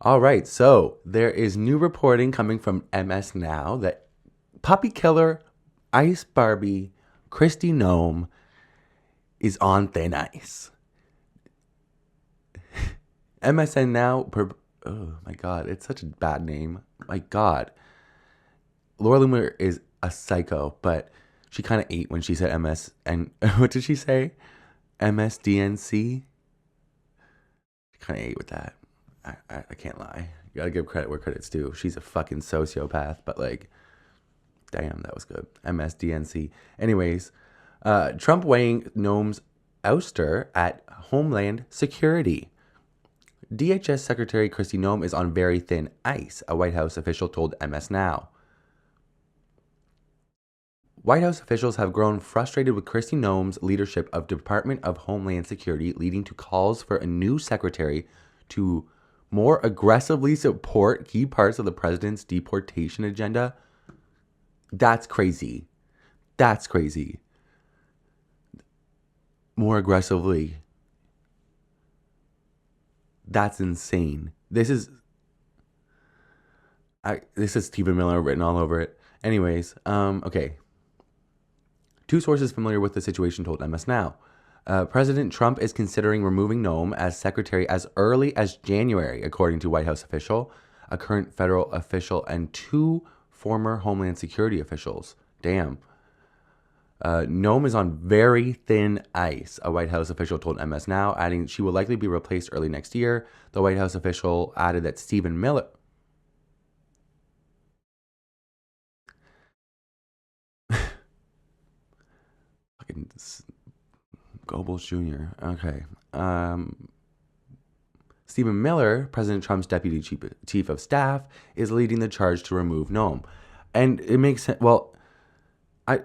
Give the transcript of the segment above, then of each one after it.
All right, so there is new reporting coming from MS Now that puppy killer Ice Barbie Kristi Noem is on thin ice. MSN Now, oh my god, it's such a bad name. My god. Laura Loomer is a psycho, but she kind of ate when she said MS. And what did she say? MSDNC? She kind of ate with that. I can't lie. You gotta give credit where credit's due. She's a fucking sociopath, but like, damn, that was good. MSDNC. Anyways, Trump weighing Noam's ouster at Homeland Security. DHS Secretary Kristi Noem is on very thin ice, a White House official told MS Now. White House officials have grown frustrated with Kristi Noem's leadership of Department of Homeland Security, leading to calls for a new secretary to more aggressively support key parts of the president's deportation agenda. That's crazy. That's crazy. More aggressively. That's insane. This is Stephen Miller written all over it. Anyways, okay. Two sources familiar with the situation told MS Now. President Trump is considering removing Noem as secretary as early as January, according to White House official, a current federal official, and two former Homeland Security officials. Damn. Noem is on very thin ice, a White House official told MS Now, adding she will likely be replaced early next year. The White House official added that Stephen Miller. Fucking Goebbels Jr. Okay. Stephen Miller, President Trump's deputy chief of staff, is leading the charge to remove Noem. And it makes sense. Well, I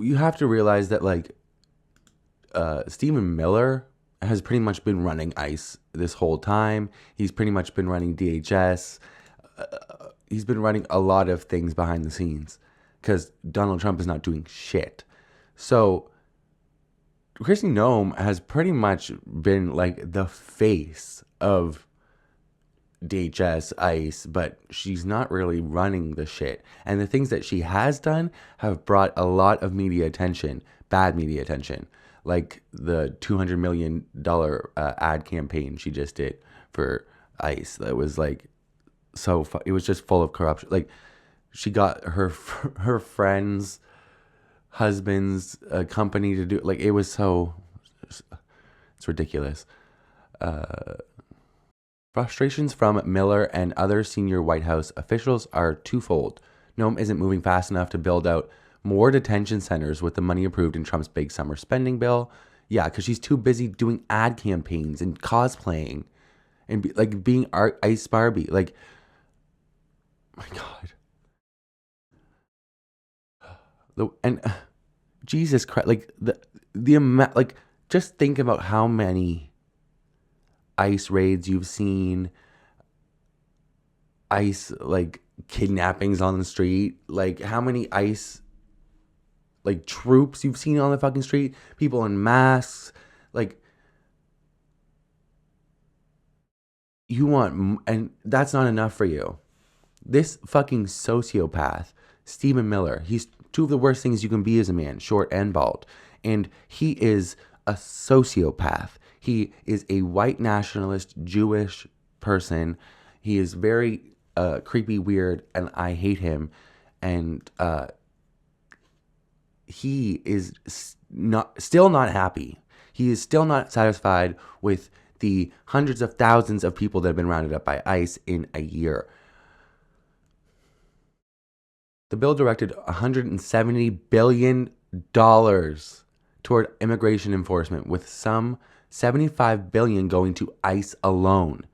you have to realize that like Stephen Miller has pretty much been running ICE this whole time. He's pretty much been running DHS. He's been running a lot of things behind the scenes because Donald Trump is not doing shit. So Kristi Noem has pretty much been like the face of DHS, ICE, but she's not really running the shit. And the things that she has done have brought a lot of media attention, bad media attention, like the $200 million ad campaign she just did for ICE. That was like it was just full of corruption. Like she got her friend's husband's company to do like it was so it's ridiculous. Frustrations from Miller and other senior White House officials are twofold. Noem isn't moving fast enough to build out more detention centers with the money approved in Trump's big summer spending bill. Yeah, because she's too busy doing ad campaigns and cosplaying and being Ice Barbie. Like, my God. Jesus Christ, like the amount, like just think about how many ICE raids you've seen, ICE like kidnappings on the street, like how many ICE like troops you've seen on the fucking street, people in masks, like and that's not enough for you. This fucking sociopath, Stephen Miller, he's two of the worst things you can be as a man, short and bald. And he is a sociopath. He is a white nationalist Jewish person. He is very creepy, weird, and I hate him. And he is still not happy. He is still not satisfied with the hundreds of thousands of people that have been rounded up by ICE in a year. The bill directed $170 billion toward immigration enforcement, with some $75 billion going to ICE alone.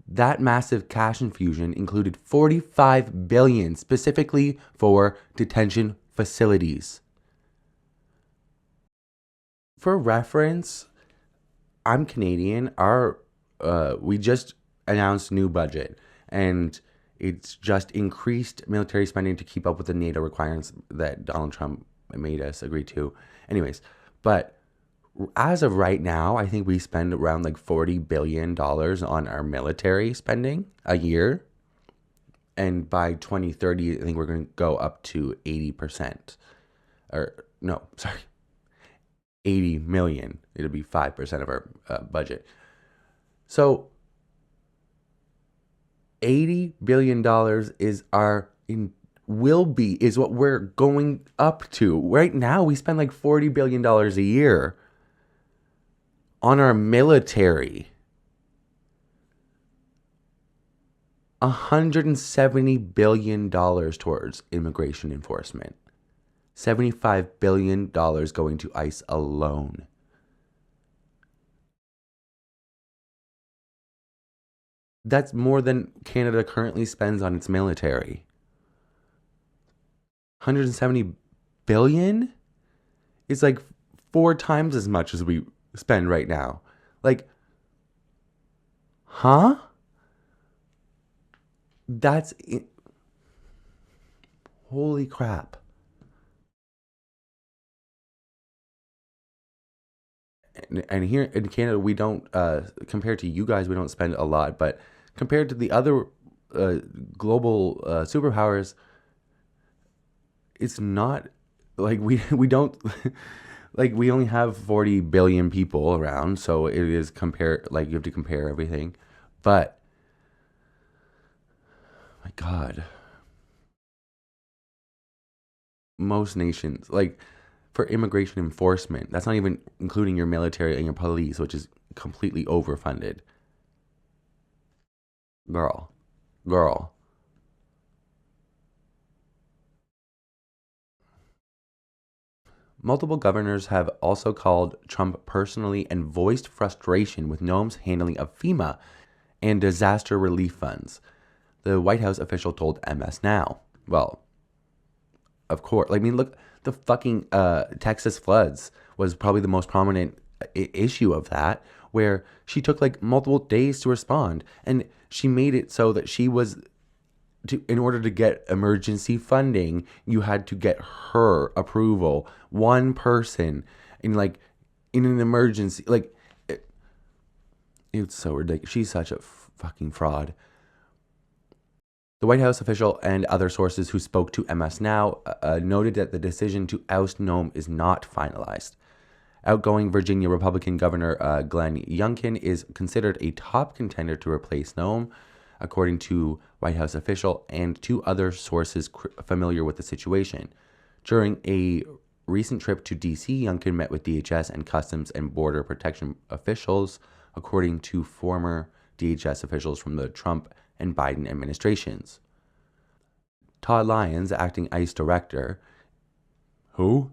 That massive cash infusion included $45 billion specifically for detention facilities. For reference, I'm Canadian. We just announced new budget, and it's just increased military spending to keep up with the NATO requirements that Donald Trump made us agree to. Anyways, but As of right now, I think we spend around like $40 billion on our military spending a year. And by 2030, I think we're going to go up to 80%. Or, no, sorry, 80 million. It'll be 5% of our budget. So $80 billion is is what we're going up to. Right now, we spend like $40 billion a year on our military. $170 billion towards immigration enforcement. $75 billion going to ICE alone. That's more than Canada currently spends on its military. 170 billion is like 4 times as much as we spend right now. Like, huh? That's it. Holy crap. And here in Canada, we don't, compared to you guys, we don't spend a lot, but compared to the other global superpowers, it's not like we don't like we only have 40 billion people around, so it is like you have to compare everything. But my God, most nations like for immigration enforcement, that's not even including your military and your police, which is completely overfunded. Girl, girl. Multiple governors have also called Trump personally and voiced frustration with Noem's handling of FEMA and disaster relief funds. The White House official told MS Now. Well, of course. I mean, look, the fucking Texas floods was probably the most prominent issue of that, where she took like multiple days to respond, and she made it so that she was in order to get emergency funding, you had to get her approval. One person in an emergency, it's so ridiculous. She's such a fucking fraud. The White House official and other sources who spoke to MS Now noted that the decision to oust Noem is not finalized. Outgoing Virginia Republican Governor Glenn Youngkin is considered a top contender to replace Noem, according to White House official and two other sources familiar with the situation. During a recent trip to D.C., Youngkin met with DHS and Customs and Border Protection officials, according to former DHS officials from the Trump and Biden administrations. Todd Lyons, acting ICE director, who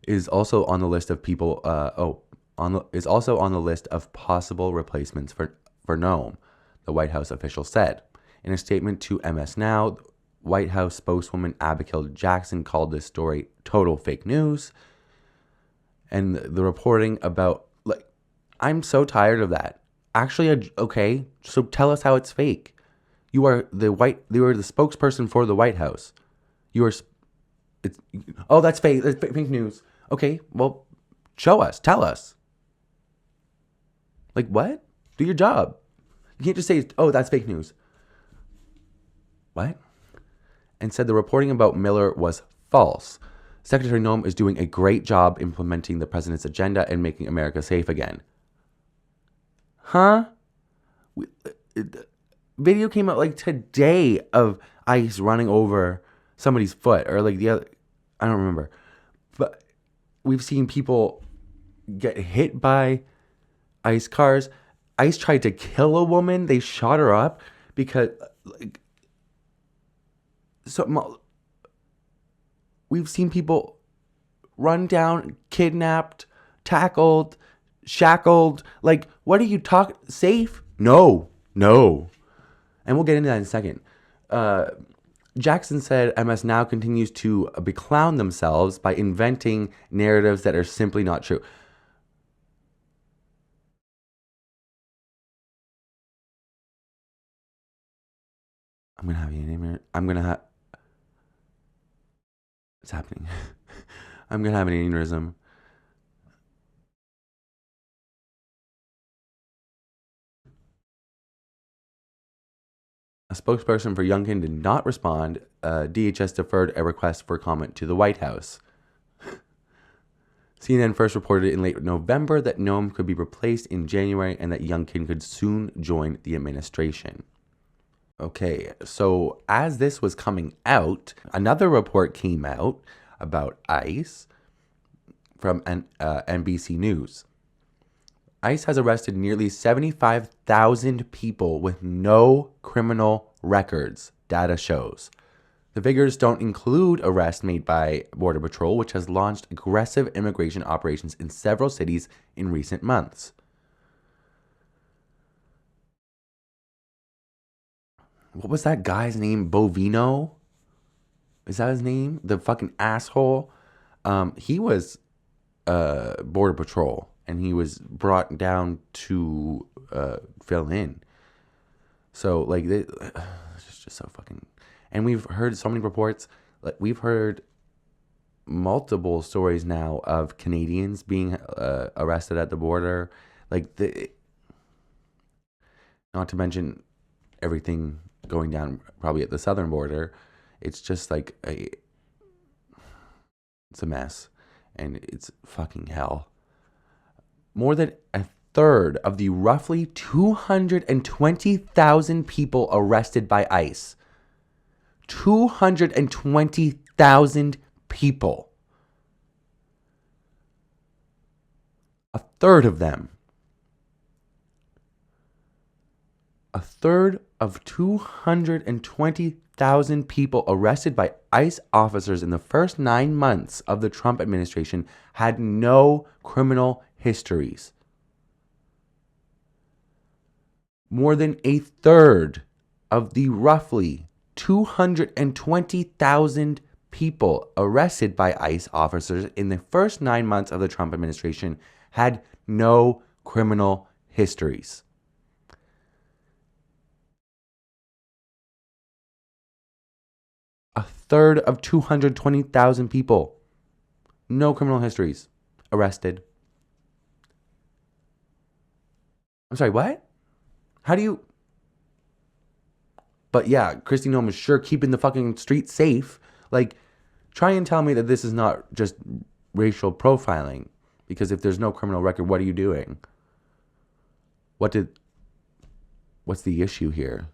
is also on the list of people. Is also on the list of possible replacements for Noem, the White House official said. In a statement to MS Now, White House spokeswoman Abigail Jackson called this story total fake news. And the reporting about, I'm so tired of that. Actually, okay, so tell us how it's fake. You are the spokesperson for the White House. That's fake. That's fake news. Okay, well, show us. Tell us. Like, what? Do your job. You can't just say, that's fake news. What? And said the reporting about Miller was false. Secretary Noem is doing a great job implementing the president's agenda and making America safe again. Huh? Video came out like today of ICE running over somebody's foot or like the other. I don't remember. But we've seen people get hit by ICE cars. ICE tried to kill a woman. They shot her up because we've seen people run down, kidnapped, tackled, shackled. Like, what are you talking? Safe? No. And we'll get into that in a second. Jackson said MS Now continues to beclown themselves by inventing narratives that are simply not true. I'm going to have you What's happening? I'm going to have an aneurysm. A spokesperson for Youngkin did not respond. DHS deferred a request for comment to the White House. CNN first reported in late November that Noem could be replaced in January and that Youngkin could soon join the administration. Okay, so as this was coming out, another report came out about ICE from NBC News. ICE has arrested nearly 75,000 people with no criminal records, data shows. The figures don't include arrests made by Border Patrol, which has launched aggressive immigration operations in several cities in recent months. What was that guy's name? Bovino? Is that his name? The fucking asshole? He was Border Patrol, and he was brought down to fill in. So, like, it's just so fucking... And we've heard so many reports. Like, we've heard multiple stories now of Canadians being arrested at the border. Like, not to mention everything going down probably at the southern border. It's just like it's a mess, and it's fucking hell. More than a third of the roughly 220,000 people arrested by ICE. 220,000 people. A third of them. A third of 220,000 people arrested by ICE officers in the first 9 months of the Trump administration had no criminal histories. More than a third of the roughly 220,000 people arrested by ICE officers in the first 9 months of the Trump administration had no criminal histories. A third of 220,000 people, no criminal histories, arrested. I'm sorry, what? How do you... But yeah, Kristi Noem is sure keeping the fucking streets safe. Like, try and tell me that this is not just racial profiling. Because if there's no criminal record, what are you doing? What's the issue here?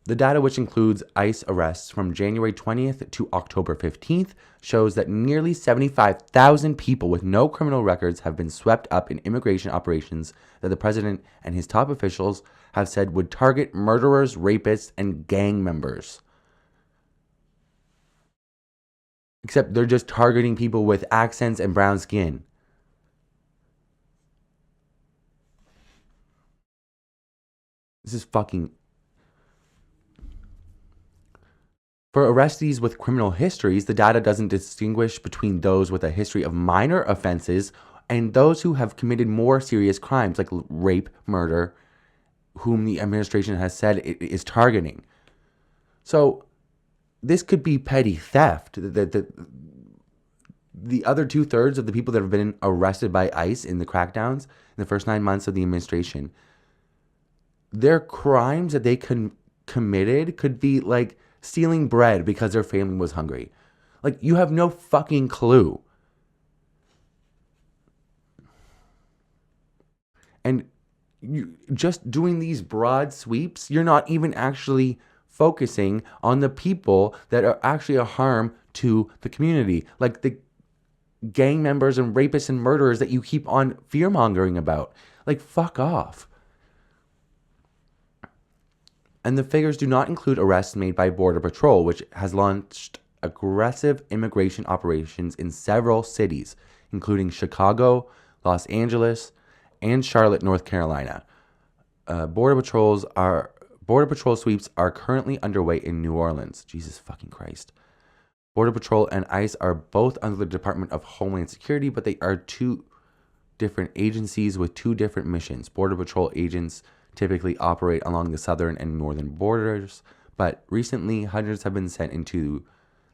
The data, which includes ICE arrests from January 20th to October 15th, shows that nearly 75,000 people with no criminal records have been swept up in immigration operations that the president and his top officials have said would target murderers, rapists, and gang members. Except they're just targeting people with accents and brown skin. This is fucking... For arrestees with criminal histories, the data doesn't distinguish between those with a history of minor offenses and those who have committed more serious crimes like rape, murder, whom the administration has said it is targeting. So this could be petty theft. The other 2/3 of the people that have been arrested by ICE in the crackdowns in the first 9 months of the administration, their crimes that they committed could be like stealing bread because their family was hungry. Like, you have no fucking clue. And you just doing these broad sweeps, you're not even actually focusing on the people that are actually a harm to the community, like the gang members and rapists and murderers that you keep on fear-mongering about. Like, fuck off. And the figures do not include arrests made by Border Patrol, which has launched aggressive immigration operations in several cities, including Chicago, Los Angeles, and Charlotte, North Carolina. Border Patrol sweeps are currently underway in New Orleans. Jesus fucking Christ. Border Patrol and ICE are both under the Department of Homeland Security, but they are two different agencies with two different missions. Border Patrol agents typically operate along the southern and northern borders, but recently hundreds have been sent into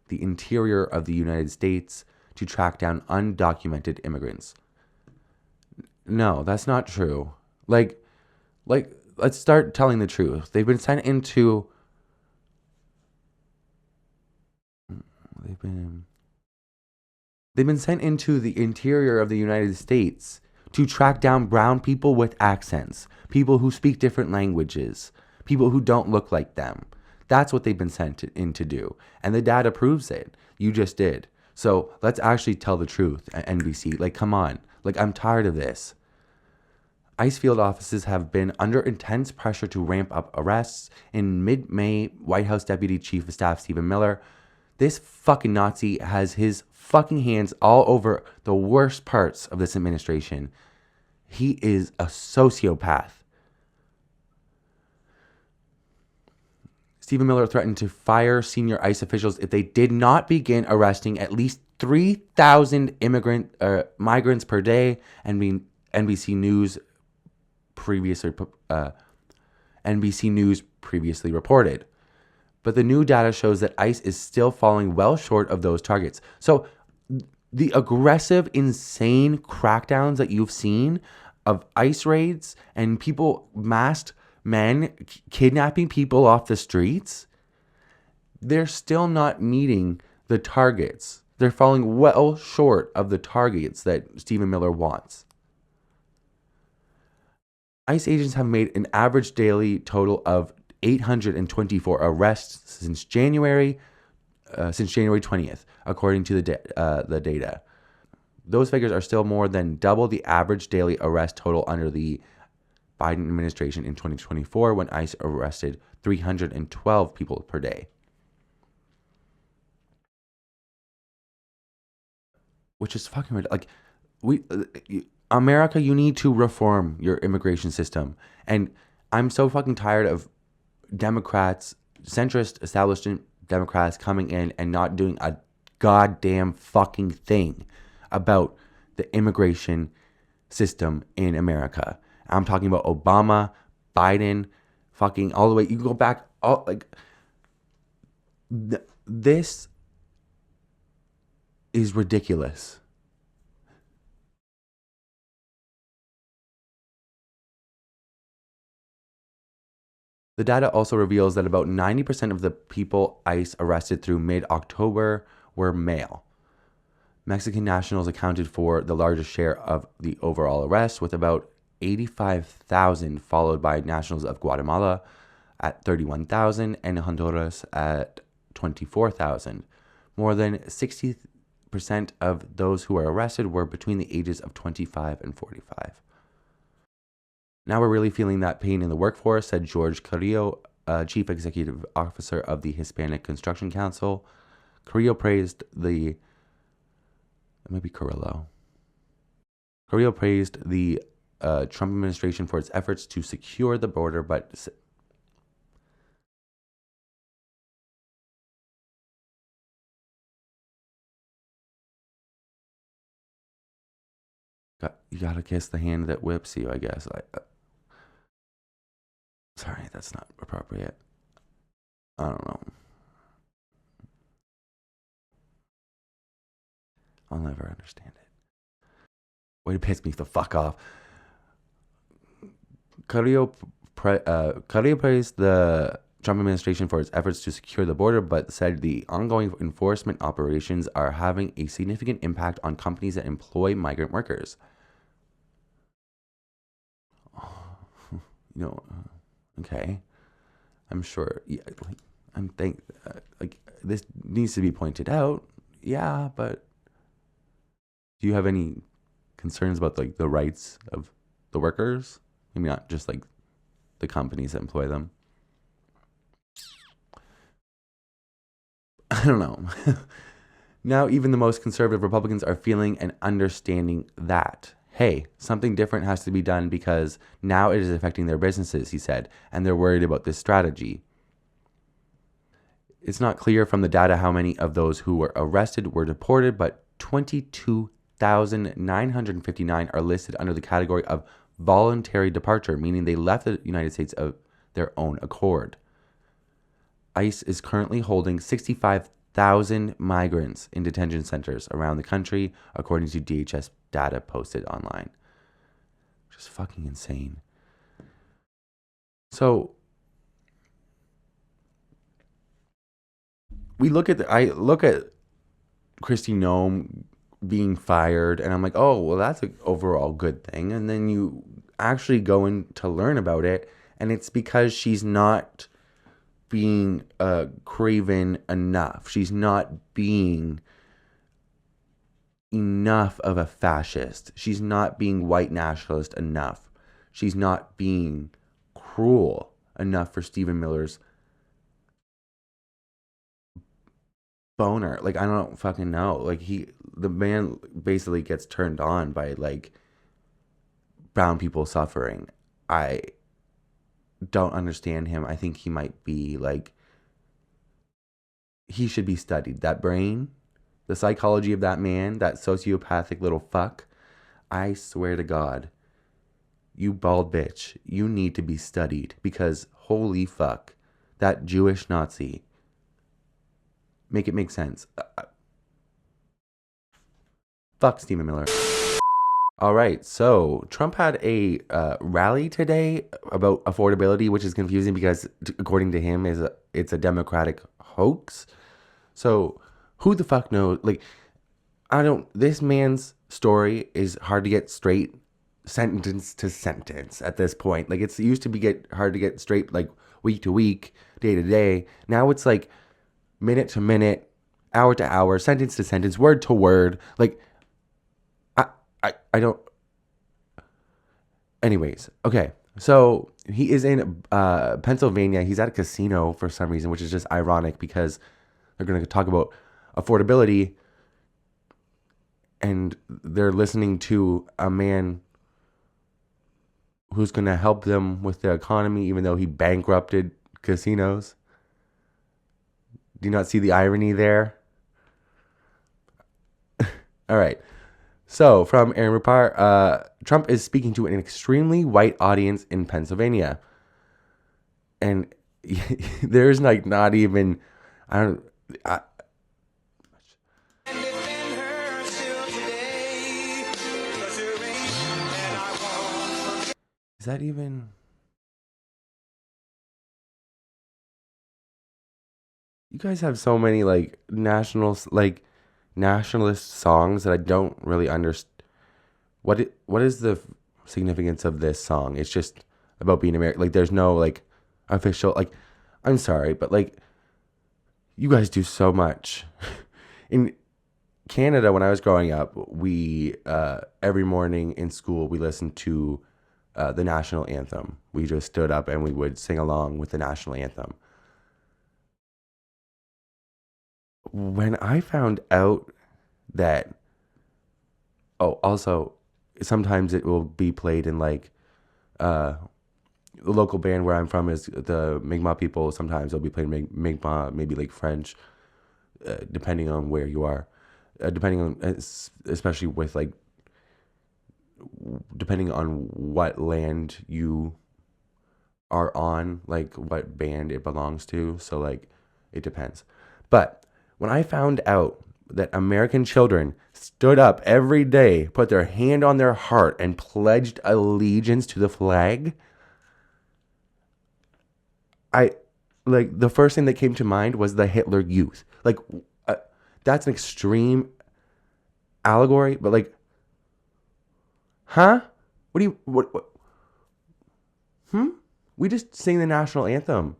the interior of the United States to track down undocumented immigrants. No, that's not true. Like let's start telling the truth. They've been sent into they've been sent into the interior of the United States to track down brown people with accents, people who speak different languages, people who don't look like them. That's what they've been sent in to do. And the data proves it. You just did. So let's actually tell the truth at NBC. Like, come on. Like, I'm tired of this. ICE field offices have been under intense pressure to ramp up arrests. In mid-May, White House Deputy Chief of Staff Stephen Miller, this fucking Nazi has his fucking hands all over the worst parts of this administration. He is a sociopath. Stephen Miller threatened to fire senior ICE officials if they did not begin arresting at least 3,000 migrants per day. And NBC News previously reported. But the new data shows that ICE is still falling well short of those targets. So the aggressive, insane crackdowns that you've seen of ICE raids and people, masked men kidnapping people off the streets, they're still not meeting the targets. They're falling well short of the targets that Stephen Miller wants. ICE agents have made an average daily total of 824 arrests since January 20th, according to the data. Those figures are still more than double the average daily arrest total under the Biden administration in 2024, when ICE arrested 312 people per day. Which is fucking ridiculous. Like, America, you need to reform your immigration system. And I'm so fucking tired of Democrats, centrist establishment Democrats coming in and not doing a goddamn fucking thing about the immigration system in America. I'm talking about Obama, Biden, fucking all the way. You can go back, this is ridiculous. The data also reveals that about 90% of the people ICE arrested through mid-October were male. Mexican nationals accounted for the largest share of the overall arrests, with about 85,000, followed by nationals of Guatemala at 31,000 and Honduras at 24,000. More than 60% of those who were arrested were between the ages of 25 and 45. Now we're really feeling that pain in the workforce, said George Carrillo, Chief Executive Officer of the Hispanic Construction Council. Carrillo praised the Trump administration for its efforts to secure the border, but you gotta kiss the hand that whips you, I guess. Sorry, that's not appropriate. I don't know. I'll never understand it. Way to piss me the fuck off. Carrillo praised the Trump administration for its efforts to secure the border, but said the ongoing enforcement operations are having a significant impact on companies that employ migrant workers. Okay. I'm sure. Yeah, this needs to be pointed out. Yeah, but do you have any concerns about the rights of the workers? Maybe not just the companies that employ them. I don't know. Now, even the most conservative Republicans are feeling and understanding that, hey, something different has to be done because now it is affecting their businesses, he said, and they're worried about this strategy. It's not clear from the data how many of those who were arrested were deported, but 22,959 are listed under the category of voluntary departure, meaning they left the United States of their own accord. ICE is currently holding 65,000 migrants in detention centers around the country, according to DHS data posted online. Which is fucking insane. So I look at Kristi Noem being fired, and I'm like, oh, well, that's an overall good thing. And then you actually go in to learn about it, and it's because she's not being craven enough. She's not being enough of a fascist. She's not being white nationalist enough. She's not being cruel enough for Stephen Miller's boner. Like, I don't fucking know. Like, the man basically gets turned on by like brown people suffering. I don't understand him. I think he might be like, he should be studied. That brain, the psychology of that man, that sociopathic little fuck. I swear to God, you bald bitch, you need to be studied because holy fuck, that Jewish Nazi. Make it make sense. Fuck Stephen Miller. All right, so Trump had a rally today about affordability, which is confusing because, according to him, it's a Democratic hoax. So who the fuck knows? Like, I don't. This man's story is hard to get straight, sentence to sentence at this point. Like, it used to be get hard to get straight, like week to week, day to day. Now it's like minute to minute, hour to hour, sentence to sentence, word to word. Like, I don't. Anyways, okay. So he is in Pennsylvania. He's at a casino for some reason, which is just ironic because they're going to talk about affordability, and they're listening to a man who's going to help them with the economy, even though he bankrupted casinos. Do you not see the irony there? All right. So, from Aaron Rupar, Trump is speaking to an extremely white audience in Pennsylvania. And there's like not even, I don't, I, is that even, you guys have so many like nationalist songs that I don't really understand. What is the significance of this song? It's just about being American. Like, there's no like official, like, I'm sorry, but like, you guys do so much. In Canada, when I was growing up, we every morning in school we listened to the national anthem. We just stood up and we would sing along with the national anthem. When I found out that, oh, also sometimes it will be played in like uh, the local band where I'm from is the Mi'kmaq people. Sometimes they'll be playing Mi'kmaq, maybe like French, depending on where you are, depending on especially with like depending on what land you are on, like what band it belongs to. So like it depends. But when I found out that American children stood up every day, put their hand on their heart, and pledged allegiance to the flag, I like the first thing that came to mind was the Hitler Youth. Like, uh, that's an extreme allegory, but like, huh? What do you what? We just sing the national anthem.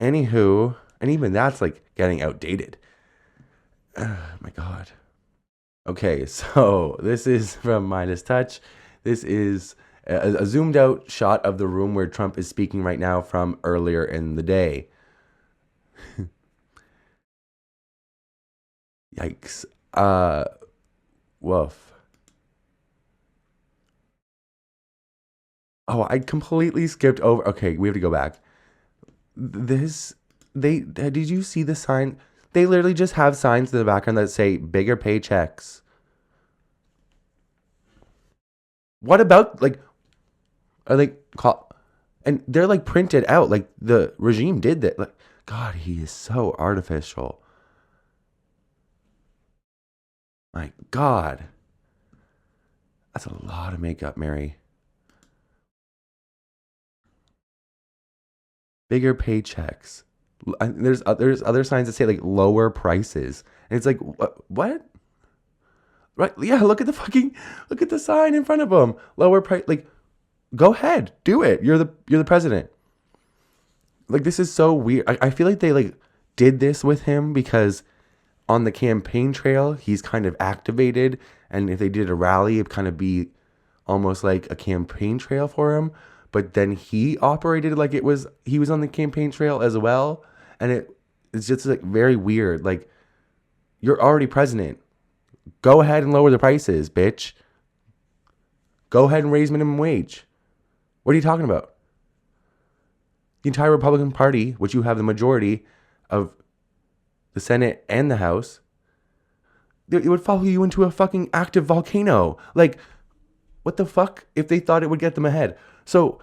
Anywho, and even that's like getting outdated. My God. Okay, so this is from Midas Touch. This is a zoomed out shot of the room where Trump is speaking right now from earlier in the day. Yikes. Woof. Oh, I completely skipped over. Okay, we have to go back. This, did you see the sign? They literally just have signs in the background that say bigger paychecks. What about like, are they call, and they're like printed out, like the regime did that. Like, God, he is so artificial. My God. That's a lot of makeup, Mary. Bigger paychecks. There's other signs that say like lower prices. And it's like, what? Right? Yeah, look at the sign in front of them. Lower price. Like, go ahead, do it. You're the president. Like, this is so weird. I feel like they like did this with him because on the campaign trail he's kind of activated, and if they did a rally, it'd kind of be almost like a campaign trail for him. But then he operated like he was on the campaign trail as well, and it's just like very weird. Like, you're already president. Go ahead and lower the prices, bitch. Go ahead and raise minimum wage. What are you talking about? The entire Republican Party, which you have the majority of the Senate and the House, it would follow you into a fucking active volcano. Like, what the fuck if they thought it would get them ahead? So,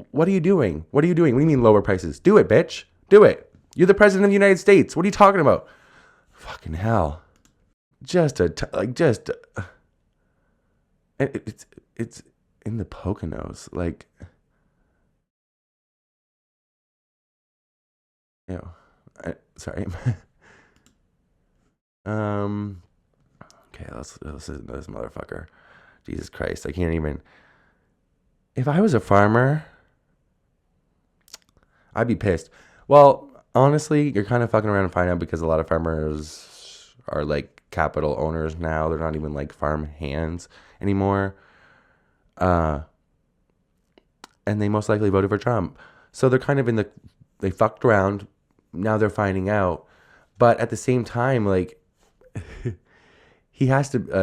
what are you doing? What are you doing? What do you mean lower prices? Do it, bitch. Do it. You're the president of the United States. What are you talking about? Fucking hell. It's in the Poconos. Like, you know, sorry. Okay, let's listen to this motherfucker. Jesus Christ, I can't even. If I was a farmer, I'd be pissed. Well, honestly, you're kind of fucking around and find out because a lot of farmers are like capital owners now. They're not even like farm hands anymore. And they most likely voted for Trump. So they're kind of they fucked around. Now they're finding out. But at the same time, like,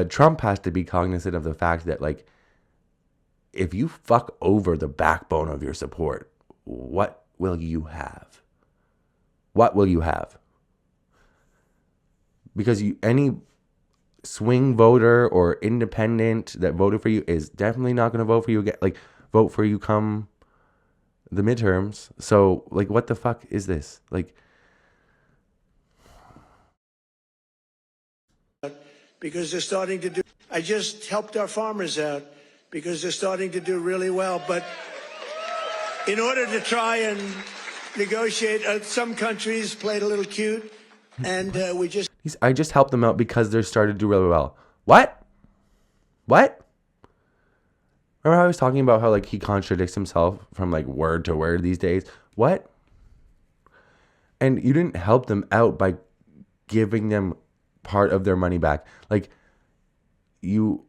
Trump has to be cognizant of the fact that, like, if you fuck over the backbone of your support, what will you have? What will you have? Because any swing voter or independent that voted for you is definitely not going to vote for you again. Like, vote for you come the midterms. So, like, what the fuck is this? Like, because they're starting to do. I just helped our farmers out because they're starting to do really well. But in order to try and negotiate, some countries played a little cute, and we just. I just helped them out because they're starting to do really well. What? What? Remember how I was talking about how like he contradicts himself from like word to word these days? What? And you didn't help them out by giving them part of their money back. Like, you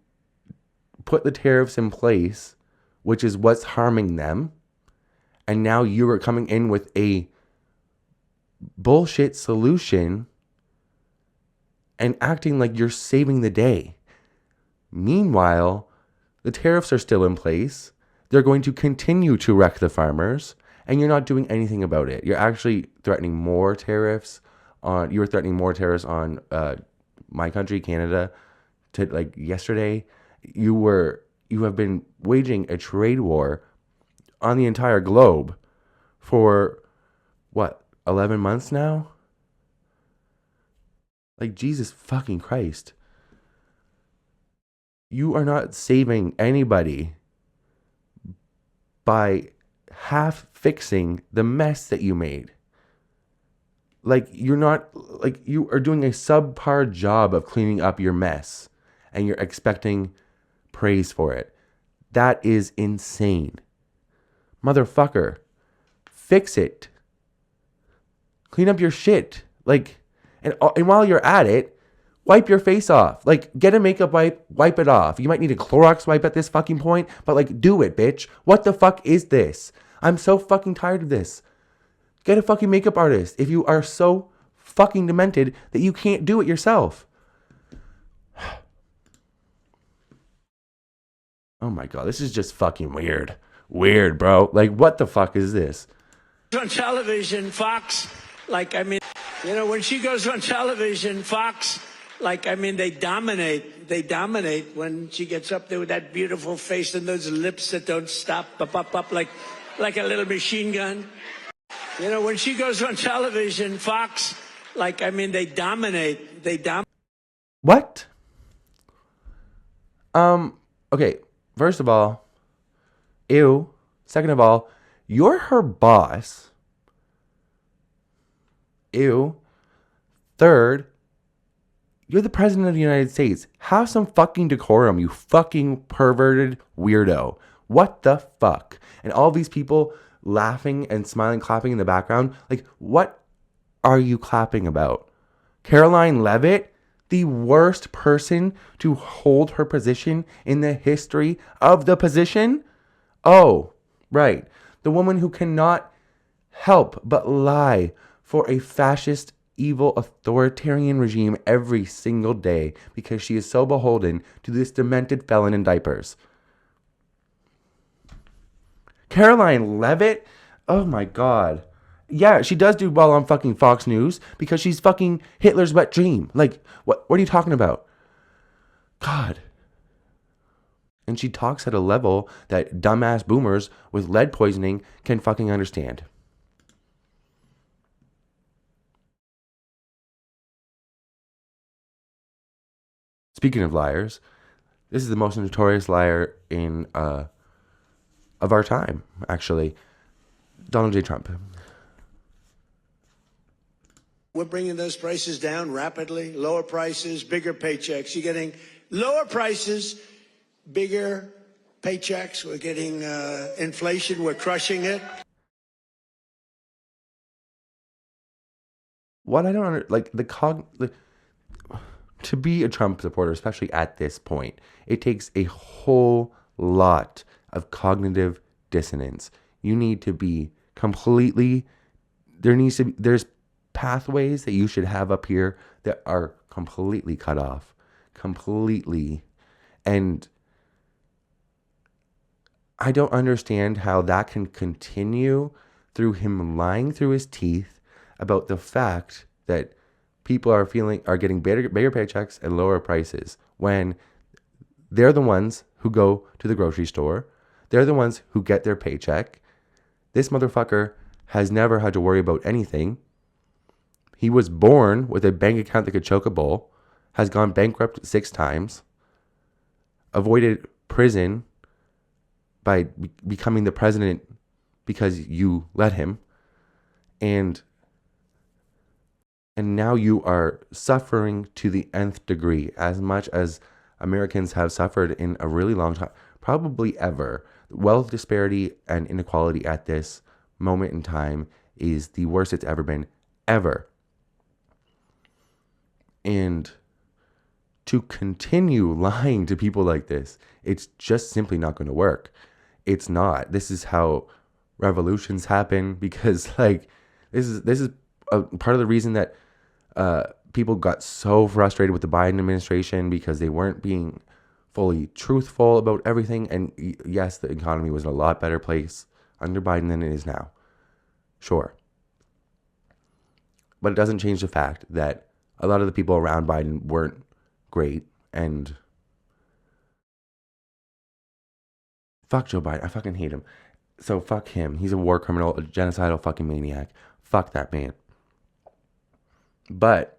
put the tariffs in place, which is what's harming them. And now you are coming in with a bullshit solution and acting like you're saving the day. Meanwhile, the tariffs are still in place. They're going to continue to wreck the farmers, and you're not doing anything about it. You're actually threatening more tariffs on. You were threatening more tariffs on my country, Canada. To like yesterday, you have been waging a trade war on the entire globe for what, 11 months now? Like, Jesus fucking Christ. You are not saving anybody by half fixing the mess that you made. Like, you're not, like, you are doing a subpar job of cleaning up your mess, and you're expecting praise for it. That is insane. Motherfucker, fix it. Clean up your shit. Like, and while you're at it, wipe your face off. Like, get a makeup wipe it off. You might need a Clorox wipe at this fucking point, but like, do it, bitch. What the fuck is this? I'm so fucking tired of this. Get a fucking makeup artist if you are so fucking demented that you can't do it yourself. Oh my God, this is just fucking weird. Weird, bro. Like, what the fuck is this? On television, Fox, like, I mean, you know, when she goes on television, Fox, like, I mean, they dominate. They dominate when she gets up there with that beautiful face and those lips that don't stop, up, like a little machine gun. You know, when she goes on television, Fox, like, I mean, they dominate. They dominate. What? Okay. First of all, ew. Second of all, you're her boss. Ew. Third, you're the president of the United States. Have some fucking decorum, you fucking perverted weirdo. What the fuck? And all these people laughing and smiling, clapping in the background. Like, what are you clapping about? Caroline Levitt, the worst person to hold her position in the history of the position? Oh, right. The woman who cannot help but lie for a fascist, evil, authoritarian regime every single day because she is so beholden to this demented felon in diapers. Caroline Levitt? Oh my god. Yeah, she does do well on fucking Fox News because she's fucking Hitler's wet dream. Like, what are you talking about? God. And she talks at a level that dumbass boomers with lead poisoning can fucking understand. Speaking of liars, this is the most notorious liar in of our time, actually. Donald J. Trump. We're bringing those prices down rapidly, lower prices, bigger paychecks. You're getting lower prices, bigger paychecks. We're getting inflation. We're crushing it. What I don't like to be a Trump supporter, especially at this point, it takes a whole lot of cognitive dissonance. You need to be completely, there's pathways that you should have up here that are completely cut off. Completely. And I don't understand how that can continue through him lying through his teeth about the fact that people are getting bigger paychecks and lower prices when they're the ones who go to the grocery store. They're the ones who get their paycheck. This motherfucker has never had to worry about anything. He was born with a bank account that could choke a bull, has gone bankrupt 6 times, avoided prison by becoming the president because you let him, and now you are suffering to the nth degree, as much as Americans have suffered in a really long time, probably ever. Wealth disparity and inequality at this moment in time is the worst it's ever been, ever. And to continue lying to people like this, it's just simply not going to work. It's not. This is how revolutions happen, because like this is a part of the reason that people got so frustrated with the Biden administration, because they weren't being fully truthful about everything. And yes, the economy was in a lot better place under Biden than it is now. Sure. But it doesn't change the fact that a lot of the people around Biden weren't great. And fuck Joe Biden. I fucking hate him. So fuck him. He's a war criminal, a genocidal fucking maniac. Fuck that man. But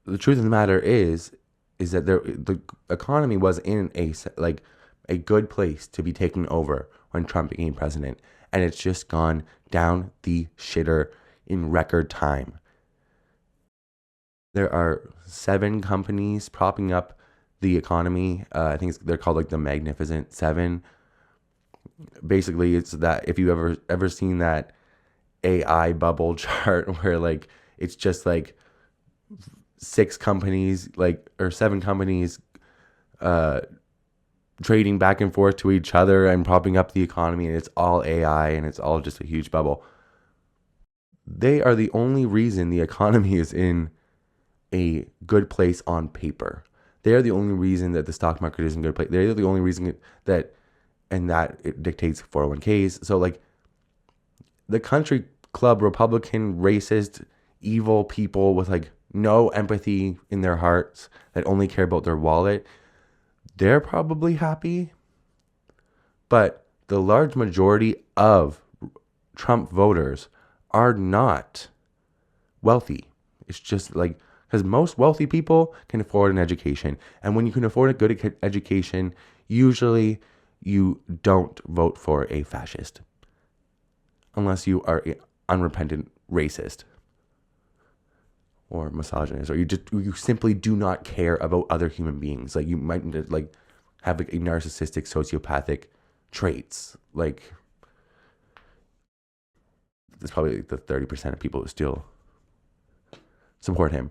the truth of the matter is that the economy was in a good place to be taken over when Trump became president, and it's just gone down the shitter in record time. There are 7 companies propping up the economy. I think they're called like the Magnificent Seven. Basically, it's that if you ever seen that AI bubble chart where like it's just like 6 companies, like, or 7 companies trading back and forth to each other and propping up the economy, and it's all AI and it's all just a huge bubble. They are the only reason the economy is in a good place on paper. They are the only reason that the stock market is in a good place. They're the only reason that it dictates 401ks. So like the country club Republican, racist, evil people with like no empathy in their hearts that only care about their wallet, they're probably happy. But the large majority of Trump voters are not wealthy. It's just like Because most wealthy people can afford an education. And when you can afford a good education, usually you don't vote for a fascist. Unless you are an unrepentant racist or misogynist, or you simply do not care about other human beings. Like you might like have like a narcissistic, sociopathic traits. Like there's probably like the 30% of people who still support him.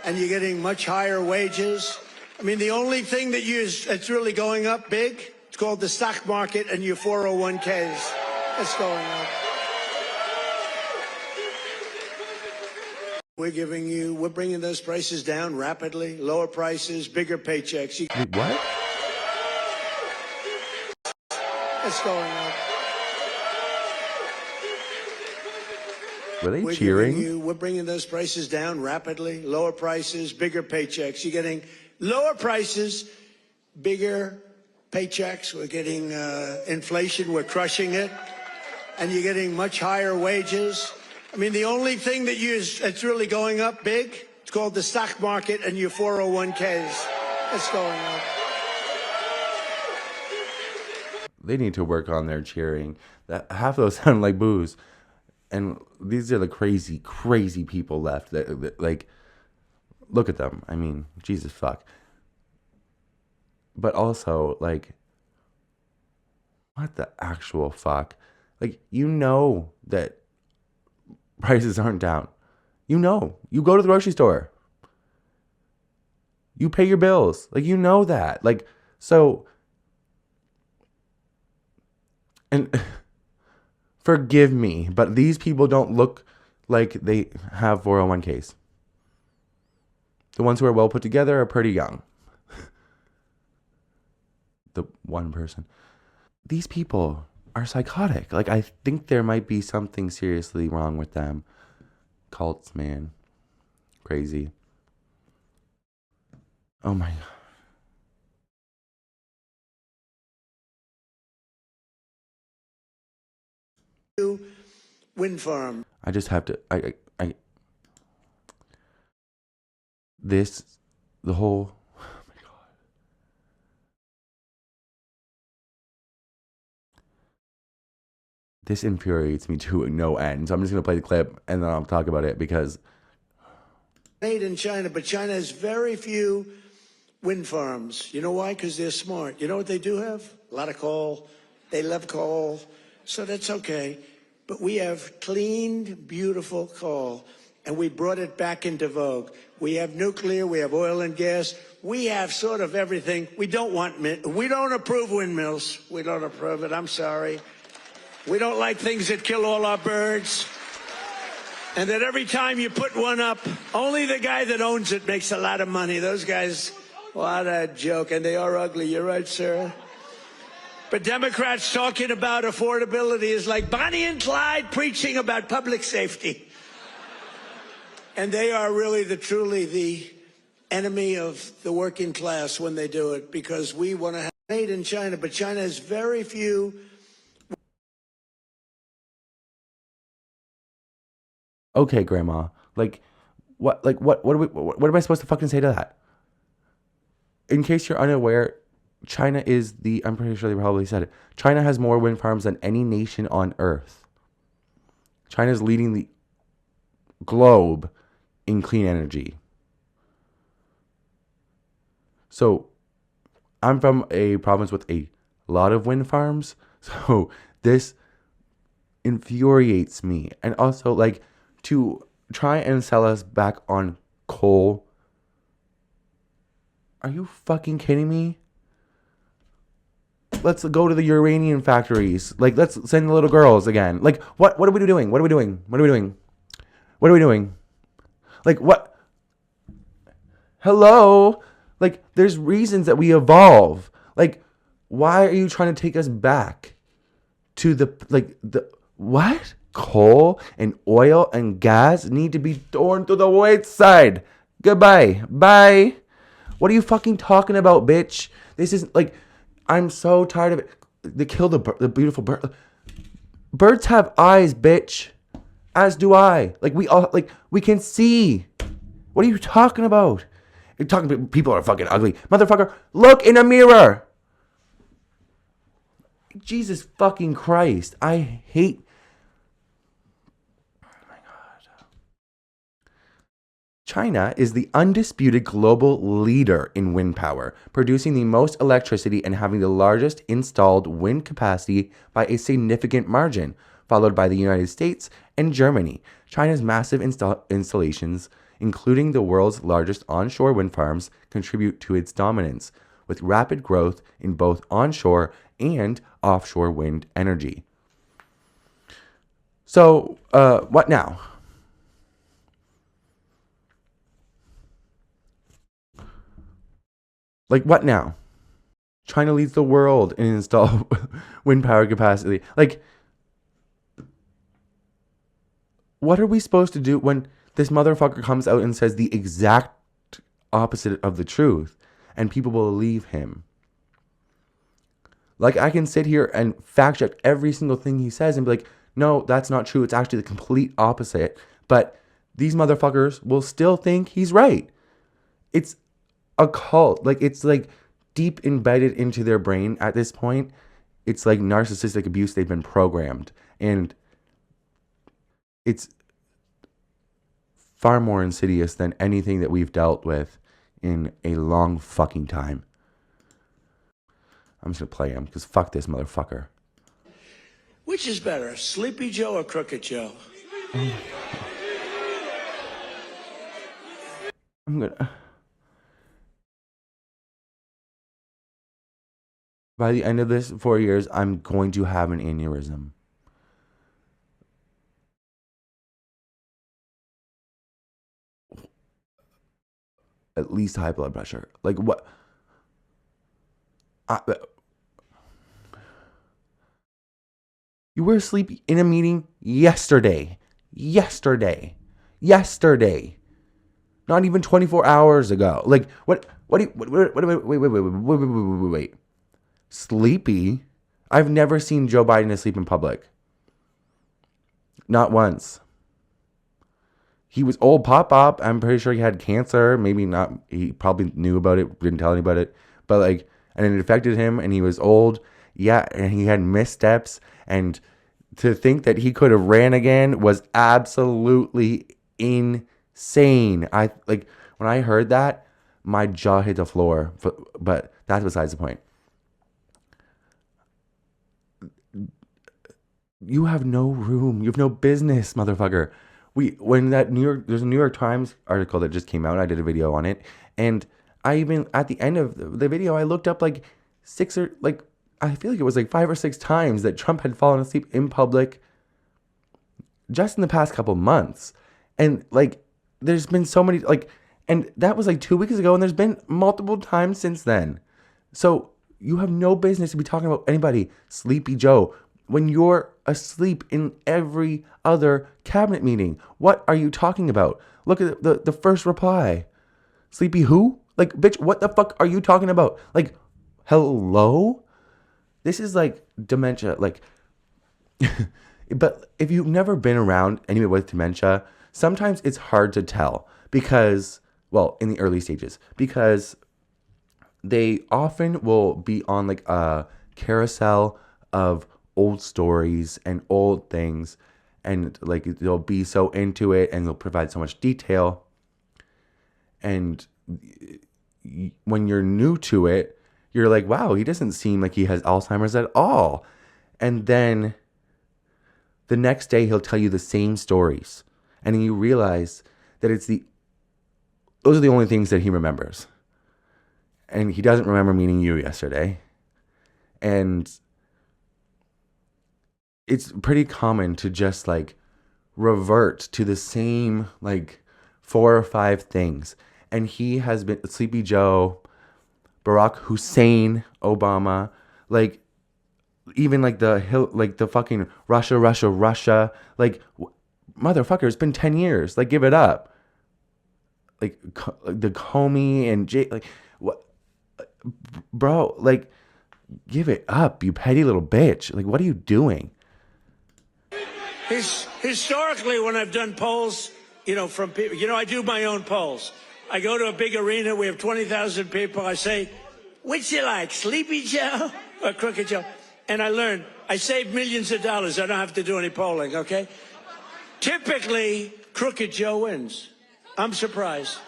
And you're getting much higher wages. I mean, the only thing that's really going up big, it's called the stock market and your 401ks. That's going up. We're bringing those prices down rapidly. Lower prices, bigger paychecks. Wait, what? It's going up. Were they cheering? We're bringing those prices down rapidly. Lower prices, bigger paychecks. You're getting lower prices, bigger paychecks. We're getting inflation. We're crushing it. And you're getting much higher wages. I mean, the only thing that's really going up big, it's called the stock market and your 401ks. That's going up. They need to work on their cheering. That half of those sound like boos. And these are the crazy, crazy people left. That like, look at them. I mean, Jesus fuck. But also, like, what the actual fuck? Like, you know that prices aren't down. You know. You go to the grocery store. You pay your bills. Like, you know that. Like, so... And forgive me, but these people don't look like they have 401ks. The ones who are well put together are pretty young. The one person. These people are psychotic. Like, I think there might be something seriously wrong with them. Cults, man. Crazy. Oh my God. Wind farm. I just have to, the whole, oh my God. This infuriates me to no end. So I'm just going to play the clip and then I'll talk about it because. Made in China, but China has very few wind farms. You know why? Because they're smart. You know what they do have? A lot of coal. They love coal. So that's okay. But we have clean, beautiful coal, and we brought it back into vogue. We have nuclear, we have oil and gas, we have sort of everything. We don't approve windmills. We don't approve it, I'm sorry. We don't like things that kill all our birds. And that every time you put one up, only the guy that owns it makes a lot of money. Those guys, what a joke. And they are ugly, you're right, sir. But Democrats talking about affordability is like Bonnie and Clyde preaching about public safety. And they are really truly the enemy of the working class when they do it, because we want to have made in China, but China has very few. Okay, Grandma. What am I supposed to fucking say to that? In case you're unaware, China is I'm pretty sure they probably said it. China has more wind farms than any nation on earth. China is leading the globe in clean energy. So, I'm from a province with a lot of wind farms. So, this infuriates me. And also, like, to try and sell us back on coal. Are you fucking kidding me? Let's go to the uranium factories. Like, let's send the little girls again. Like, what are we doing? What are we doing? What are we doing? What are we doing? Like, what? Hello? Like, there's reasons that we evolve. Like, why are you trying to take us back to the what? Coal and oil and gas need to be thrown to the wayside. Goodbye. Bye. What are you fucking talking about, bitch? This is like, I'm so tired of it. They kill the beautiful bird. Birds have eyes, bitch. As do I. Like, we all, like, we can see. What are you talking about? You're talking about people are fucking ugly. Motherfucker, look in a mirror. Jesus fucking Christ. I hate... China is the undisputed global leader in wind power, producing the most electricity and having the largest installed wind capacity by a significant margin, followed by the United States and Germany. China's massive installations, including the world's largest onshore wind farms, contribute to its dominance, with rapid growth in both onshore and offshore wind energy. So, what now? Like, what now? China leads the world in install wind power capacity. Like, what are we supposed to do when this motherfucker comes out and says the exact opposite of the truth and people will believe him? Like, I can sit here and fact check every single thing he says and be like, no, that's not true. It's actually the complete opposite. But these motherfuckers will still think he's right. It's a cult. Like, it's like deep embedded into their brain at this point. It's like narcissistic abuse. They've been programmed. And it's far more insidious than anything that we've dealt with in a long fucking time. I'm just going to play him because fuck this motherfucker. Which is better, Sleepy Joe or Crooked Joe? I'm going to... By the end of this 4 years, I'm going to have an aneurysm. At least high blood pressure. Like, what? You were asleep in a meeting yesterday. Yesterday. Not even 24 hours ago. Like, what do you, wait. Sleepy? I've never seen Joe Biden asleep in public. Not once. He was old pop. I'm pretty sure he had cancer. Maybe not. He probably knew about it, didn't tell anybody about it. But like, and it affected him and he was old. Yeah, and he had missteps. And to think that he could have ran again was absolutely insane. When I heard that, my jaw hit the floor. But that's besides the point. You have no room. You have no business, motherfucker. There's a New York Times article that just came out. I did a video on it. And I even, at the end of the video, I looked up I feel like it was 5 or 6 times that Trump had fallen asleep in public just in the past couple months. And there's been so many, and that was 2 weeks ago. And there's been multiple times since then. So you have no business to be talking about anybody, Sleepy Joe, when you're asleep in every other cabinet meeting. What are you talking about? Look at the first reply. Sleepy who? Bitch, what the fuck are you talking about? Hello? This is dementia. But if you've never been around anyone with dementia, sometimes it's hard to tell because, in the early stages, because they often will be on a carousel of old stories and old things, and they'll be so into it and they'll provide so much detail, and when you're new to it, you're like, wow, he doesn't seem like he has Alzheimer's at all. And then the next day he'll tell you the same stories, and then you realize that those are the only things that he remembers, and he doesn't remember meeting you yesterday. And it's pretty common to just revert to the same 4 or 5 things. And he has been Sleepy Joe, Barack Hussein Obama, even the fucking Russia. Motherfucker, it's been 10 years. Give it up. The Comey and Jay, what, bro? Give it up, you petty little bitch. What are you doing? Historically, when I've done polls from people. I do my own polls. I go to a big arena. We have 20,000 people. I say, which you like, Sleepy Joe or Crooked Joe? And I learned, I save millions of dollars. I don't have to do any polling, okay? Typically, Crooked Joe wins. I'm surprised.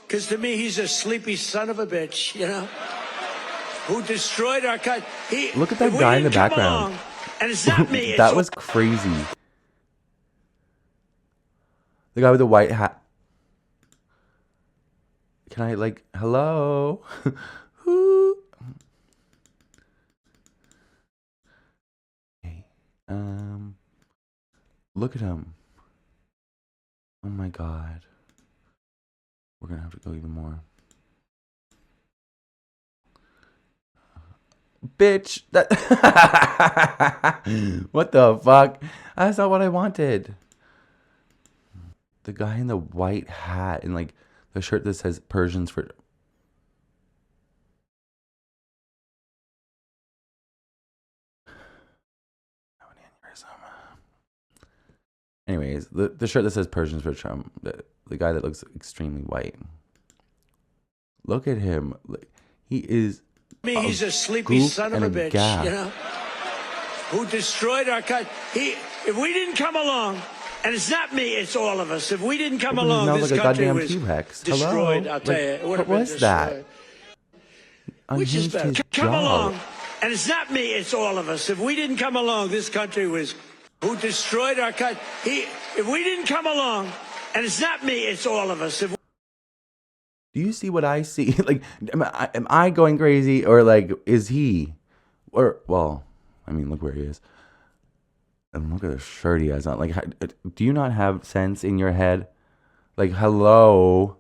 Because to me, he's a sleepy son of a bitch, who destroyed our country. Look at that guy in the background. And it's not me. That was crazy. The guy with the white hat. Can I, hello? Who? Okay. Look at him. Oh my God. We're gonna have to go even more. Bitch, that what the fuck? That's not what I wanted. The guy in the white hat and the shirt that says Persians for anyways, the shirt that says Persians for Trump, the guy that looks extremely white. Look at him. He is he's a sleepy son of a bitch, gap. Who destroyed our country. If we didn't come along, and it's not me, it's all of us. If we didn't come along, this country was destroyed. Hello? I'll tell you. It would have what been was destroyed. that? Which is better? His Come jaw. along, and it's not me, it's all of us. If we didn't come along, this country was who destroyed our country. If we didn't come along, and it's not me, it's all of us. Do you see what I see? Am I going crazy, or is he? Or look where he is. And look at the shirt he has on. Do you not have sense in your head? Hello?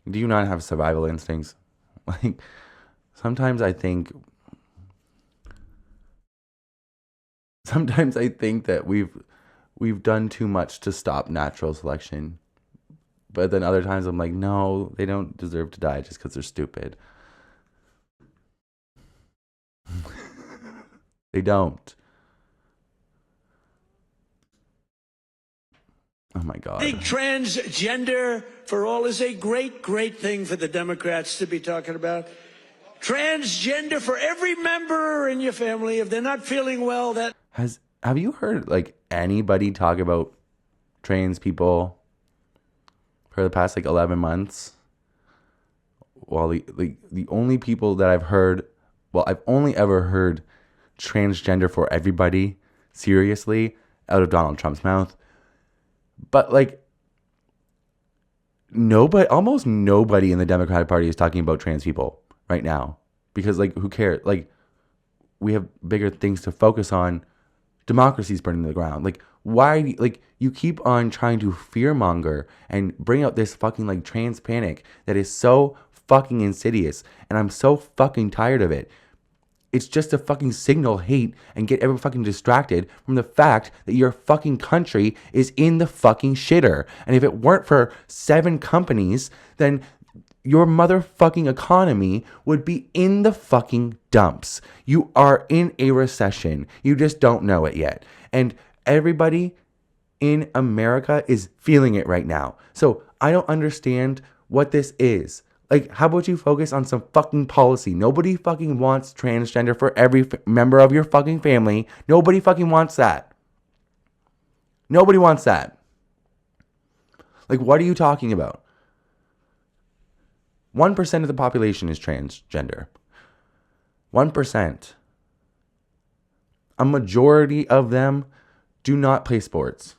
Do you not have survival instincts? Sometimes I think that we've done too much to stop natural selection. But then other times I'm like, no, they don't deserve to die just because they're stupid. They don't. Oh my God. I think transgender for all is a great, great thing for the Democrats to be talking about. Transgender for every member in your family. If they're not feeling well, have you heard anybody talk about trans people for the past 11 months? Well, the only people that I've heard, I've only ever heard transgender for everybody seriously out of Donald Trump's mouth. But almost nobody in the Democratic Party is talking about trans people right now, because who cares? We have bigger things to focus on. Democracy's burning to the ground. Why you keep on trying to fearmonger and bring out this fucking trans panic that is so fucking insidious, and I'm so fucking tired of it. It's just to fucking signal hate and get everyone fucking distracted from the fact that your fucking country is in the fucking shitter. And if it weren't for 7 companies, then your motherfucking economy would be in the fucking dumps. You are in a recession. You just don't know it yet. And everybody in America is feeling it right now. So I don't understand what this is. How about you focus on some fucking policy? Nobody fucking wants transgender for every member of your fucking family. Nobody fucking wants that. Nobody wants that. What are you talking about? 1% of the population is transgender. 1%. A majority of them do not play sports.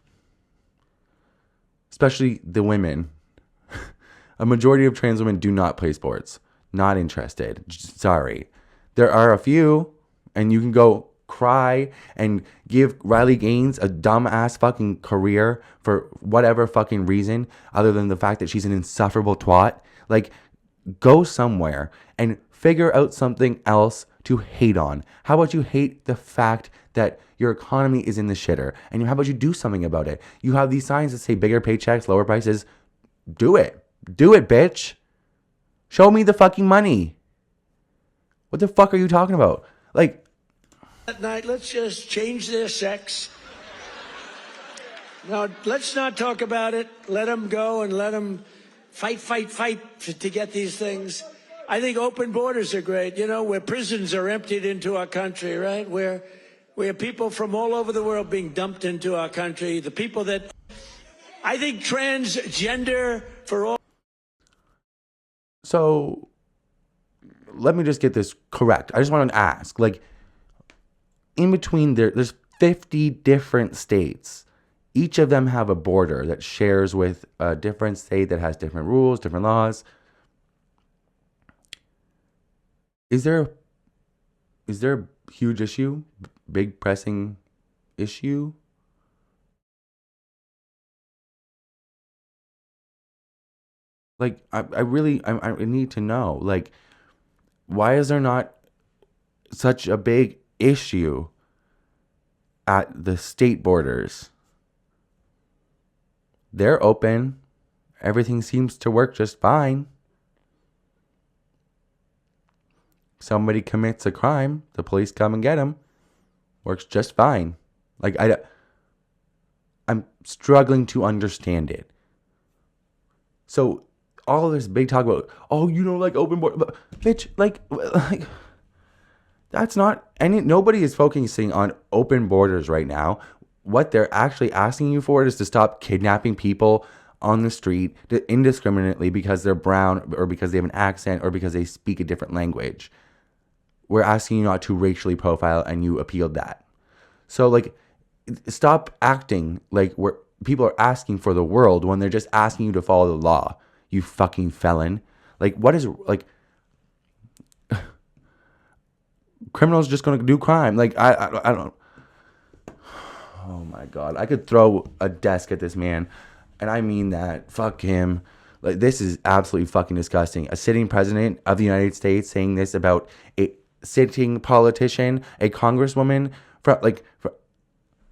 Especially the women. A majority of trans women do not play sports. Not interested. Sorry. There are a few, and you can go cry and give Riley Gaines a dumbass fucking career for whatever fucking reason other than the fact that she's an insufferable twat. Go somewhere and figure out something else to hate on. How about you hate the fact that your economy is in the shitter? And how about you do something about it? You have these signs that say bigger paychecks, lower prices. Do it. Do it, bitch. Show me the fucking money. What the fuck are you talking about? That night, let's just change their sex. No, let's not talk about it. Let them go and let them fight to get these things. I think open borders are great. You know, where prisons are emptied into our country, right? Where people from all over the world being dumped into our country. The people that I think transgender for all. So let me just get this correct. I just want to ask, like, in between there's 50 different states. Each of them have a border that shares with a different state that has different rules, different laws. Is there a huge issue, big pressing issue? Like, I really need to know, like, why is there not such a big issue at the state borders? They're open. Everything seems to work just fine. Somebody commits a crime, the police come and get him. Works just fine. Like, I'm struggling to understand it. So all this big talk about, oh, you don't like open border, bitch, like that's not any. Nobody is focusing on open borders right now. What they're actually asking you for is to stop kidnapping people on the street indiscriminately because they're brown or because they have an accent or because they speak a different language. We're asking you not to racially profile, and you appealed that. So, like, stop acting like people are asking for the world when they're just asking you to follow the law, you fucking felon. Like, what is, like, criminals just gonna do crime? Like, I don't. Oh my God, I could throw a desk at this man, and I mean that. Fuck him. Like, this is absolutely fucking disgusting. A sitting president of the United States saying this about a sitting politician, a congresswoman.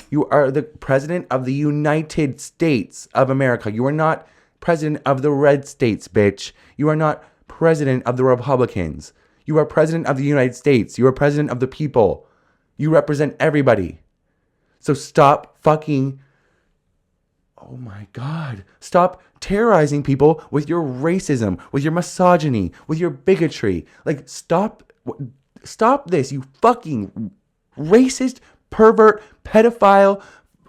You are the president of the United States of America. You are not president of the red states, bitch. You are not president of the Republicans. You are president of the United States. You are president of the people. You represent everybody. So stop fucking, oh my God, stop terrorizing people with your racism, with your misogyny, with your bigotry. Like, stop this, you fucking racist, pervert, pedophile,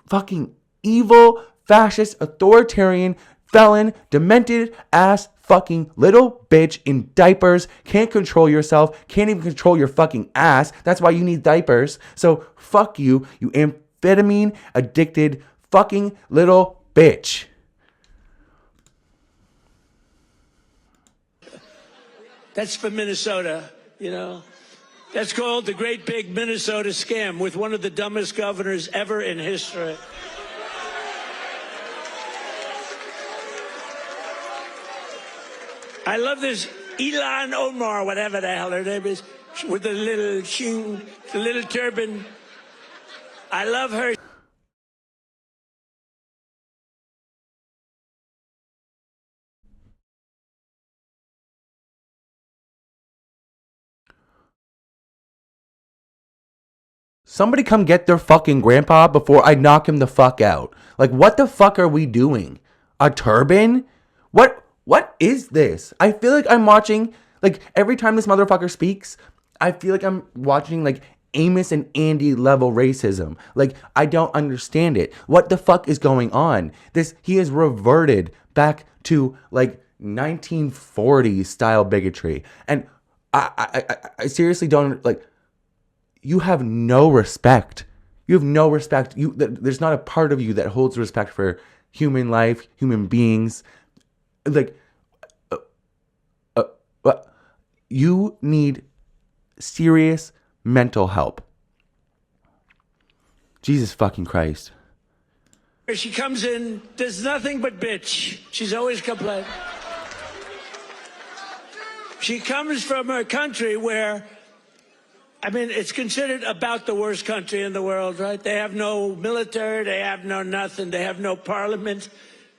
fucking evil, fascist, authoritarian, felon, demented ass fucking little bitch in diapers. Can't control yourself, can't even control your fucking ass. That's why you need diapers. So fuck you, you amphetamine addicted fucking little bitch. That's for Minnesota, you know. That's called the Great Big Minnesota Scam with one of the dumbest governors ever in history. I love this Ilhan Omar, whatever the hell her name is, with the little turban. I love her. Somebody come get their fucking grandpa before I knock him the fuck out. Like, what the fuck are we doing? A turban? What is this? I feel like I'm watching, like, every time this motherfucker speaks, I feel like I'm watching, like, Amos and Andy level racism. Like, I don't understand it. What the fuck is going on? He has reverted back to, like, 1940s style bigotry. And I seriously don't, like, you have no respect. You have no respect. There's not a part of you that holds respect for human life, human beings. Like, you need serious mental help. Jesus fucking Christ. She comes in, does nothing but bitch. She's always complaining. She comes from a country where, I mean, it's considered about the worst country in the world, right? They have no military, they have no nothing, they have no parliament.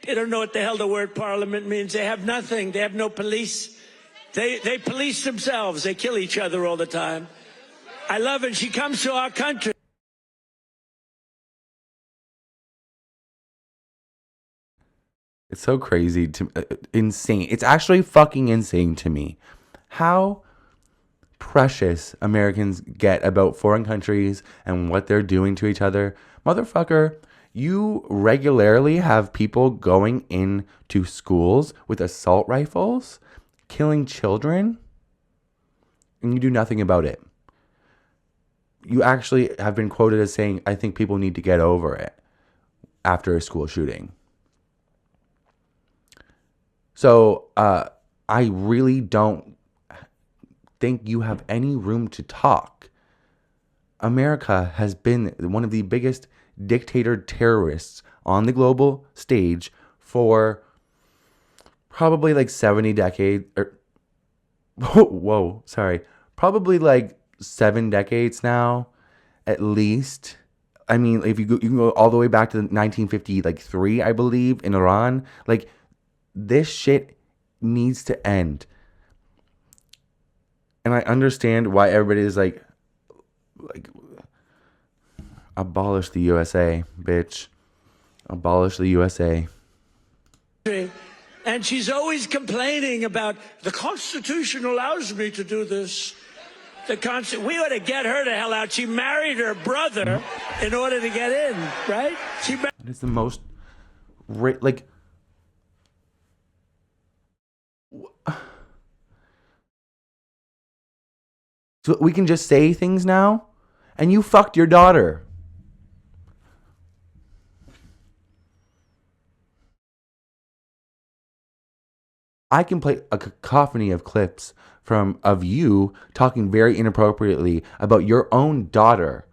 They don't know what the hell the word parliament means. They have nothing, they have no police. They police themselves, they kill each other all the time. I love it. She comes to our country. It's so crazy to insane. It's actually fucking insane to me how precious Americans get about foreign countries and what they're doing to each other. Motherfucker, you regularly have people going into schools with assault rifles, killing children, and you do nothing about it. You actually have been quoted as saying, I think people need to get over it after a school shooting. So I really don't think you have any room to talk. America has been one of the biggest dictator terrorists on the global stage for probably like 70 decades. Whoa, sorry. Probably like 7 decades now, at least. I mean, if you can go all the way back to 1953, I believe, in Iran. Like, this shit needs to end. And I understand why everybody is like abolish the USA, bitch. Abolish the USA. And she's always complaining about the Constitution allows me to do this. We ought to get her the hell out. She married her brother in order to get in, right? It's the most, like, so we can just say things now, and you fucked your daughter. I can play a cacophony of clips of you talking very inappropriately about your own daughter.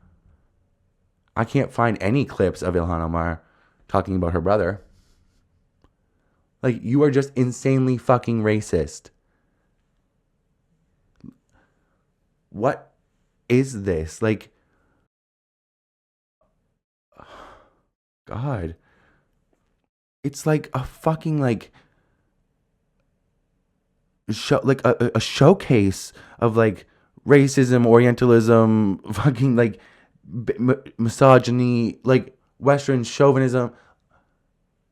I can't find any clips of Ilhan Omar talking about her brother. Like, you are just insanely fucking racist. What is this? Like, God. It's like a fucking, like, like a showcase of, like, racism, Orientalism, fucking, like, misogyny, like, Western chauvinism.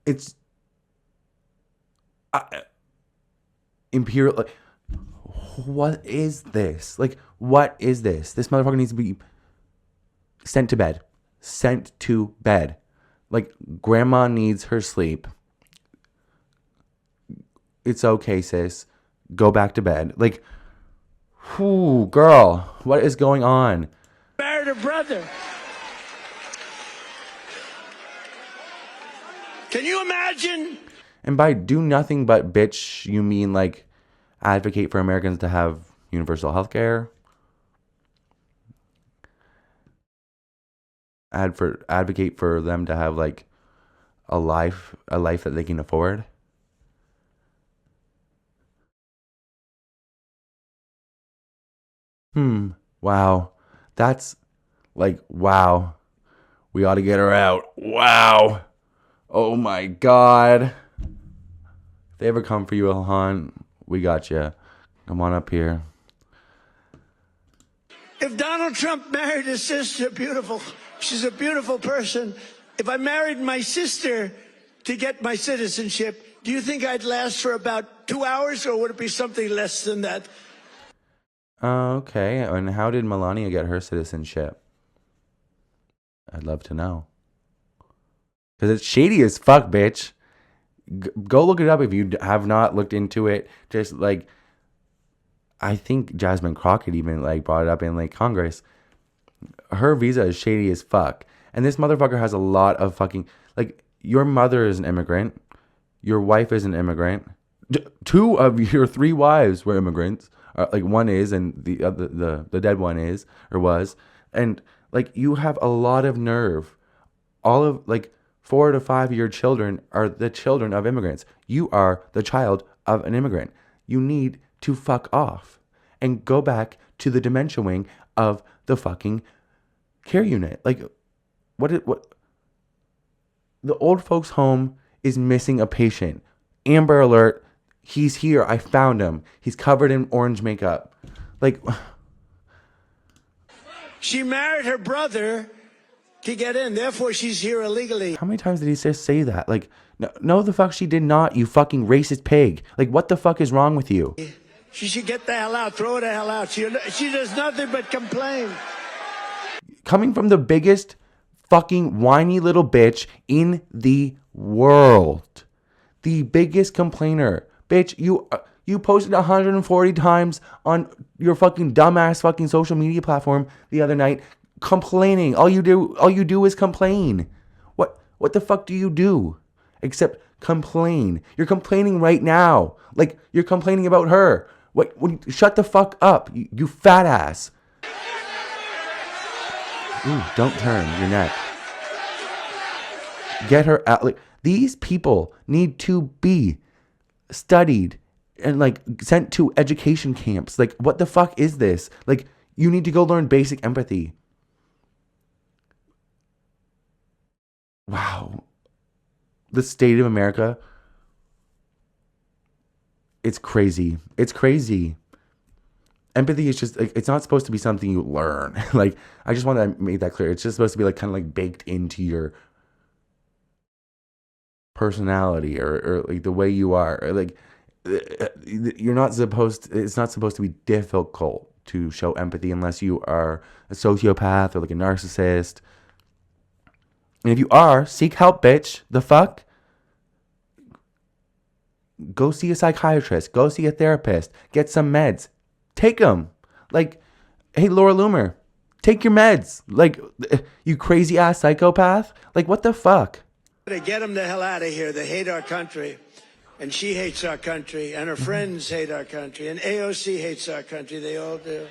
It's imperial. Like, what is this? Like, what is this? This motherfucker needs to be sent to bed. Sent to bed. Like, grandma needs her sleep. It's okay, sis. Go back to bed. Like, whoo, girl, what is going on? Married her brother. Can you imagine? And by do nothing but bitch, you mean like advocate for Americans to have universal health care? Advocate for them to have like a life that they can afford? Wow. That's like, wow. We ought to get her out. Wow. Oh my God. If they ever come for you, Ilhan, we got you. Come on up here. If Donald Trump married his sister, she's a beautiful person. If I married my sister to get my citizenship, do you think I'd last for about 2 hours, or would it be something less than that? Okay. And how did Melania get her citizenship? I'd love to know. Because it's shady as fuck, bitch. Go look it up if you have not looked into it. Just like, I think Jasmine Crockett even like brought it up in like Congress. Her visa is shady as fuck. And this motherfucker has a lot of fucking, like, your mother is an immigrant. Your wife is an immigrant. 2 of your 3 wives were immigrants. Like, one is, and the other, the dead one is or was. And like, you have a lot of nerve. All of like 4 to 5 of your children are the children of immigrants. You are the child of an immigrant. You need to fuck off and go back to the dementia wing of the fucking care unit. Like, what? The old folks' home is missing a patient. Amber Alert. He's here. I found him. He's covered in orange makeup. Like, she married her brother to get in. Therefore, she's here illegally. How many times did he just say that? Like, no, the fuck she did not, you fucking racist pig. Like, what the fuck is wrong with you? She should get the hell out. Throw her the hell out. She does nothing but complain. Coming from the biggest fucking whiny little bitch in the world. The biggest complainer. Bitch, you posted 140 times on your fucking dumbass fucking social media platform the other night complaining. All you do is complain. What the fuck do you do? Except complain. You're complaining right now. Like, you're complaining about her. Shut the fuck up, you fat ass. Ooh, don't turn your neck. Get her out. Like, these people need to be studied and like sent to education camps. Like, what the fuck is this? Like, you need to go learn basic empathy. Wow. The state of America. It's crazy. It's crazy. Empathy is just like, it's not supposed to be something you learn. Like, I just want to make that clear. It's just supposed to be like kind of like baked into your personality or like the way you are. Or like, you're not supposed it's not supposed to be difficult to show empathy unless you are a sociopath or like a narcissist. And if you are, seek help, bitch. The fuck? Go see a psychiatrist. Go see a therapist. Get some meds. Take them. Like, hey, Laura Loomer, take your meds. Like, you crazy ass psychopath. Like, what the fuck? To get them the hell out of here. They hate our country. And she hates our country. And her friends hate our country. And AOC hates our country. They all do.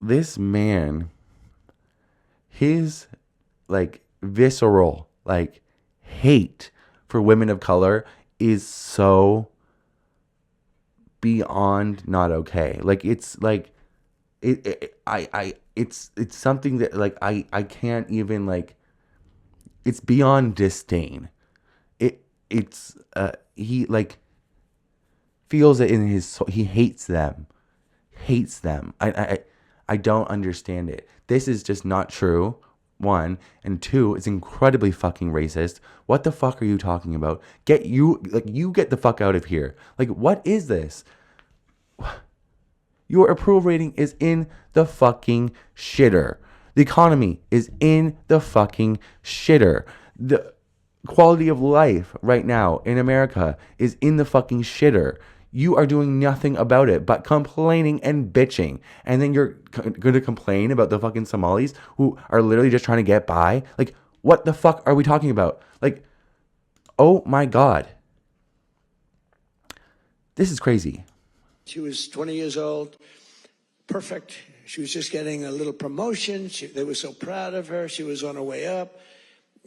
This man, his like visceral like hate for women of color is so beyond not okay. Like, it's like it's something that like I can't even like, it's beyond disdain. It's he like feels it in his soul. He hates them. I don't understand it. This is just not true. One, and two, it's incredibly fucking racist. What the fuck are you talking about? You get the fuck out of here. Like, what is this? Your approval rating is in the fucking shitter. The economy is in the fucking shitter. The quality of life right now in America is in the fucking shitter. You are doing nothing about it but complaining and bitching. And then you're going to complain about the fucking Somalis who are literally just trying to get by. Like, what the fuck are we talking about? Like, oh my God. This is crazy. She was 20 years old. Perfect. She was just getting a little promotion. They were so proud of her. She was on her way up.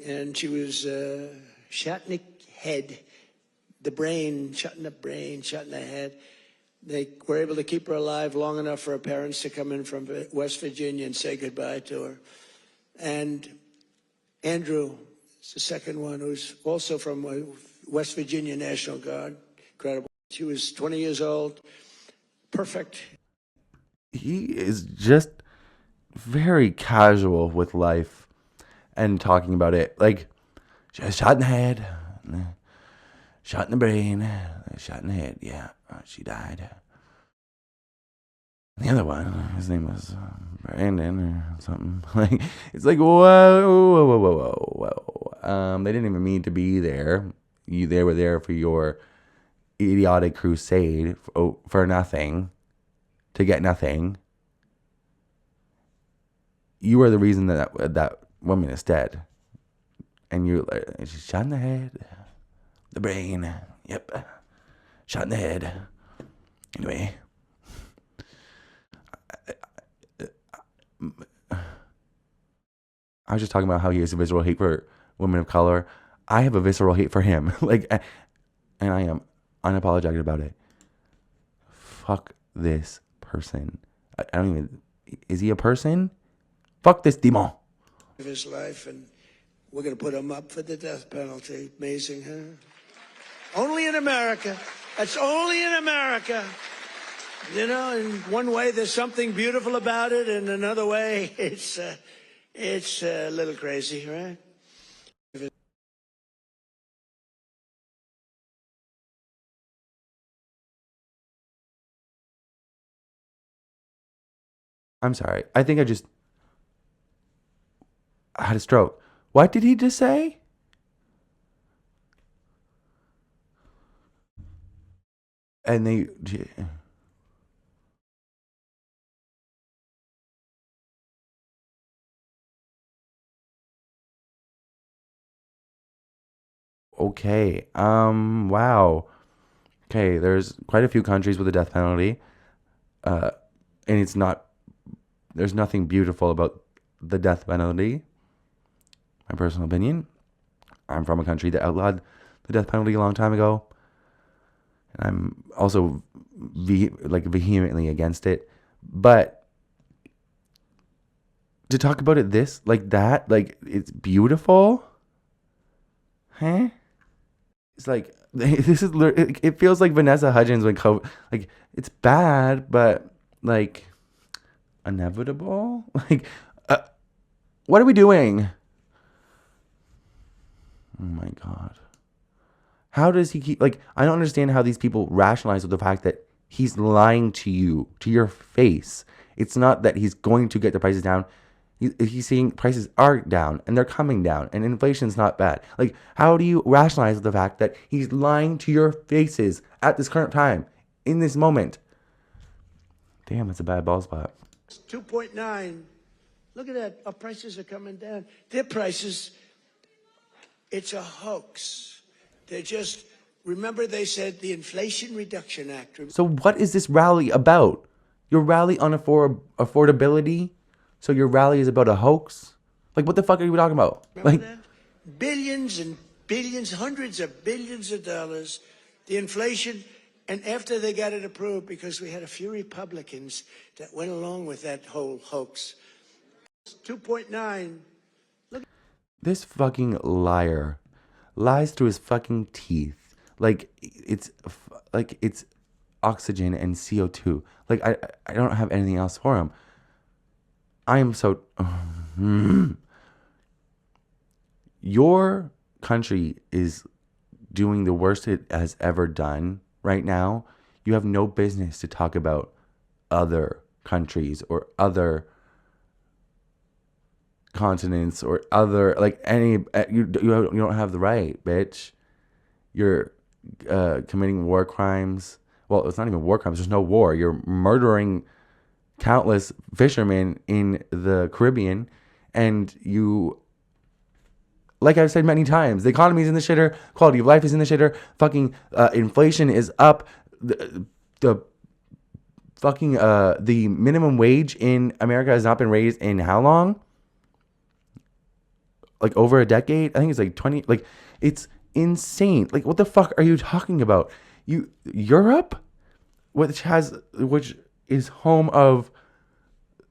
And she was shot in the head. The brain, shot in the head. They were able to keep her alive long enough for her parents to come in from West Virginia and say goodbye to her. And Andrew is the second one, who's also from West Virginia National Guard. Incredible. She was 20 years old. Perfect. He is just very casual with life and talking about it. Like, just shot in the head. Shot in the brain, shot in the head. Yeah, she died. The other one, his name was Brandon or something. Like, it's like, whoa. They didn't even mean to be there. They were there for your idiotic crusade for nothing, to get nothing. You are the reason that woman is dead, and she's shot in the head. The brain. Yep. Shot in the head. Anyway. I was just talking about how he has a visceral hate for women of color. I have a visceral hate for him. Like, and I am unapologetic about it. Fuck this person. I don't even... Is he a person? Fuck this demon. Of his life, and we're going to put him up for the death penalty. Amazing, huh? Only in America. That's only in America. You know, in one way, there's something beautiful about it, and another way, it's a little crazy, right? I'm sorry. I think I had a stroke. What did he just say? And they. Okay. Wow. Okay. There's quite a few countries with the death penalty. And it's not. There's nothing beautiful about the death penalty. My personal opinion. I'm from a country that outlawed the death penalty a long time ago, and I'm also vehemently against it. But to talk about it like that, like it's beautiful, huh? It's like this is. It feels like Vanessa Hudgens when COVID. Like it's bad, but like inevitable. Like, what are we doing? Oh my god. How does he keep, like, I don't understand how these people rationalize with the fact that he's lying to you, to your face. It's not that he's going to get the prices down. He's saying prices are down and they're coming down and inflation's not bad. Like, how do you rationalize the fact that he's lying to your faces at this current time, in this moment? Damn, that's a bad ball spot. 2.9. Look at that. Our prices are coming down. Their prices, it's a hoax. They're just, remember they said the Inflation Reduction Act. So what is this rally about? Your rally on affordability? So your rally is about a hoax? Like, what the fuck are you talking about? Remember Like, that? Billions and billions, hundreds of billions of dollars, the inflation, and after they got it approved, because we had a few Republicans that went along with that whole hoax. 2.9. this fucking liar lies through his fucking teeth. Like it's oxygen and CO2. Like I don't have anything else for him. I am so your country is doing the worst it has ever done right now. You have no business to talk about other countries or other continents or other, like, any, you don't have the right, bitch. You're committing war crimes. Well, it's not even war crimes. There's no war. You're murdering countless fishermen in the Caribbean, and you, like I've said many times, the economy is in the shitter, quality of life is in the shitter, fucking inflation is up, the fucking the minimum wage in America has not been raised in how long? Like over a decade? I think it's like 20. Like, it's insane. Like, what the fuck are you talking about? Europe, which is home of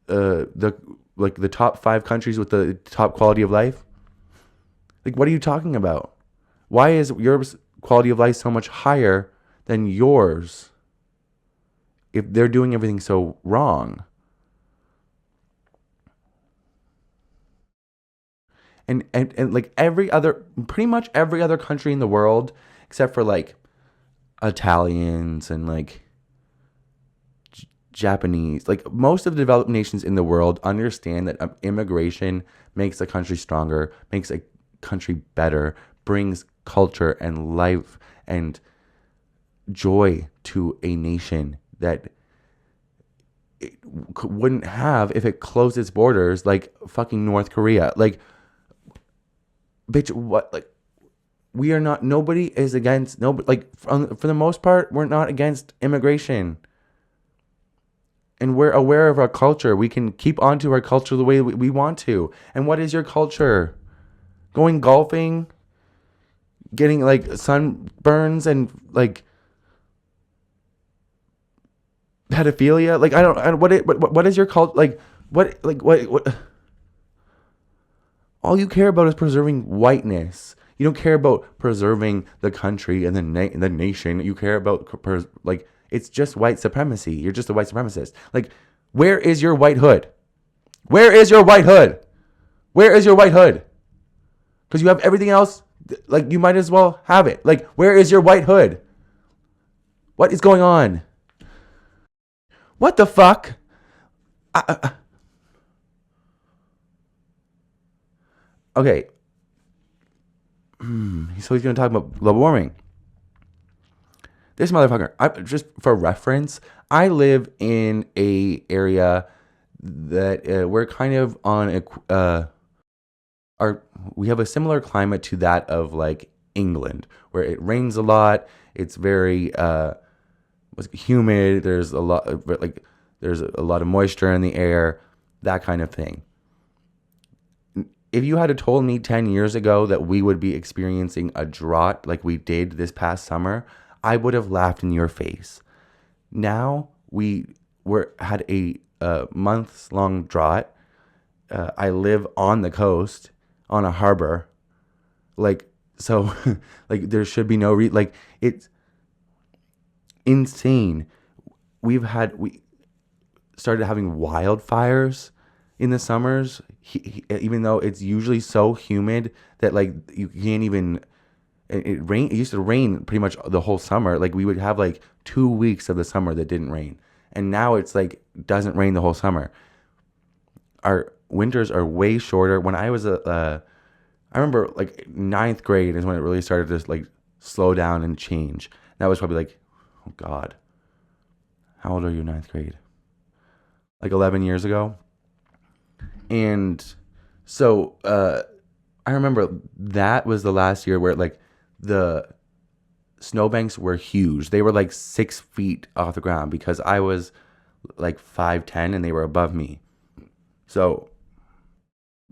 the top 5 countries with the top quality of life. Like, what are you talking about? Why is Europe's quality of life so much higher than yours if they're doing everything so wrong? And like pretty much every other country in the world, except for like Italians and like Japanese, like most of the developed nations in the world understand that immigration makes a country stronger, makes a country better, brings culture and life and joy to a nation that it wouldn't have if it closed its borders, like fucking North Korea. Like, bitch, what? Like, we are not, nobody is against, nobody, like, for the most part, we're not against immigration. And we're aware of our culture. We can keep onto our culture the way we want to. And what is your culture? Going golfing, getting like sunburns and like pedophilia. Like, I don't what is your culture? Like, what? All you care about is preserving whiteness. You don't care about preserving the country and the nation. You care about like It's just white supremacy. You're just a white supremacist. Like, where is your white hood? Where is your white hood? Where is your white hood? Because you have everything else. Like, you might as well have it. Like, where is your white hood? What is going on? What the fuck? Okay. So he's going to talk about global warming. This motherfucker, just for reference, I live in a area that we're kind of on we have a similar climate to that of like England, where it rains a lot. It's very humid. There's a lot of moisture in the air, that kind of thing. If you had told me 10 years ago that we would be experiencing a drought like we did this past summer, I would have laughed in your face. Now we had a months long drought. I live on the coast, on a harbor, like so, like there should be no it's insane. We started having wildfires in the summers, even though it's usually so humid that like you can't even. It used to rain pretty much the whole summer. Like we would have like 2 weeks of the summer that didn't rain, and now it's like doesn't rain the whole summer. Our winters are way shorter. When I was I remember like ninth grade is when it really started to like slow down and change. That was probably like, oh God, how old are you? Ninth grade, like 11 years ago. And so I remember that was the last year where like the snowbanks were huge. They were like 6 feet off the ground because I was like 5'10" and they were above me. So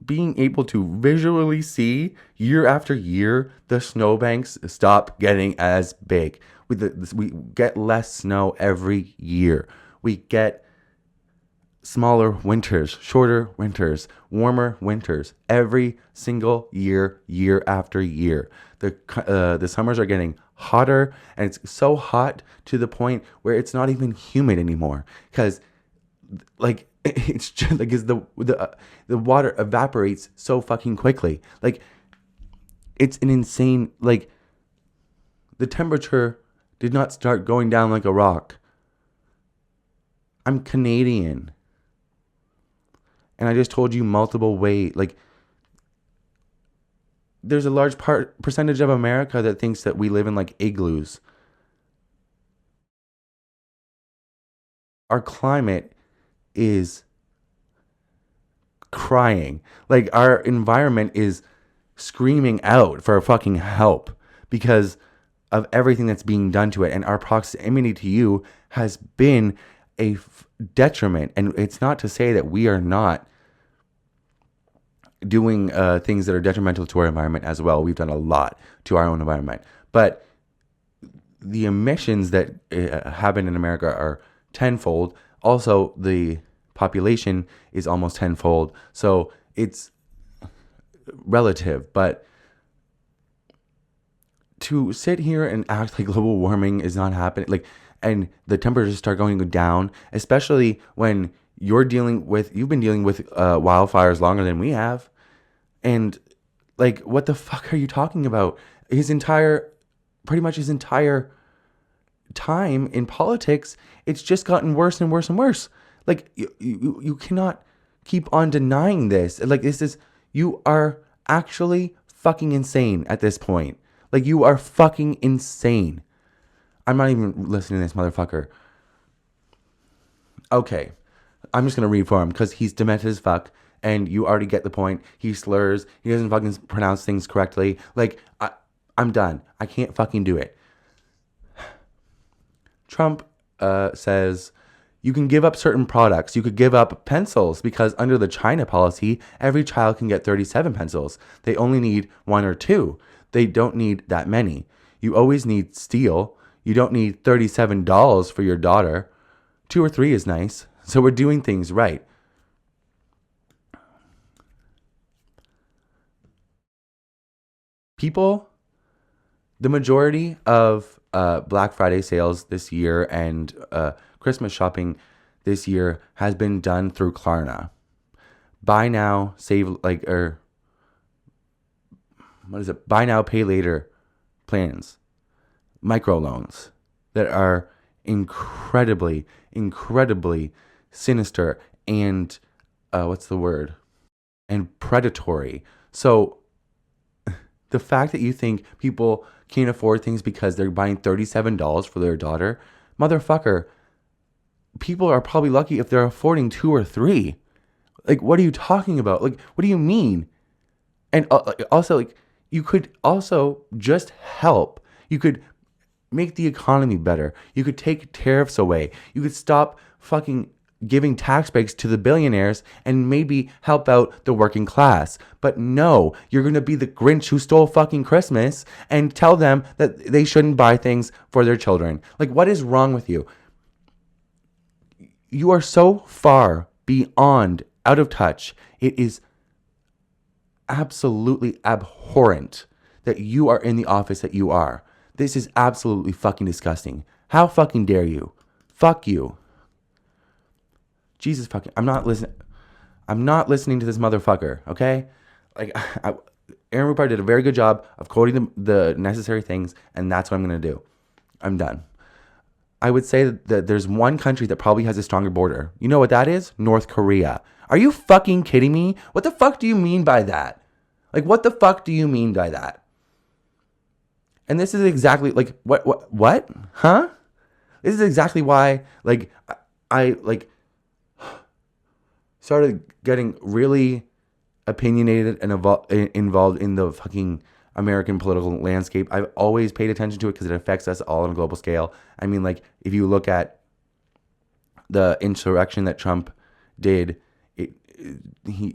being able to visually see year after year the snowbanks stop getting as big. We get less snow every year. We get smaller winters, shorter winters, warmer winters every single year, year after year. The summers are getting hotter, and it's so hot to the point where it's not even humid anymore because like it's just like the water evaporates so fucking quickly. Like it's an insane, like the temperature did not start going down like a rock. I'm Canadian. And I just told you multiple ways, like there's a large percentage of America that thinks that we live in like igloos. Our climate is crying. Like our environment is screaming out for fucking help because of everything that's being done to it. And our proximity to you has been a detriment. And it's not to say that we are not doing things that are detrimental to our environment as well. We've done a lot to our own environment. But the emissions that happen in America are tenfold. Also, the population is almost tenfold. So it's relative. But to sit here and act like global warming is not happening, like, and the temperatures start going down, especially when you've been dealing with wildfires longer than we have. And like, what the fuck are you talking about? Pretty much his entire time in politics, it's just gotten worse and worse and worse. Like you cannot keep on denying this. Like you are actually fucking insane at this point. Like you are fucking insane. I'm not even listening to this motherfucker. Okay. I'm just going to read for him because he's demented as fuck. And you already get the point. He slurs. He doesn't fucking pronounce things correctly. Like, I'm done. I can't fucking do it. Trump says you can give up certain products. You could give up pencils because under the China policy, every child can get 37 pencils. They only need 1 or 2. They don't need that many. You always need steel. You don't need $37 for your daughter. 2 or 3 is nice. So we're doing things right. People, the majority of Black Friday sales this year and Christmas shopping this year has been done through Klarna. Buy now, save or what is it? Buy now, pay later plans, microloans that are incredibly, incredibly sinister and what's the word? And predatory. So the fact that you think people can't afford things because they're buying $37 for their daughter, motherfucker, people are probably lucky if they're affording 2 or 3. Like, what are you talking about? Like, what do you mean? And also, like, you could also just help. You could make the economy better. You could take tariffs away. You could stop fucking giving tax breaks to the billionaires and maybe help out the working class. But no, you're going to be the Grinch who stole fucking Christmas and tell them that they shouldn't buy things for their children. Like, what is wrong with you? You are so far beyond out of touch. It is absolutely abhorrent that you are in the office that you are. This is absolutely fucking disgusting. How fucking dare you? Fuck you. Jesus fucking, I'm not listening to this motherfucker, okay? Like, Aaron Rupert did a very good job of quoting the necessary things, and that's what I'm going to do. I'm done. I would say that there's one country that probably has a stronger border. You know what that is? North Korea. Are you fucking kidding me? What the fuck do you mean by that? Like, what the fuck do you mean by that? And this is exactly, like, what? Huh? This is exactly why, like, I started getting really opinionated and involved in the fucking American political landscape. I've always paid attention to it because it affects us all on a global scale. I mean, like, if you look at the insurrection that Trump did,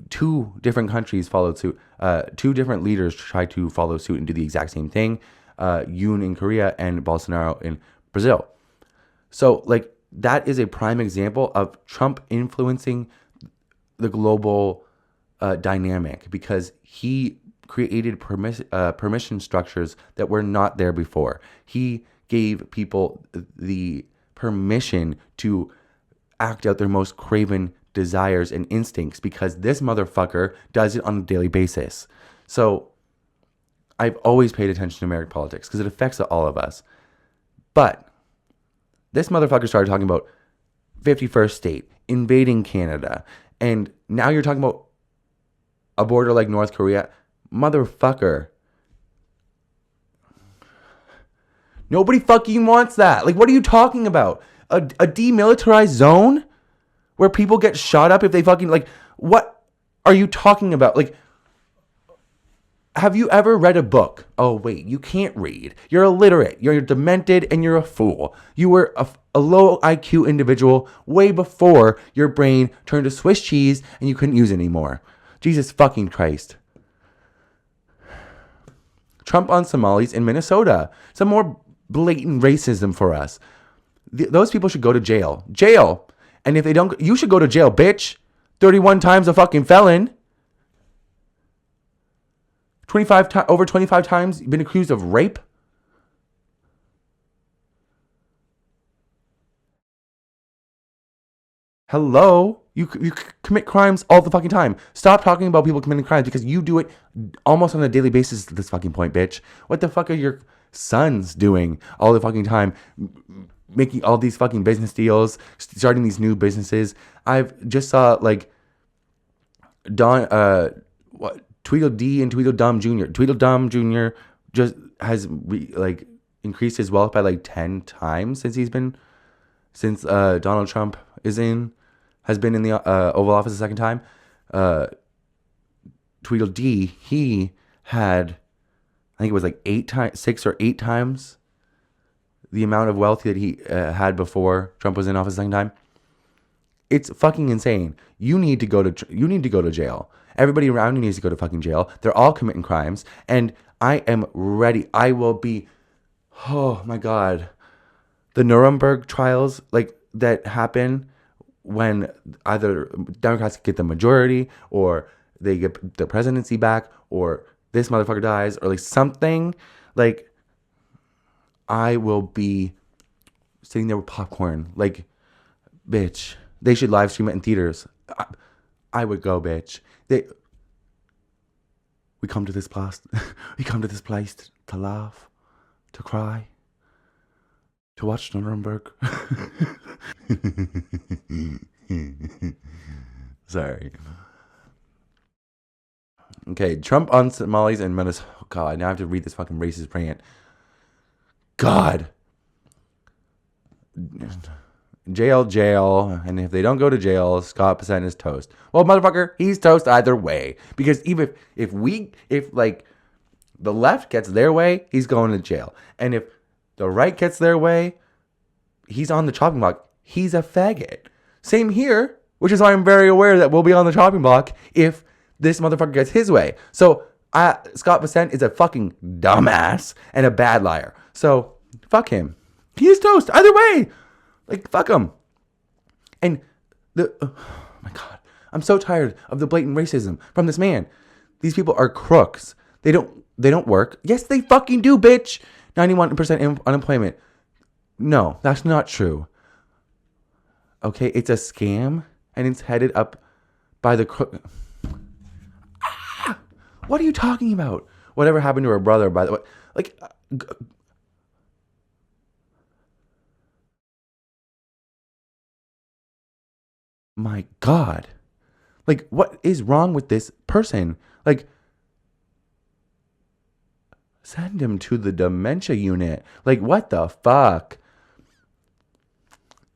two different countries followed suit. Two different leaders tried to follow suit and do the exact same thing. Yoon in Korea and Bolsonaro in Brazil. So, like, that is a prime example of Trump influencing the global dynamic because he created permission structures that were not there before. He gave people the permission to act out their most craven desires and instincts because this motherfucker does it on a daily basis. So I've always paid attention to American politics because it affects all of us. But this motherfucker started talking about 51st state, invading Canada, and now you're talking about a border like North Korea. Motherfucker. Nobody fucking wants that. Like, what are you talking about? A demilitarized zone where people get shot up if they fucking, like, what are you talking about? Like, have you ever read a book? Oh, wait, you can't read. You're illiterate. You're demented and you're a fool. You were a low IQ individual way before your brain turned to Swiss cheese and you couldn't use it anymore. Jesus fucking Christ. Trump on Somalis in Minnesota. Some more blatant racism for us. Those people should go to jail. Jail. And if they don't, you should go to jail, bitch. 31 times a fucking felon. Over 25 times been accused of rape. Hello? You commit crimes all the fucking time. Stop talking about people committing crimes because you do it almost on a daily basis at this fucking point, bitch. What the fuck are your sons doing all the fucking time? Making all these fucking business deals, starting these new businesses. I've just saw, like, Tweedledee and Tweedledum Jr. Tweedledum Jr. just has increased his wealth by like 10 times since Donald Trump has been in the Oval Office a second time. Tweedledee, he had, I think it was like 6 or 8 times the amount of wealth that he had before Trump was in office a second time. It's fucking insane. You need to go to jail. Everybody around you needs to go to fucking jail. They're all committing crimes. And I am ready. I will be, oh my God. The Nuremberg trials, like, that happen when either Democrats get the majority or they get the presidency back or this motherfucker dies or like something, like, I will be sitting there with popcorn. Like, bitch, they should live stream it in theaters. I would go, bitch. We come to this place. We come to this place to laugh, to cry, to watch Nuremberg. Sorry. Okay, Trump on Somalis and Venezuela. Oh, God, now I have to read this fucking racist rant. God. Jail, and if they don't go to jail, Scott Pecent is toast. Well, motherfucker, he's toast either way. Because even if like the left gets their way, he's going to jail. And if the right gets their way, he's on the chopping block. He's a faggot. Same here, which is why I'm very aware that we'll be on the chopping block if this motherfucker gets his way. So Scott Pecent is a fucking dumbass and a bad liar. So fuck him. He is toast either way. Like, fuck him. And oh my God, I'm so tired of the blatant racism from this man. These people are crooks. They don't work. Yes, they fucking do, bitch. 91% unemployment. No, that's not true. Okay, it's a scam and it's headed up by the crook. What are you talking about? Whatever happened to her brother, by the way? Like, my God. Like, what is wrong with this person? Like, send him to the dementia unit. Like, what the fuck?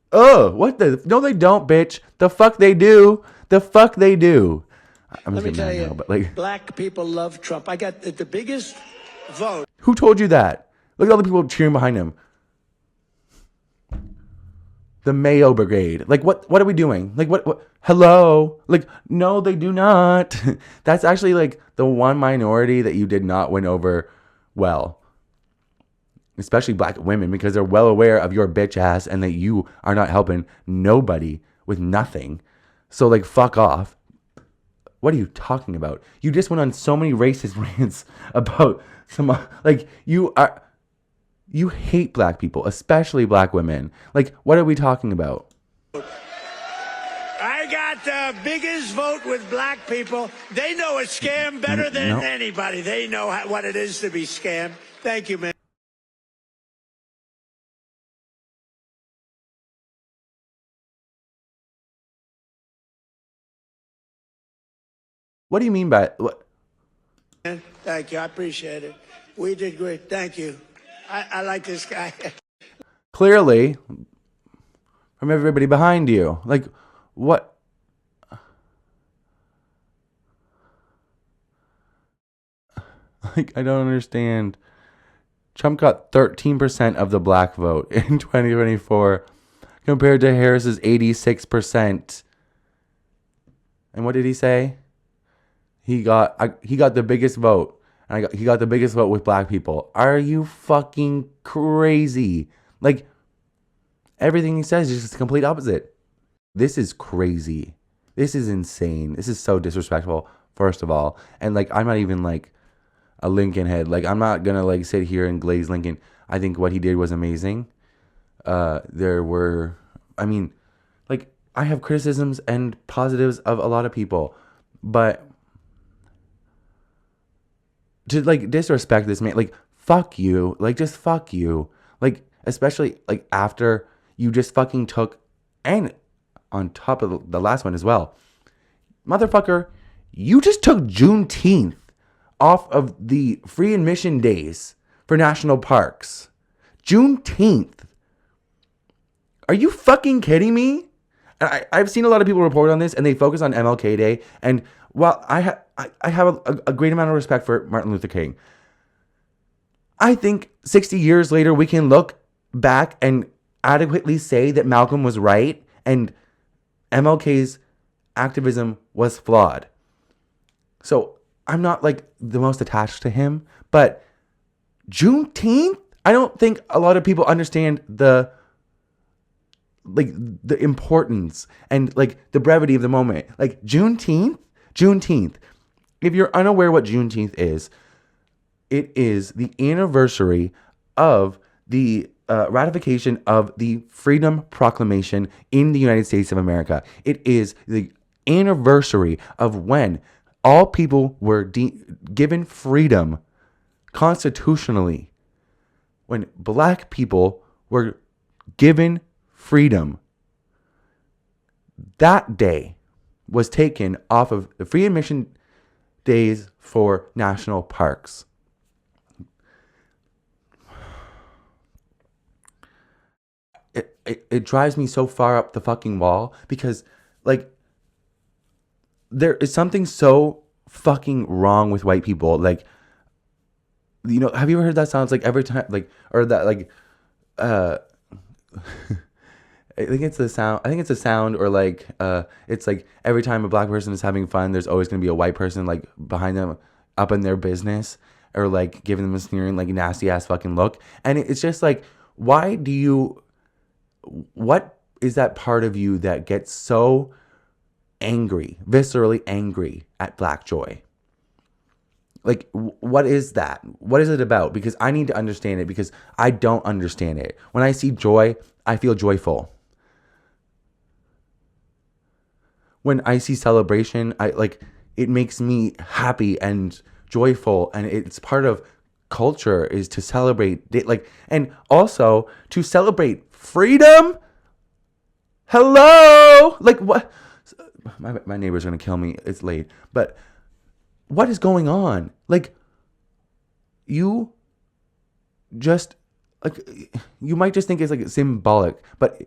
What the? No, they don't, bitch. The fuck they do. The fuck they do. I'm Let just me tell getting mad you, now, but like, black people love Trump. I got the biggest vote. who told you that? Look at all the people cheering behind him. The Mayo Brigade. Like, what are we doing? Like, what? Hello? Like, no, they do not. That's actually like the one minority that you did not win over well. Especially black women, because they're well aware of your bitch ass and that you are not helping nobody with nothing. So, like, fuck off. What are you talking about? You just went on so many racist rants about some, like, you hate black people, especially black women. Like, what are we talking about? I got the biggest vote with black people. They know a scam better than anybody. They know what it is to be scammed. Thank you, man. What do you mean by what? Thank you. I appreciate it. We did great. Thank you. I like this guy. Clearly, from everybody behind you. Like, what? Like, I don't understand. Trump got 13% of the black vote in 2024 compared to Harris's 86%. And what did he say? He got the biggest vote. And he got the biggest vote with black people. Are you fucking crazy? Like, everything he says is just the complete opposite. This is crazy. This is insane. This is so disrespectful, first of all. And, like, I'm not even, like, a Lincoln head. Like, I'm not going to, like, sit here and glaze Lincoln. I think what he did was amazing. There were, I mean, like, I have criticisms and positives of a lot of people. But to, like, disrespect this man, like, fuck you. Like, just fuck you. Like, especially, like, after you just fucking took, and on top of the last one as well. Motherfucker, you just took Juneteenth off of the free admission days for national parks. Juneteenth. Are you fucking kidding me? And I've seen a lot of people report on this, and they focus on MLK Day. And while I have a great amount of respect for Martin Luther King, I think 60 years later we can look back and adequately say that Malcolm was right and MLK's activism was flawed. So I'm not, like, the most attached to him, but Juneteenth, I don't think a lot of people understand the importance and, like, the brevity of the moment. Like, Juneteenth. If you're unaware what Juneteenth is, it is the anniversary of the ratification of the Freedom Proclamation in the United States of America. It is the anniversary of when all people were given freedom constitutionally. When black people were given freedom. That day was taken off of the free admission days for national parks. It drives me so far up the fucking wall because, like, there is something so fucking wrong with white people. Like, you know, have you ever heard that sound? It's like every time, like, or that, like, I think it's the sound. I think it's a sound, or like, it's like every time a black person is having fun, there's always gonna be a white person like behind them, up in their business, or like giving them a sneering, like nasty ass fucking look. And it's just like, why do you? What is that part of you that gets so angry, viscerally angry at black joy? Like, what is that? What is it about? Because I need to understand it, because I don't understand it. When I see joy, I feel joyful. When I see celebration, it makes me happy and joyful, and it's part of culture is to celebrate, and also to celebrate freedom. Hello, like what? My neighbor's gonna kill me. It's late, but what is going on? Like, you just you might just think it's like symbolic, but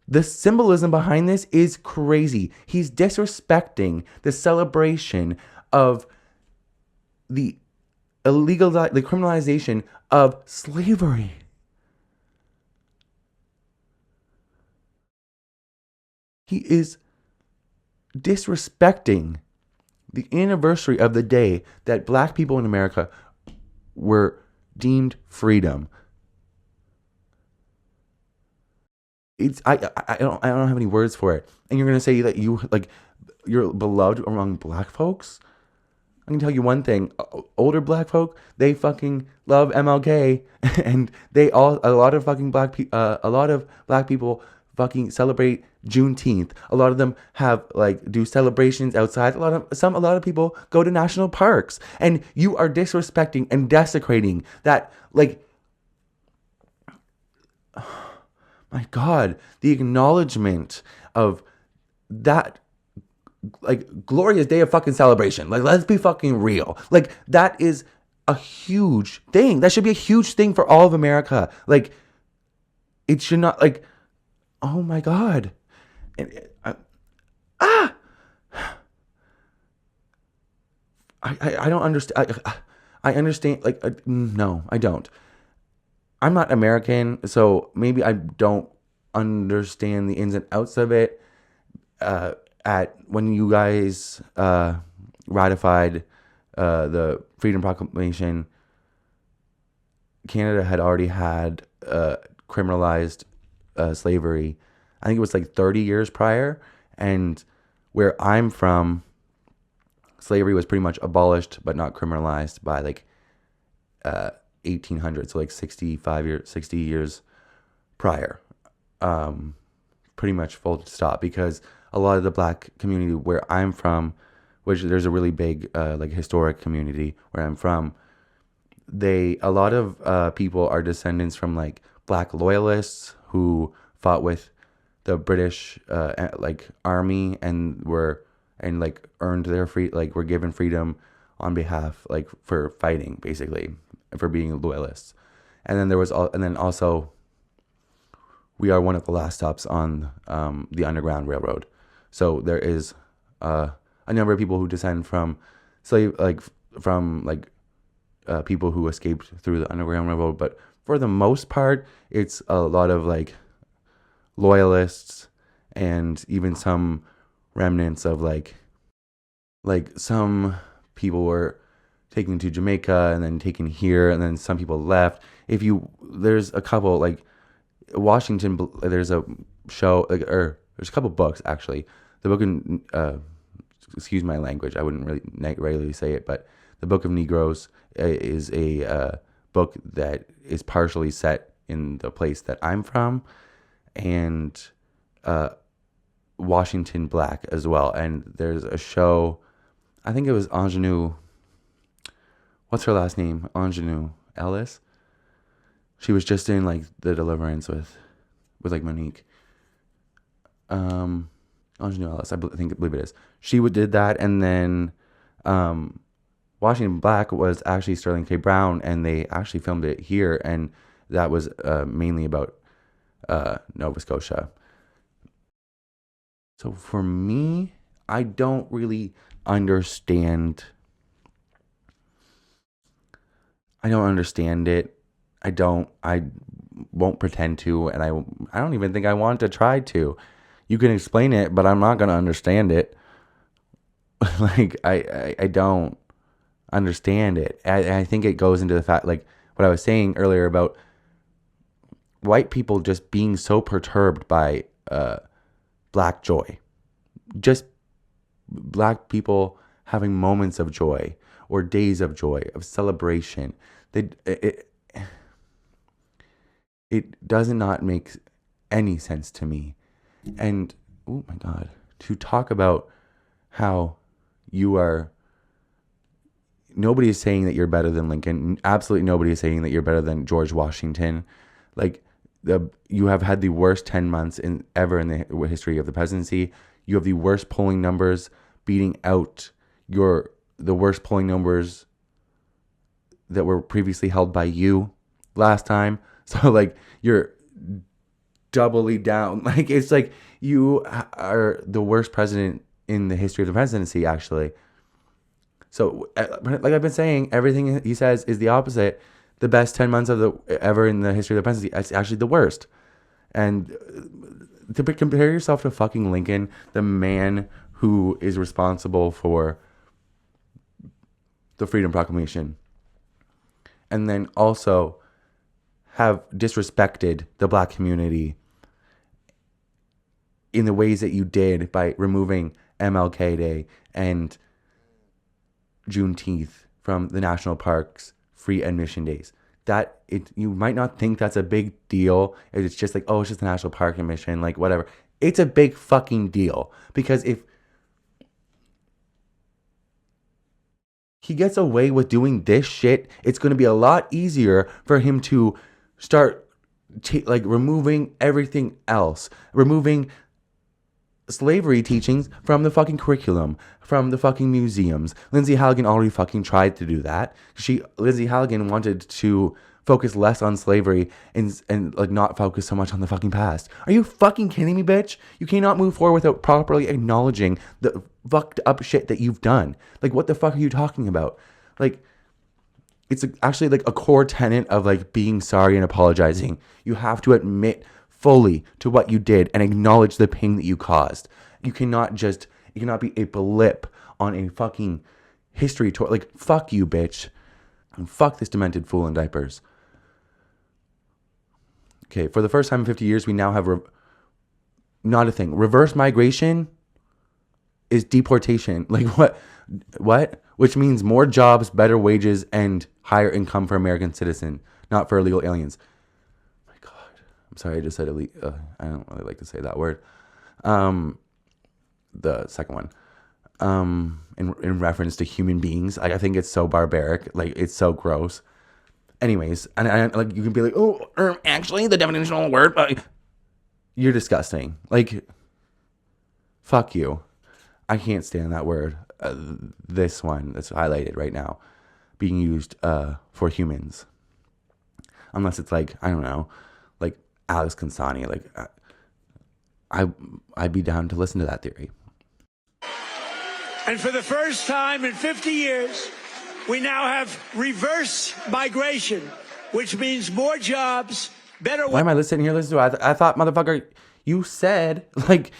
the symbolism behind this is crazy. He's disrespecting the celebration of the the criminalization of slavery. He is disrespecting the anniversary of the day that black people in America were deemed freedom. I don't have any words for it. And you're gonna say that you're beloved among black folks? I can tell you one thing: older black folk, they fucking love MLK, and a lot of black people fucking celebrate Juneteenth. A lot of them have do celebrations outside. A lot of people go to national parks, and you are disrespecting and desecrating that. My God, the acknowledgement of that glorious day of fucking celebration. Let's be fucking real. That is a huge thing. That should be a huge thing for all of America. It should not oh my God. I don't understand. I understand. No, I don't. I'm not American, so maybe I don't understand the ins and outs of it. At when you guys ratified the Freedom Proclamation, Canada had already had criminalized slavery. I think it was 30 years prior, and where I'm from, slavery was pretty much abolished but not criminalized by 1800, so 60 years prior. Pretty much full stop, because a lot of the black community where I'm from, which there's a really big historic community where I'm from, a lot of people are descendants from black loyalists who fought with the British army and earned their were given freedom on behalf for fighting, basically, for being loyalists. And then also we are one of the last stops on the Underground Railroad. So there is a number of people who descend from people who escaped through the Underground Railroad, but for the most part, it's a lot of loyalists, and even some remnants of some people were taken to Jamaica and then taken here, and then some people left. There's a couple Washington. There's a show there's a couple books actually. The book in excuse my language, I wouldn't really regularly say it, but the Book of Negroes is a book that is partially set in the place that I'm from, and Washington Black as well. And there's a show, I think it was Ingenue. What's her last name? Ingenue Ellis. She was just in like The Deliverance with like Monique. Ingenue Ellis, I believe it is. She did that, and then Washington Black was actually Sterling K. Brown, and they actually filmed it here, and that was mainly about Nova Scotia. So for me, I don't really understand. I don't understand it. I won't pretend to, and I don't even think I want to try to. You can explain it, but I'm not going to understand it. Like, I don't understand it. I think it goes into the fact, like what I was saying earlier about white people just being so perturbed by black joy. Just black people having moments of joy or days of joy, of celebration. It does not make any sense to me. And, oh my God, to talk about how nobody is saying that you're better than Lincoln. Absolutely nobody is saying that you're better than George Washington. Like, you have had the worst 10 months ever in the history of the presidency. You have the worst polling numbers, beating out the worst polling numbers that were previously held by you last time. So, like, you're doubly down. Like, it's like you are the worst president in the history of the presidency, actually. So, like I've been saying, everything he says is the opposite. The best 10 months ever in the history of the presidency, it's actually the worst. And to compare yourself to fucking Lincoln, the man who is responsible for the Freedom Proclamation, and then also have disrespected the black community in the ways that you did by removing MLK Day and Juneteenth from the national parks free admission days. You might not think that's a big deal. It's just like, oh, it's just a national park admission, like whatever. It's a big fucking deal, because if he gets away with doing this shit, it's going to be a lot easier for him to start removing everything else, removing slavery teachings from the fucking curriculum, from the fucking museums. Lindsay Halligan already fucking tried to do that. Lindsay Halligan wanted to focus less on slavery and like not focus so much on the fucking past. Are you fucking kidding me, bitch? You cannot move forward without properly acknowledging the fucked up shit that you've done. Like, what the fuck are you talking about? Like, it's actually like a core tenet of like being sorry and apologizing. You have to admit fully to what you did and acknowledge the pain that you caused. It cannot be a blip on a fucking history tour. Like, fuck you, bitch. And fuck this demented fool in diapers. Okay, for the first time in 50 years, we now have not a thing. Reverse migration is deportation. Like, what? Which means more jobs, better wages, and higher income for American citizens, not for illegal aliens. My God. I'm sorry, I just said illegal. I don't really like to say that word. The second one. In reference to human beings. I think it's so barbaric. Like, it's so gross. Anyways, and like, you can be like, oh, actually, the definitional word. You're disgusting. Like, fuck you. I can't stand that word. This one that's highlighted right now, being used for humans. Unless it's like, I don't know, like Alex Consani. Like, I'd be down to listen to that theory. And for the first time in 50 years, we now have reverse migration, which means more jobs, better... Why am I sitting here listening to it? I thought, motherfucker, you said, like,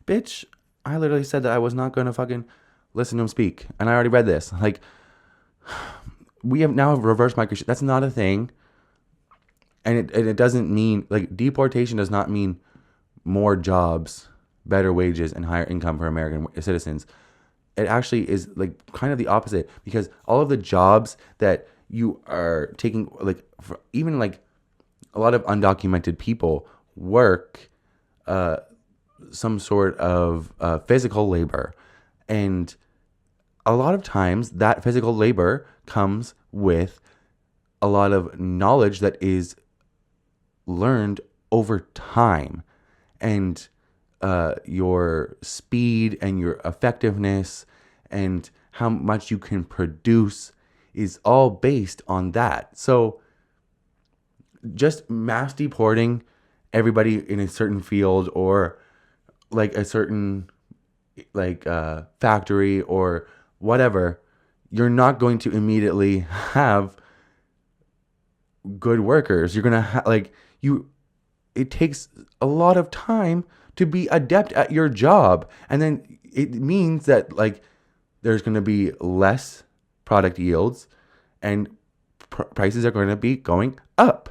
bitch, I literally said that I was not going to fucking listen to him speak. And I already read this. Like, we have now reverse migration. That's not a thing. And it doesn't mean, like, deportation does not mean more jobs, better wages, and higher income for American citizens. It actually is like kind of the opposite, because all of the jobs that you are taking like even like a lot of undocumented people work some sort of physical labor, and a lot of times that physical labor comes with a lot of knowledge that is learned over time, and your speed and your effectiveness and how much you can produce is all based on that. So just mass deporting everybody in a certain field, or like a certain like factory or whatever, you're not going to immediately have good workers. You're gonna like you. It takes a lot of time to be adept at your job, and then it means that like there's gonna be less product yields, and prices are going to be going up,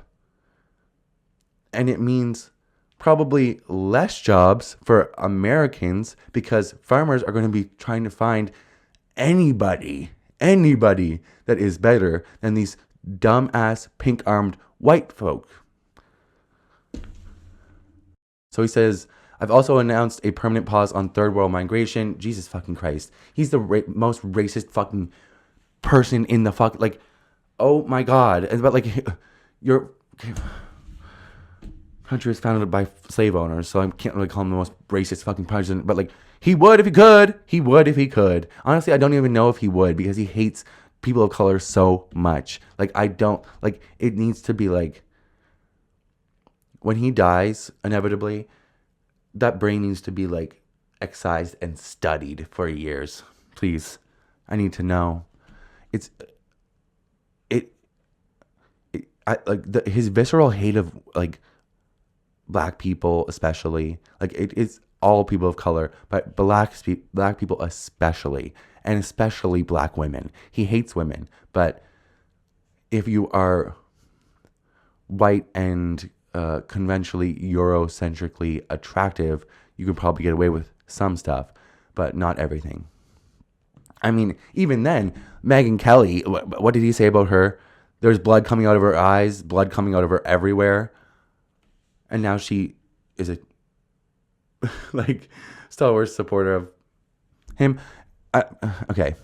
and it means probably less jobs for Americans because farmers are going to be trying to find anybody that is better than these dumbass pink-armed white folk. So he says, I've also announced a permanent pause on third world migration. Jesus fucking Christ. He's the most racist fucking person in the fuck. Like, oh my God. But like, your country was founded by slave owners, so I can't really call him the most racist fucking president. But like, he would if he could. He would if he could. Honestly, I don't even know if he would, because he hates people of color so much. Like, I don't, like, it needs to be like, when he dies, inevitably, that brain needs to be like excised and studied for years. Please, I need to know. His visceral hate of like black people, especially, like it is all people of color, but black people especially, and especially black women. He hates women, but if you are white and conventionally Eurocentrically attractive, you can probably get away with some stuff, but not everything. I mean, even then, Megyn Kelly, what did he say about her? There's blood coming out of her eyes, blood coming out of her everywhere. And now she is a like stalwart supporter of him. Okay.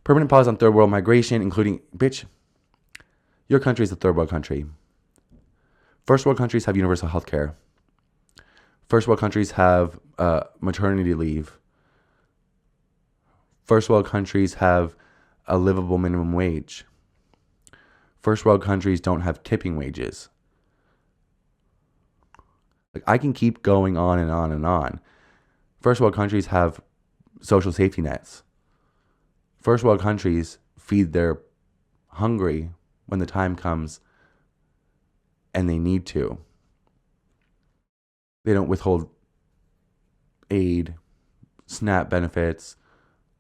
Permanent pause on third world migration, including, bitch, your country is a third world country. First world countries have universal health care. First world countries have maternity leave. First world countries have a livable minimum wage. First world countries don't have tipping wages. Like, I can keep going on and on and on. First world countries have social safety nets. First world countries feed their hungry when the time comes and they need to. They don't withhold aid, SNAP benefits,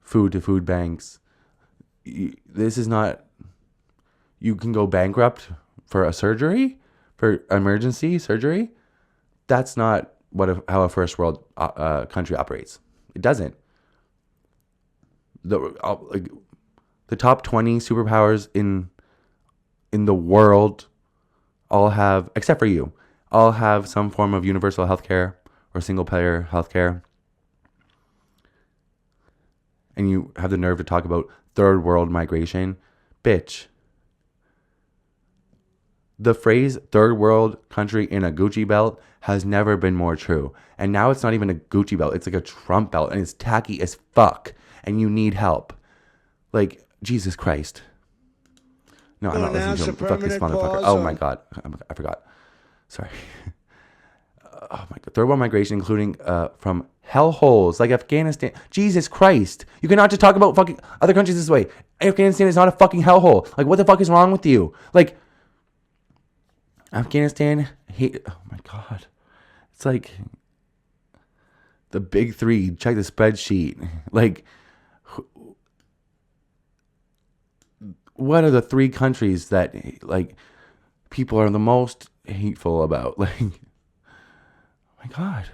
food to food banks. This is not, you can go bankrupt for a surgery, for emergency surgery. That's not how a first world country operates. It doesn't. The top 20 superpowers in the world all have, except for you, all have some form of universal healthcare or single payer healthcare. And you have the nerve to talk about third world migration. Bitch. The phrase third world country in a Gucci belt has never been more true. And now it's not even a Gucci belt. It's like a Trump belt, and it's tacky as fuck. And you need help. Like, Jesus Christ. No, I'm not listening to him. Fuck this motherfucker. Oh my God. I forgot. Sorry. Oh my God. Third world migration, including from hellholes like Afghanistan. Jesus Christ. You cannot just talk about fucking other countries this way. Afghanistan is not a fucking hellhole. Like, what the fuck is wrong with you? Like, Afghanistan, oh my God. It's like the big three. Check the spreadsheet. Like, what are the three countries that like people are the most hateful about? Like, oh my God.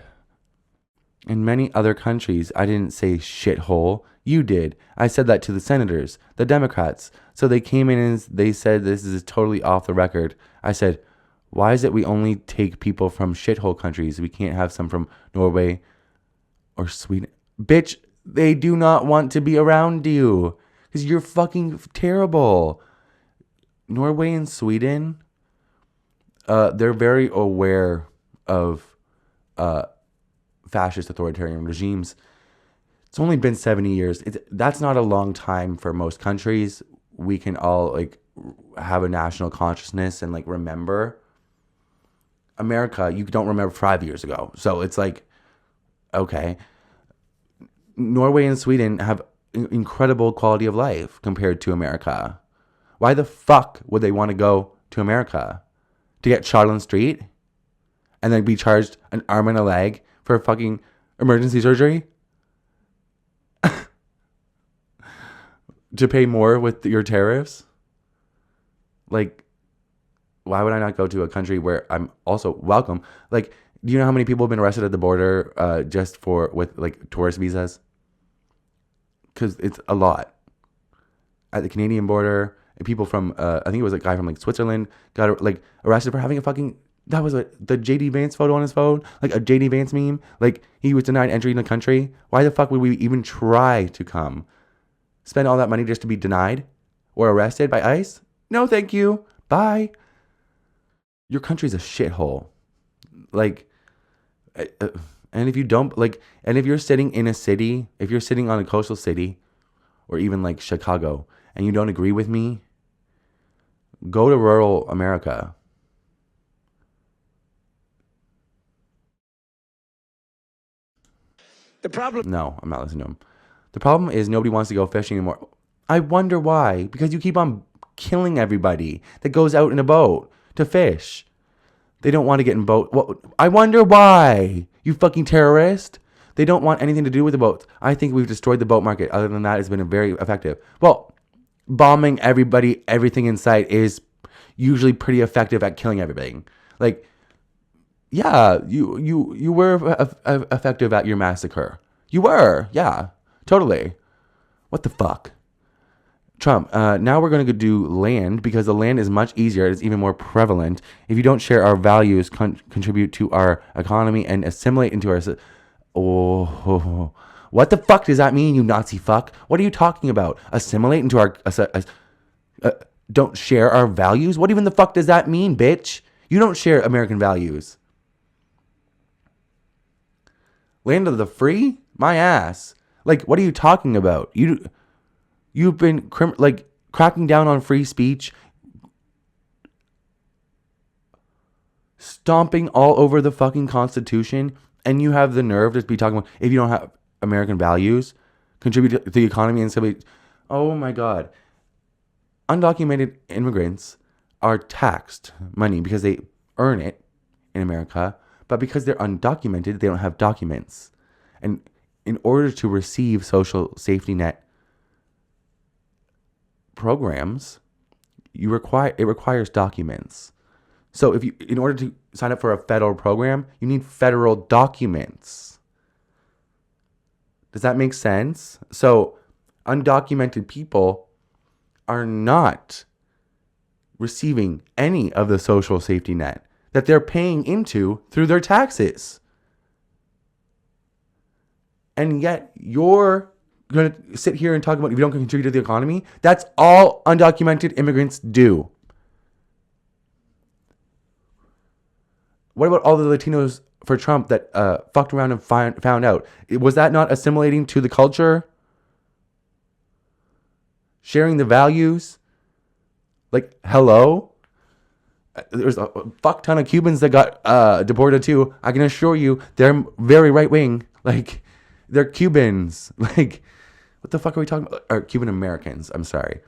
In many other countries, I didn't say shithole. You did. I said that to the senators, the Democrats. So they came in and they said this is totally off the record. I said, why is it we only take people from shithole countries? We can't have some from Norway or Sweden. Bitch, they do not want to be around you because you're fucking terrible. Norway and Sweden, they're very aware of fascist authoritarian regimes. It's only been 70 years. That's not a long time for most countries. We can all like have a national consciousness and like remember. America, you don't remember 5 years ago. So it's like, okay. Norway and Sweden have incredible quality of life compared to America. Why the fuck would they want to go to America? To get shot on the street? And then be charged an arm and a leg for fucking emergency surgery? To pay more with your tariffs? Like, why would I not go to a country where I'm also welcome? Like, do you know how many people have been arrested at the border just for with like tourist visas? Because it's a lot. At the Canadian border, and people from I think it was a guy from like Switzerland got like arrested for having a fucking, that was the JD Vance photo on his phone, like a JD Vance meme. Like he was denied entry in the country. Why the fuck would we even try to come? Spend all that money just to be denied or arrested by ICE? No, thank you. Bye. Your country's a shithole. Like, and if you don't like, and if you're sitting in a city, if you're sitting on a coastal city, or even like Chicago, and you don't agree with me, go to rural America. The problem. No, I'm not listening to him. The problem is nobody wants to go fishing anymore. I wonder why. Because you keep on killing everybody that goes out in a boat to fish. They don't want to get in boat. Well, I wonder why. You fucking terrorist. They don't want anything to do with the boats. I think we've destroyed the boat market. Other than that, it's been very effective. Well, bombing everybody, everything in sight is usually pretty effective at killing everything. Like, yeah, you were effective at your massacre. You were, yeah, totally. What the fuck? Trump, now we're going to do land because the land is much easier. It's even more prevalent. If you don't share our values, contribute to our economy, and assimilate into our... Oh, what the fuck does that mean, you Nazi fuck? What are you talking about? Assimilate into our... don't share our values? What even the fuck does that mean, bitch? You don't share American values. Land of the free? My ass. Like, what are you talking about? You've been cracking down on free speech, stomping all over the fucking Constitution, and you have the nerve to be talking about if you don't have American values, contribute to the economy and somebody. Oh my God. Undocumented immigrants are taxed money because they earn it in America, but because they're undocumented, they don't have documents. And in order to receive social safety net programs, it requires documents. So in order to sign up for a federal program, you need federal documents. Does that make sense? So undocumented people are not receiving any of the social safety net that they're paying into through their taxes. And yet you're going to sit here and talk about if you don't contribute to the economy. That's all undocumented immigrants do. What about all the Latinos for Trump that fucked around and found out? Was that not assimilating to the culture? Sharing the values? Like, hello? There's a fuck ton of Cubans that got deported too. I can assure you they're very right wing. Like, they're Cubans. Like, what the fuck are we talking about? Or Cuban Americans. I'm sorry.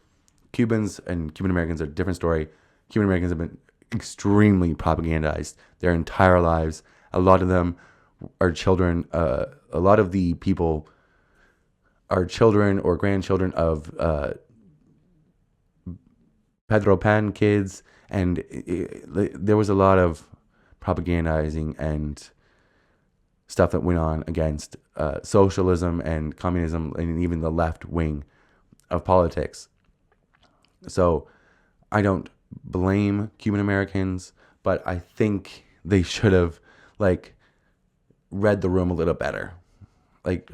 Cubans and Cuban Americans are a different story. Cuban Americans have been extremely propagandized their entire lives. A lot of them are children. A lot of the people are children or grandchildren of Pedro Pan kids. And there was a lot of propagandizing and stuff that went on against socialism and communism and even the left wing of politics. So I don't blame Cuban Americans, but I think they should have like read the room a little better. Like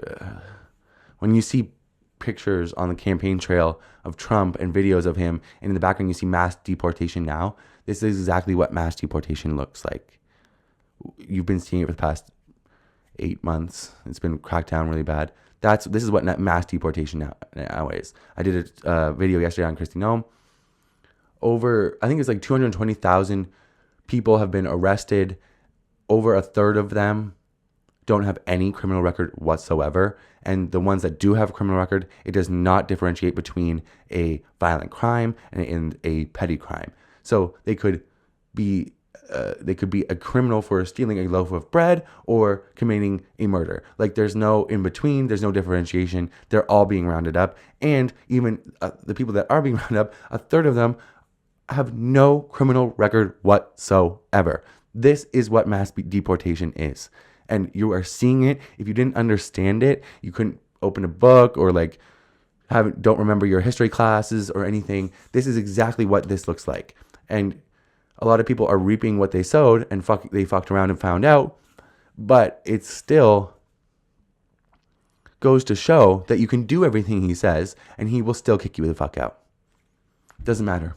when you see pictures on the campaign trail of Trump and videos of him, and in the background you see mass deportation now, this is exactly what mass deportation looks like. You've been seeing it for the past 8 months. It's been cracked down really bad. This is what mass deportation nowadays. I did a video yesterday on Kristi Noem. I think it's like 220,000 people have been arrested. Over a third of them don't have any criminal record whatsoever. And the ones that do have a criminal record, it does not differentiate between a violent crime and a petty crime. So they could be a criminal for stealing a loaf of bread or committing a murder. Like there's no in between, there's no differentiation. They're all being rounded up. And even the people that are being rounded up, a third of them have no criminal record whatsoever. This is what mass deportation is. And you are seeing it. If you didn't understand it, you couldn't open a book or like don't remember your history classes or anything. This is exactly what this looks like. And a lot of people are reaping what they sowed, and they fucked around and found out. But it still goes to show that you can do everything he says, and he will still kick you the fuck out. Doesn't matter.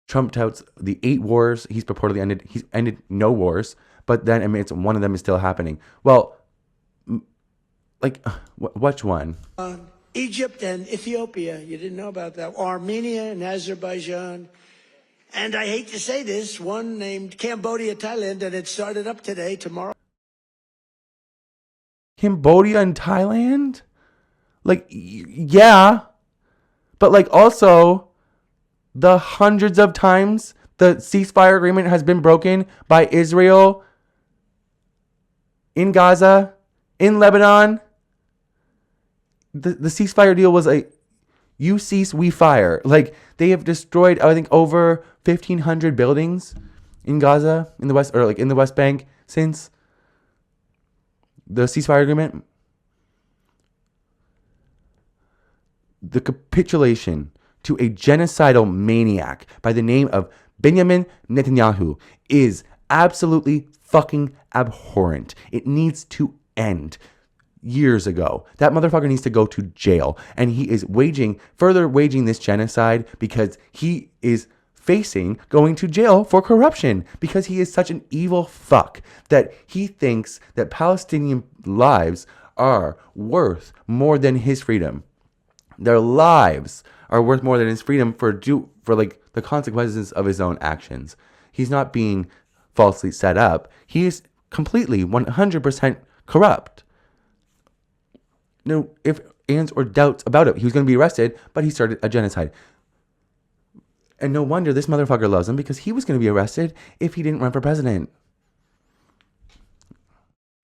Trump touts the 8 wars he's purportedly ended. He's ended no wars, but then admits one of them is still happening. Well, like, which one? Egypt and Ethiopia. You didn't know about that. Armenia and Azerbaijan. And I hate to say this, one named Cambodia, Thailand, and it started up today, tomorrow. Cambodia and Thailand? Like, yeah. But like also the hundreds of times the ceasefire agreement has been broken by Israel in Gaza, in Lebanon. The ceasefire deal was like, you cease, we fire. Like, they have destroyed, I think, over 1,500 buildings in Gaza, in the West, or like in the West Bank since the ceasefire agreement. The capitulation to a genocidal maniac by the name of Benjamin Netanyahu is absolutely fucking abhorrent. It needs to end. Years ago, that motherfucker needs to go to jail, and he is further waging this genocide because he is facing going to jail for corruption, because he is such an evil fuck that he thinks that Palestinian lives are worth more than his freedom. Their lives are worth more than his freedom for like the consequences of his own actions. He's not being falsely set up. He is completely 100% corrupt. No ifs, ands, or doubts about it. He was going to be arrested, but he started a genocide. And no wonder this motherfucker loves him, because he was going to be arrested if he didn't run for president.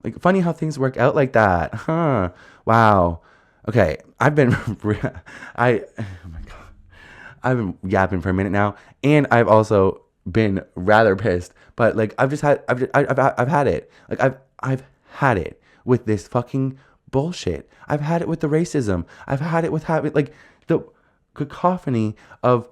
Like, funny how things work out like that. Huh. Wow. Okay. Oh my God. I've been yapping for a minute now. And I've also been rather pissed. But like, I've had it. Like, I've had it with this fucking bullshit. I've had it with the racism. I've had it with having like the cacophony of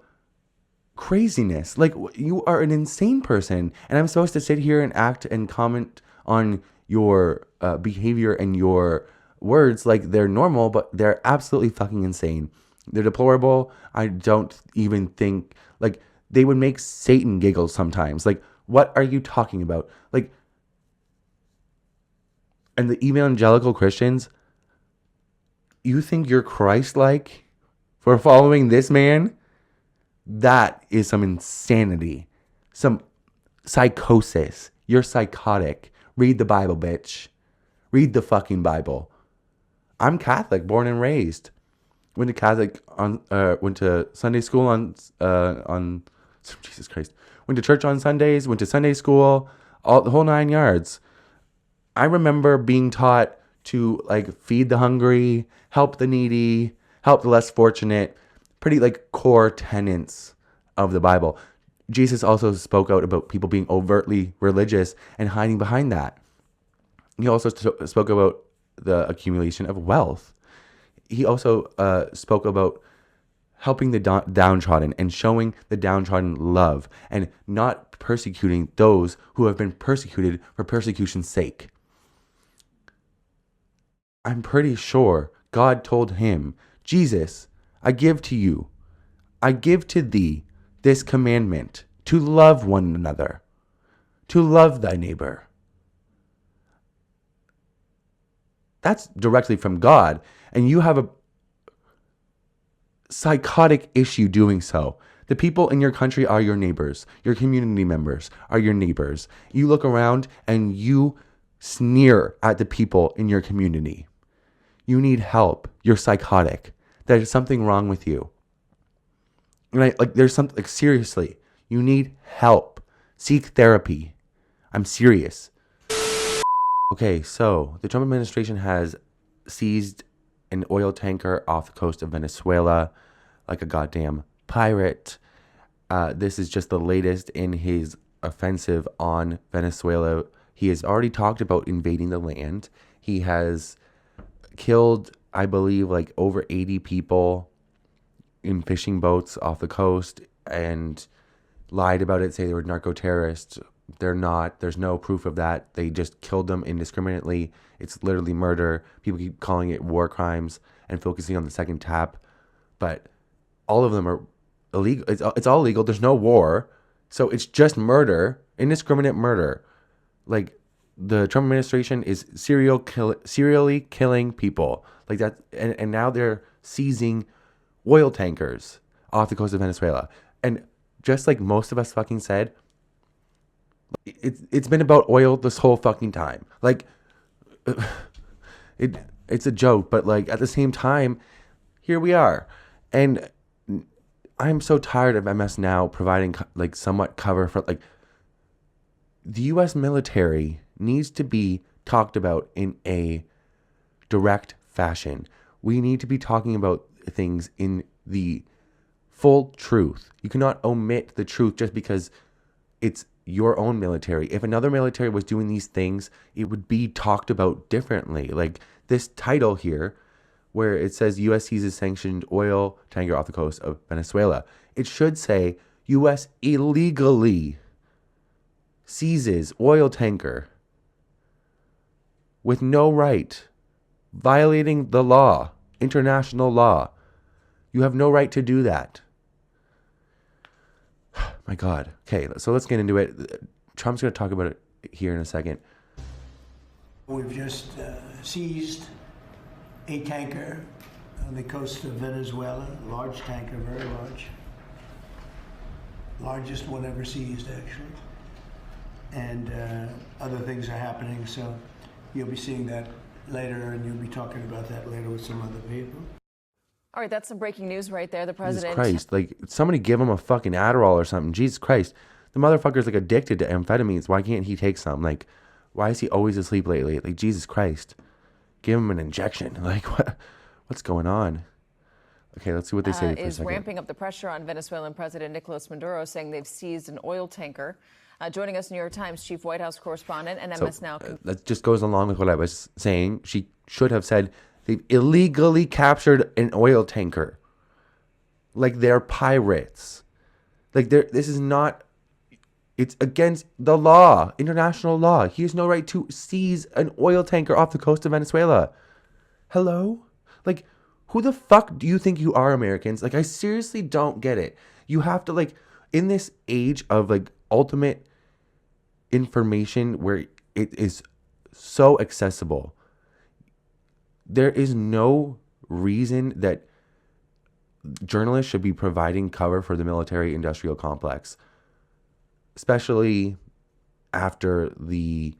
craziness. Like, you are an insane person, and I'm supposed to sit here and act and comment on your behavior and your words like they're normal, but they're absolutely fucking insane. They're deplorable. I don't even think, like, they would make Satan giggle sometimes. Like, what are you talking about? Like, and the evangelical Christians, you think you're Christ-like for following this man? That is some insanity, some psychosis. You're psychotic. Read the Bible, bitch. Read the fucking Bible. I'm Catholic, born and raised. Went to Sunday school on Jesus Christ. Went to church on Sundays. Went to Sunday school. The whole 9 yards. I remember being taught to like feed the hungry, help the needy, help the less fortunate. Pretty like core tenets of the Bible. Jesus also spoke out about people being overtly religious and hiding behind that. He also spoke about the accumulation of wealth. He also spoke about helping the downtrodden and showing the downtrodden love and not persecuting those who have been persecuted for persecution's sake. I'm pretty sure God told him, Jesus, I give to thee this commandment, to love one another, to love thy neighbor. That's directly from God, and you have a psychotic issue doing so. The people in your country are your neighbors. Your community members are your neighbors. You look around and you sneer at the people in your community. You need help. You're psychotic. There's something wrong with you. And there's something, seriously, you need help. Seek therapy. I'm serious. Okay, so the Trump administration has seized an oil tanker off the coast of Venezuela like a goddamn pirate. This is just the latest in his offensive on Venezuela. He has already talked about invading the land. He has killed, I believe, like over 80 people in fishing boats off the coast and lied about it, say they were narco terrorists. They're not. There's no proof of that. They just killed them indiscriminately. It's literally murder. People keep calling it war crimes and focusing on the second tap. But all of them are illegal. It's all legal. There's no war. So it's just murder, indiscriminate murder. Like, the Trump administration is serially killing people. Like that. And now they're seizing oil tankers off the coast of Venezuela. And just like most of us fucking said, it's been about oil this whole fucking time. Like, it's a joke, but like at the same time, here we are. And I'm so tired of MS now providing like somewhat cover for like the US military needs to be talked about in a direct fashion. We need to be talking about things in the full truth. You cannot omit the truth just because it's your own military. If another military was doing these things, it would be talked about differently. Like this title here, where it says U.S. seizes sanctioned oil tanker off the coast of Venezuela. It should say U.S. illegally seizes oil tanker with no right, violating the law, international law. You have no right to do that. My God. Okay, so let's get into it. Trump's going to talk about it here in a second. We've just seized a tanker on the coast of Venezuela, a large tanker, very large. Largest one ever seized, actually. And other things are happening, so you'll be seeing that later, and you'll be talking about that later with some other people. All right, that's some breaking news right there. The president. Jesus Christ, like somebody give him a fucking Adderall or something. Jesus Christ, the motherfucker's like addicted to amphetamines. Why can't he take some? Like, why is he always asleep lately? Like, Jesus Christ, give him an injection. Like, what's going on? Okay, let's see what they say for a is second. ramping up the pressure on Venezuelan President Nicolas Maduro, saying they've seized an oil tanker. Joining us, New York Times chief White House correspondent and MS Now. That just goes along with what I was saying. She should have said they've illegally captured an oil tanker. Like they're pirates. Like this is not. It's against the law, international law. He has no right to seize an oil tanker off the coast of Venezuela. Hello? Like, who the fuck do you think you are, Americans? Like, I seriously don't get it. You have to, like, in this age of, like, ultimate information where it is so accessible, there is no reason that journalists should be providing cover for the military-industrial complex, especially after the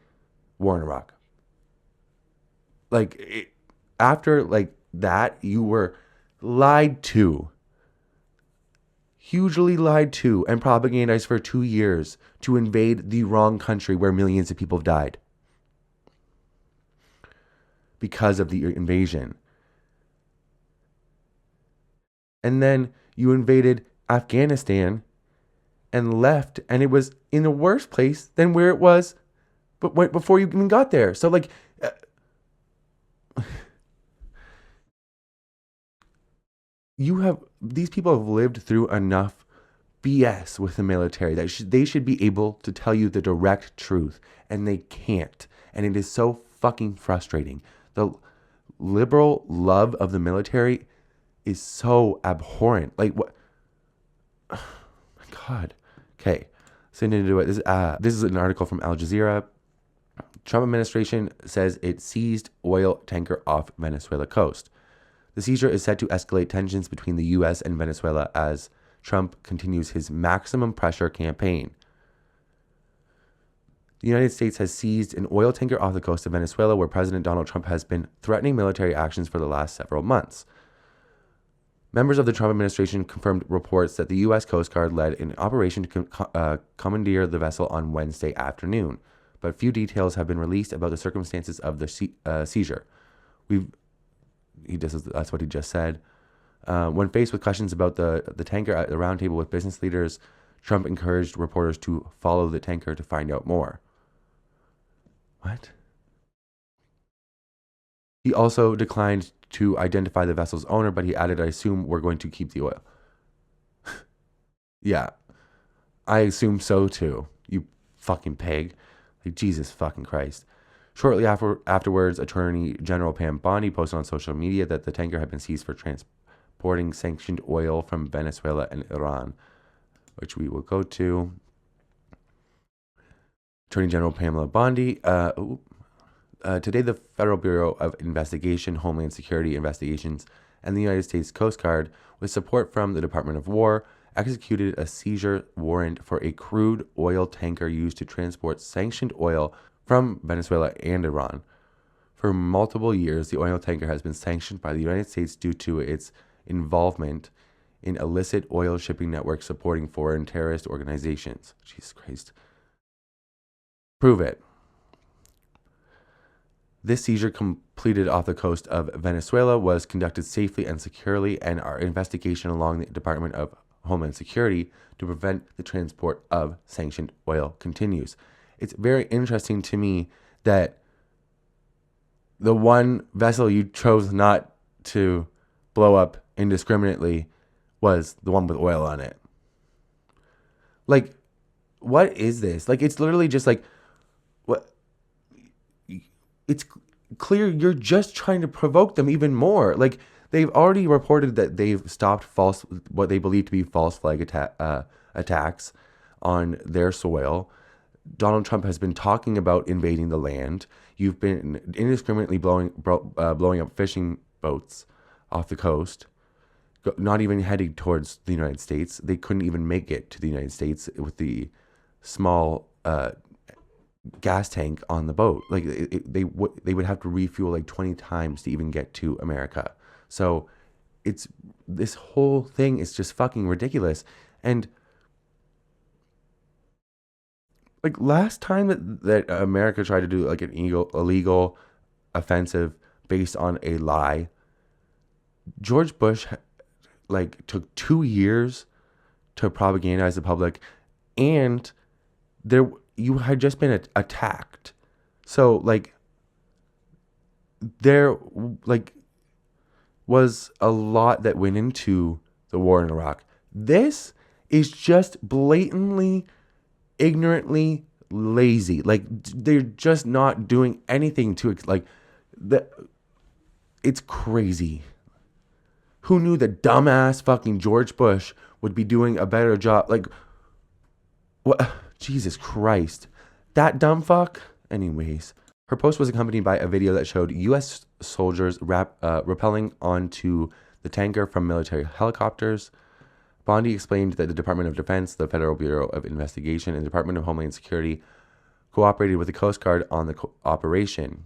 war in Iraq. Like, after, like, that, you were lied to. Hugely lied to and propagandized for 2 years to invade the wrong country where millions of people have died because of the invasion. And then you invaded Afghanistan and left, and it was in a worse place than where it was before you even got there. So, like, these people have lived through enough BS with the military that they should be able to tell you the direct truth, and they can't. And it is so fucking frustrating. The liberal love of the military is so abhorrent. Like, what? Oh my God. Okay. So into it. This is an article from Al Jazeera. Trump administration says it seized oil tanker off Venezuela coast. The seizure is set to escalate tensions between the U.S. and Venezuela as Trump continues his maximum pressure campaign. The United States has seized an oil tanker off the coast of Venezuela, where President Donald Trump has been threatening military actions for the last several months. Members of the Trump administration confirmed reports that the U.S. Coast Guard led an operation to commandeer the vessel on Wednesday afternoon, but few details have been released about the circumstances of the seizure. That's what he just said. When faced with questions about the tanker at the roundtable with business leaders, Trump encouraged reporters to follow the tanker to find out more. What? He also declined to identify the vessel's owner, but he added, "I assume we're going to keep the oil." Yeah, I assume so too, you fucking pig. Like, Jesus fucking Christ. Shortly afterwards, Attorney General Pam Bondi posted on social media that the tanker had been seized for transporting sanctioned oil from Venezuela and Iran, which we will go to. Attorney General Pamela Bondi. Today, the Federal Bureau of Investigation, Homeland Security Investigations, and the United States Coast Guard, with support from the Department of War, executed a seizure warrant for a crude oil tanker used to transport sanctioned oil from Venezuela and Iran. For multiple years, the oil tanker has been sanctioned by the United States due to its involvement in illicit oil shipping networks supporting foreign terrorist organizations. Jesus Christ. Prove it. This seizure, completed off the coast of Venezuela, was conducted safely and securely, and our investigation along the Department of Homeland Security to prevent the transport of sanctioned oil continues. It's very interesting to me that the one vessel you chose not to blow up indiscriminately was the one with oil on it. Like, what is this? Like, it's literally just like, what? It's clear you're just trying to provoke them even more. Like, they've already reported that they've stopped what they believe to be false flag attacks on their soil. Donald Trump has been talking about invading the land. You've been indiscriminately blowing up fishing boats off the coast, not even heading towards the United States. They couldn't even make it to the United States with the small gas tank on the boat. Like, they would have to refuel like 20 times to even get to America. So this whole thing is just fucking ridiculous. And like, last time that America tried to do like an illegal offensive based on a lie, George Bush like took 2 years to propagandize the public, and you had just been attacked. So like, there like was a lot that went into the war in Iraq. This is just blatantly, ignorantly lazy. Like, they're just not doing anything to like that. It's crazy. Who knew that dumbass fucking George Bush would be doing a better job? Like, what? Jesus Christ. That dumb fuck? Anyways, her post was accompanied by a video that showed U.S. soldiers rappelling onto the tanker from military helicopters. Bondi explained that the Department of Defense, the Federal Bureau of Investigation, and the Department of Homeland Security cooperated with the Coast Guard on the operation.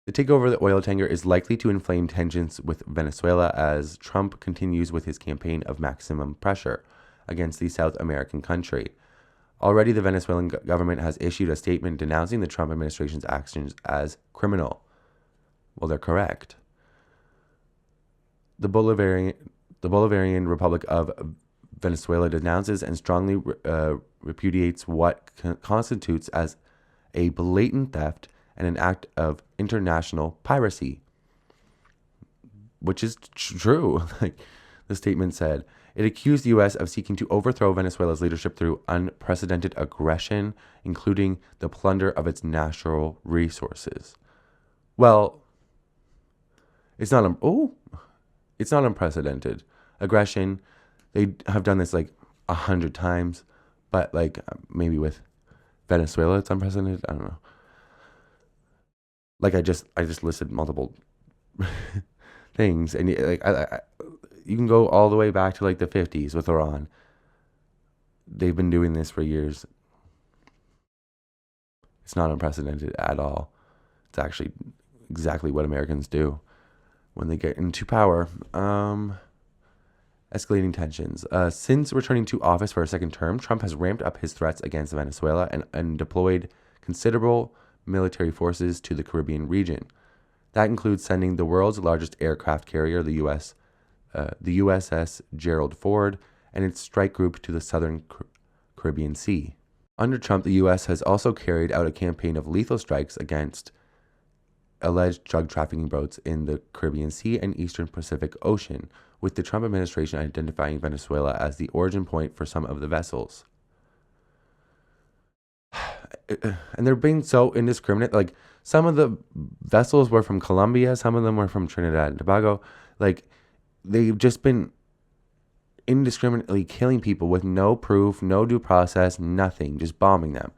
The takeover of the oil tanker is likely to inflame tensions with Venezuela as Trump continues with his campaign of maximum pressure against the South American country. Already, the Venezuelan government has issued a statement denouncing the Trump administration's actions as criminal. Well, they're correct. The Bolivarian Republic of Venezuela denounces and strongly repudiates what constitutes as a blatant theft and an act of international piracy, which is true. Like, The statement said it accused the U.S. of seeking to overthrow Venezuela's leadership through unprecedented aggression, including the plunder of its natural resources. Well, it's not. It's not unprecedented aggression. They have done this like 100 times, but like maybe with Venezuela, it's unprecedented. I don't know. Like I just listed multiple things, and like you can go all the way back to like the 50s with Iran. They've been doing this for years. It's not unprecedented at all. It's actually exactly what Americans do when they get into power. Escalating tensions. Since returning to office for a second term, Trump has ramped up his threats against Venezuela and deployed considerable military forces to the Caribbean region. That includes sending the world's largest aircraft carrier, the USS Gerald Ford, and its strike group to the southern Caribbean Sea. Under Trump, the U.S. has also carried out a campaign of lethal strikes against alleged drug trafficking boats in the Caribbean Sea and Eastern Pacific Ocean, with the Trump administration identifying Venezuela as the origin point for some of the vessels. And they're being so indiscriminate. Like, some of the vessels were from Colombia, some of them were from Trinidad and Tobago. Like, they've just been indiscriminately killing people with no proof, no due process, nothing, just bombing them.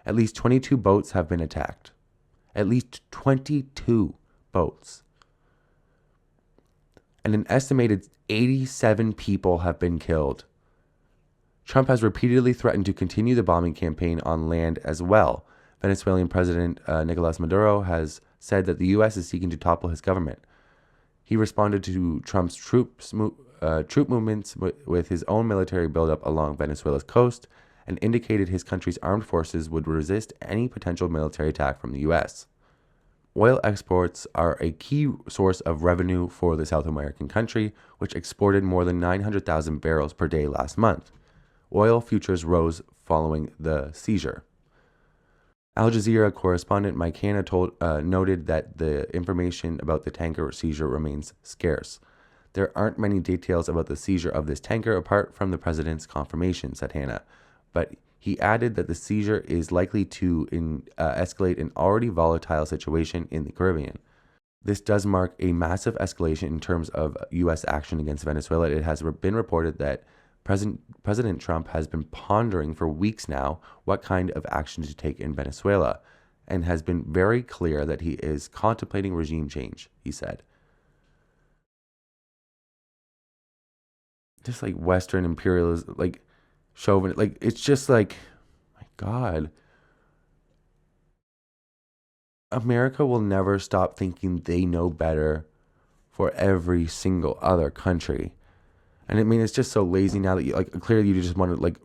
At least 22 boats have been attacked. At least 22 boats. And an estimated 87 people have been killed. Trump has repeatedly threatened to continue the bombing campaign on land as well. Venezuelan President Nicolas Maduro has said that the U.S. is seeking to topple his government. He responded to Trump's troop movements with his own military buildup along Venezuela's coast and indicated his country's armed forces would resist any potential military attack from the U.S. Oil exports are a key source of revenue for the South American country, which exported more than 900,000 barrels per day last month. Oil futures rose following the seizure. Al Jazeera correspondent Mike Hanna noted that the information about the tanker seizure remains scarce. There aren't many details about the seizure of this tanker apart from the president's confirmation, said Hanna, but he added that the seizure is likely to escalate an already volatile situation in the Caribbean. This does mark a massive escalation in terms of U.S. action against Venezuela. It has been reported that President Trump has been pondering for weeks now what kind of action to take in Venezuela, and has been very clear that he is contemplating regime change, he said. Just like Western imperialism, like chauvinist, like it's just like, my God. America will never stop thinking they know better for every single other country. And I mean, it's just so lazy now that you, like, clearly you just want to like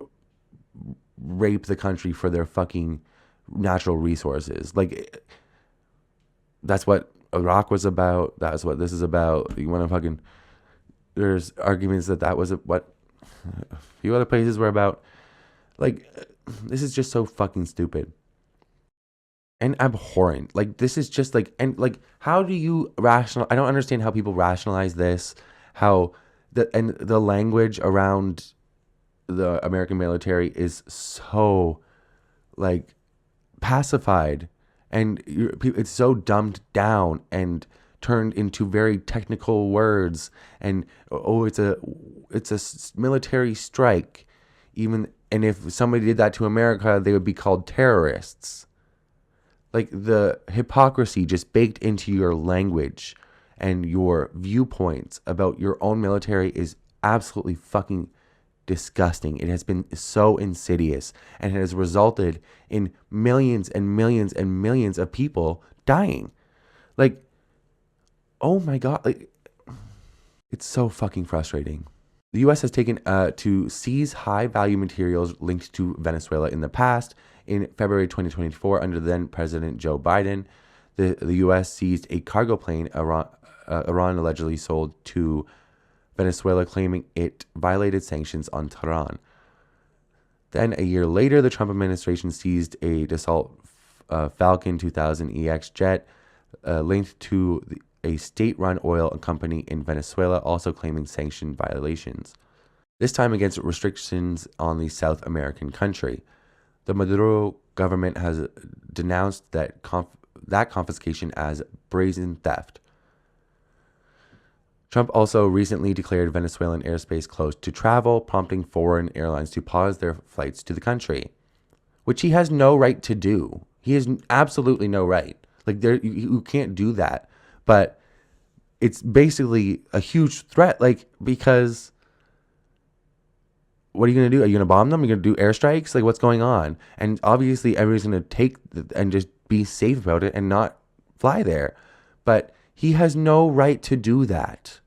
rape the country for their fucking natural resources. Like, that's what Iraq was about. That's what this is about. You want to fucking, there's arguments that was what a few other places were about. Like, this is just so fucking stupid and abhorrent. Like, this is just like, and like, how do you I don't understand how people rationalize this, how the language around the American military is so like pacified, and it's so dumbed down and turned into very technical words, and it's a military strike, even, and if somebody did that to America, they would be called terrorists. Like, the hypocrisy just baked into your language and your viewpoints about your own military is absolutely fucking disgusting. It has been so insidious and has resulted in millions and millions and millions of people dying. Like, oh my God, like, it's so fucking frustrating. The U.S. has taken to seize high-value materials linked to Venezuela in the past. In February 2024, under then President Joe Biden, the U.S. seized a cargo plane Iran allegedly sold to Venezuela, claiming it violated sanctions on Tehran. Then, a year later, the Trump administration seized a Dassault Falcon 2000 EX jet linked to a state-run oil company in Venezuela, also claiming sanction violations, this time against restrictions on the South American country. The Maduro government has denounced that confiscation as brazen theft. Trump also recently declared Venezuelan airspace closed to travel, prompting foreign airlines to pause their flights to the country, which he has no right to do. He has absolutely no right. Like, you can't do that. But it's basically a huge threat, like, because what are you going to do? Are you going to bomb them? Are you going to do airstrikes? Like, what's going on? And obviously everybody's going to take and just be safe about it and not fly there. But he has no right to do that.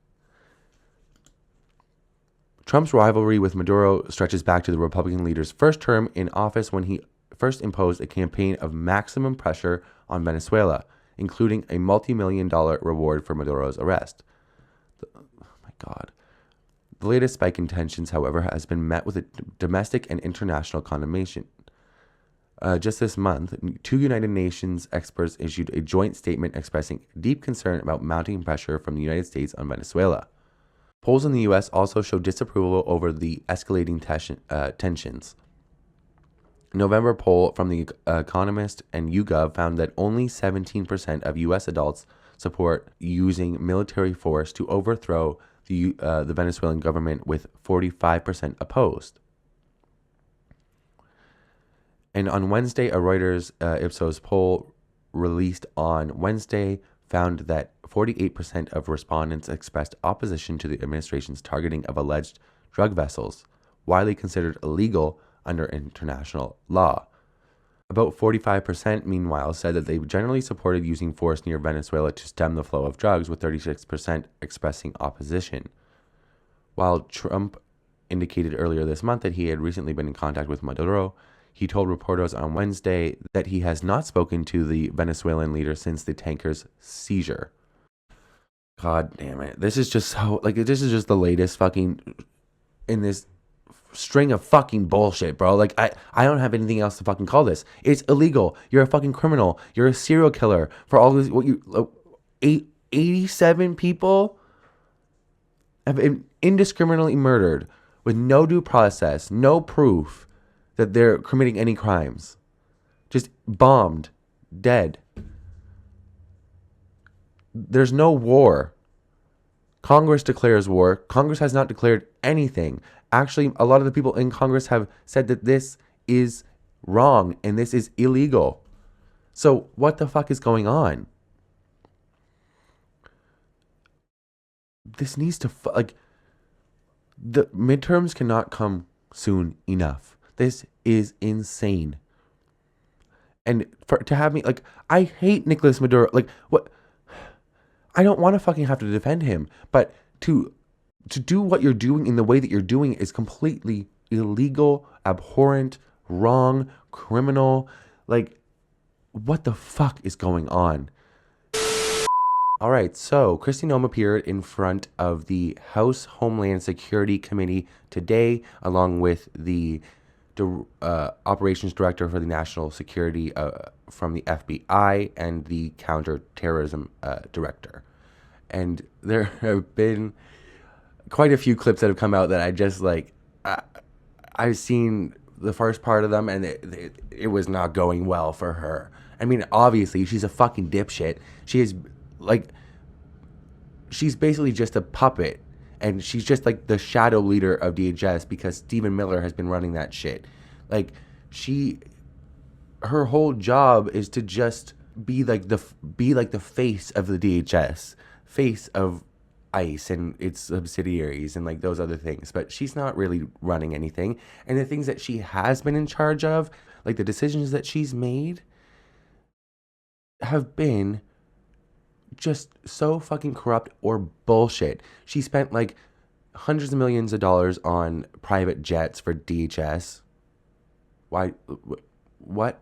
Trump's rivalry with Maduro stretches back to the Republican leader's first term in office, when he first imposed a campaign of maximum pressure on Venezuela, including a multi-million-dollar reward for Maduro's arrest. Oh my God. The latest spike in tensions, however, has been met with a domestic and international condemnation. Just this month, 2 United Nations experts issued a joint statement expressing deep concern about mounting pressure from the United States on Venezuela. Polls in the U.S. also show disapproval over the escalating tensions. A November poll from The Economist and YouGov found that only 17% of U.S. adults support using military force to overthrow the Venezuelan government, with 45% opposed. And on Wednesday, a Reuters Ipsos poll released on Wednesday found that 48% of respondents expressed opposition to the administration's targeting of alleged drug vessels, widely considered illegal under international law. About 45%, meanwhile, said that they generally supported using force near Venezuela to stem the flow of drugs, with 36% expressing opposition. While Trump indicated earlier this month that he had recently been in contact with Maduro, he told reporters on Wednesday that he has not spoken to the Venezuelan leader since the tanker's seizure. God damn it. This is just this is just the latest fucking in this string of fucking bullshit, bro. Like, I don't have anything else to fucking call this. It's illegal. You're a fucking criminal. You're a serial killer for all this. 87 people have been indiscriminately murdered with no due process, no proof that they're committing any crimes. Just bombed, dead. There's no war. Congress declares war. Congress has not declared anything. Actually, a lot of the people in Congress have said that this is wrong and this is illegal. So what the fuck is going on? This needs to, the midterms cannot come soon enough. This is insane. And to have me, I hate Nicolas Maduro. What? I don't want to fucking have to defend him. But to do what you're doing in the way that you're doing is completely illegal, abhorrent, wrong, criminal. What the fuck is going on? All right, so Kristi Noem appeared in front of the House Homeland Security Committee today, along with the operations director for the national security from the FBI and the counterterrorism director. And there have been quite a few clips that have come out that I just I've seen the first part of them, and it was not going well for her. I mean, obviously she's a fucking dipshit. She is she's basically just a puppet, and she's just the shadow leader of DHS because Stephen Miller has been running that shit. Her whole job is to just be the face of the DHS, face of ICE and its subsidiaries and those other things. But she's not really running anything. And the things that she has been in charge of, the decisions that she's made, have been just so fucking corrupt or bullshit. She spent hundreds of millions of dollars on private jets for DHS. Why? What?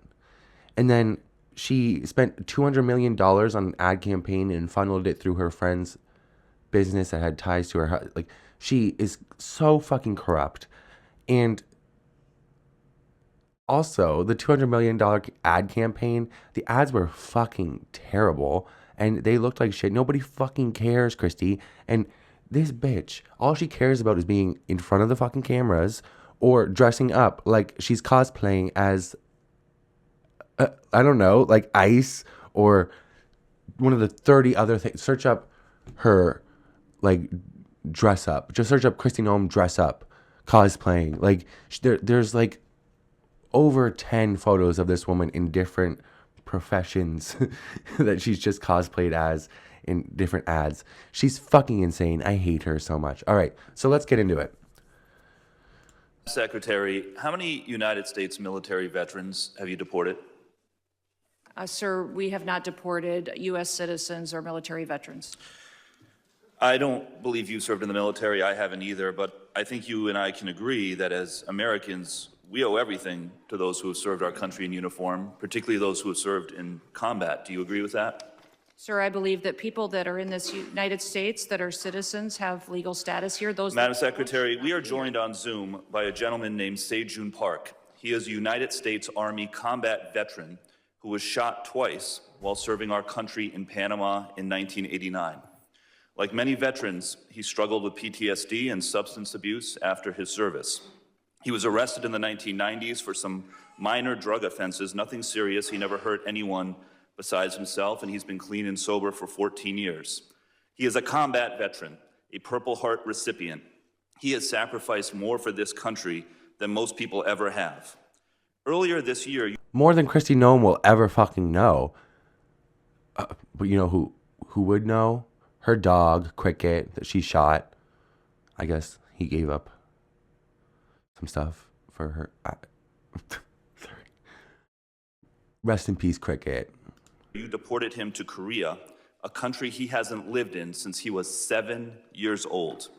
And then she spent $200 million on an ad campaign and funneled it through her friend's business that had ties to her. She is so fucking corrupt. And also, the $200 million ad campaign, the ads were fucking terrible. and they looked like shit. Nobody fucking cares, Kristi. And this bitch, all she cares about is being in front of the fucking cameras or dressing up like she's cosplaying as, I don't know, like Ice or one of the 30 other things. Search up her, like, dress up. Just search up Kristi Noem dress up, cosplaying. Like, there's like over 10 photos of this woman in different professions that she's just cosplayed as in different ads. She's fucking insane. I hate her so much. All right, so let's get into it. Secretary, how many United States military veterans have you deported? Sir, we have not deported U.S. citizens or military veterans. I don't believe you served in the military. I haven't either, but I think you and I can agree that as Americans, we owe everything to those who have served our country in uniform, particularly those who have served in combat. Do you agree with that? Sir, I believe that people that are in this United States that are citizens have legal status here. Madam Secretary, we are joined on Zoom by a gentleman named Sejun Park. He is a United States Army combat veteran who was shot twice while serving our country in Panama in 1989. Like many veterans, he struggled with PTSD and substance abuse after his service. He was arrested in the 1990s for some minor drug offenses, nothing serious. He never hurt anyone besides himself, and he's been clean and sober for 14 years. He is a combat veteran, a Purple Heart recipient. He has sacrificed more for this country than most people ever have. Earlier this year, More than Kristi Noem will ever fucking know. But you know who would know? Her dog, Cricket, that she shot. I guess he gave up some stuff for her. Sorry. Rest in peace, Cricket. you deported him to Korea, a country he hasn't lived in since he was 7 years old.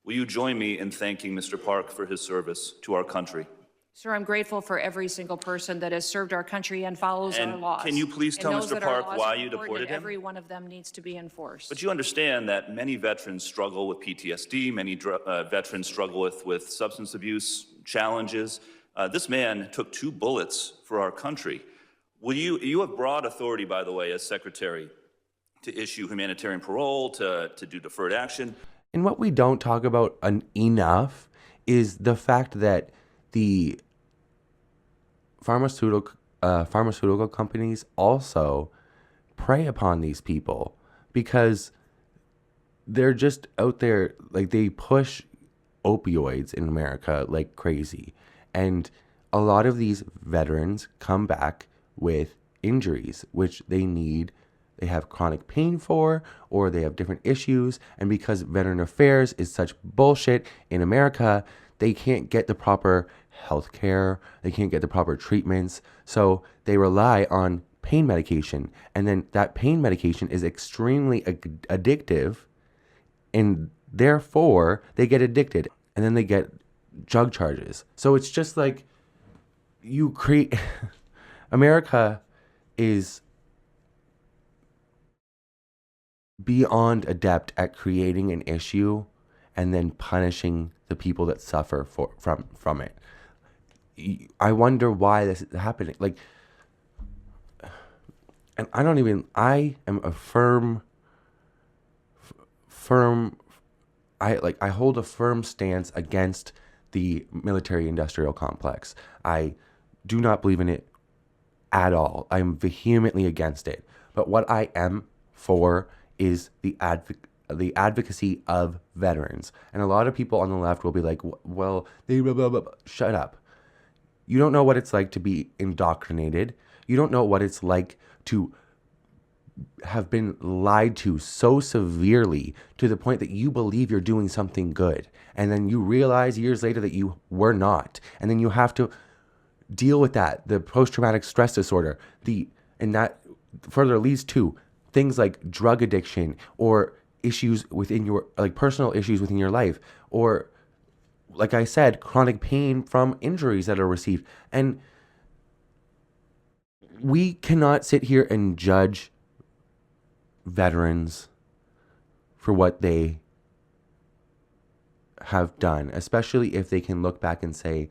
Will you join me in thanking Mr. Park for his service to our country? Sir, I'm grateful for every single person that has served our country and follows our laws. Can you please tell Mr. Park why you deported him? Every one of them needs to be enforced. But you understand that many veterans struggle with PTSD, many veterans struggle with substance abuse challenges. This man took 2 bullets for our country. You have broad authority, by the way, as Secretary, to issue humanitarian parole, to do deferred action. And what we don't talk about enough is the fact that the pharmaceutical companies also prey upon these people because they're just out there, like they push opioids in America like crazy. And a lot of these veterans come back with injuries, which they have chronic pain for, or they have different issues. And because Veteran Affairs is such bullshit in America, they can't get the proper health care, they can't get the proper treatments, so they rely on pain medication. And then that pain medication is extremely addictive, and therefore they get addicted, and then they get drug charges. So it's just like you create... America is beyond adept at creating an issue and then punishing the people that suffer from it. I wonder why this is happening. Like, and I am a firm, I hold a firm stance against the military-industrial complex. I do not believe in it at all. I'm vehemently against it. But what I am for is the advocacy of veterans. And a lot of people on the left will be like, well, they blah, blah, blah, blah. Shut up. You don't know what it's like to be indoctrinated. You don't know what it's like to have been lied to so severely to the point that you believe you're doing something good. And then you realize years later that you were not. And then you have to deal with that, the post-traumatic stress disorder, and that further leads to things like drug addiction or issues within your, like personal issues within your life, or like I said, chronic pain from injuries that are received. And we cannot sit here and judge veterans for what they have done, especially if they can look back and say,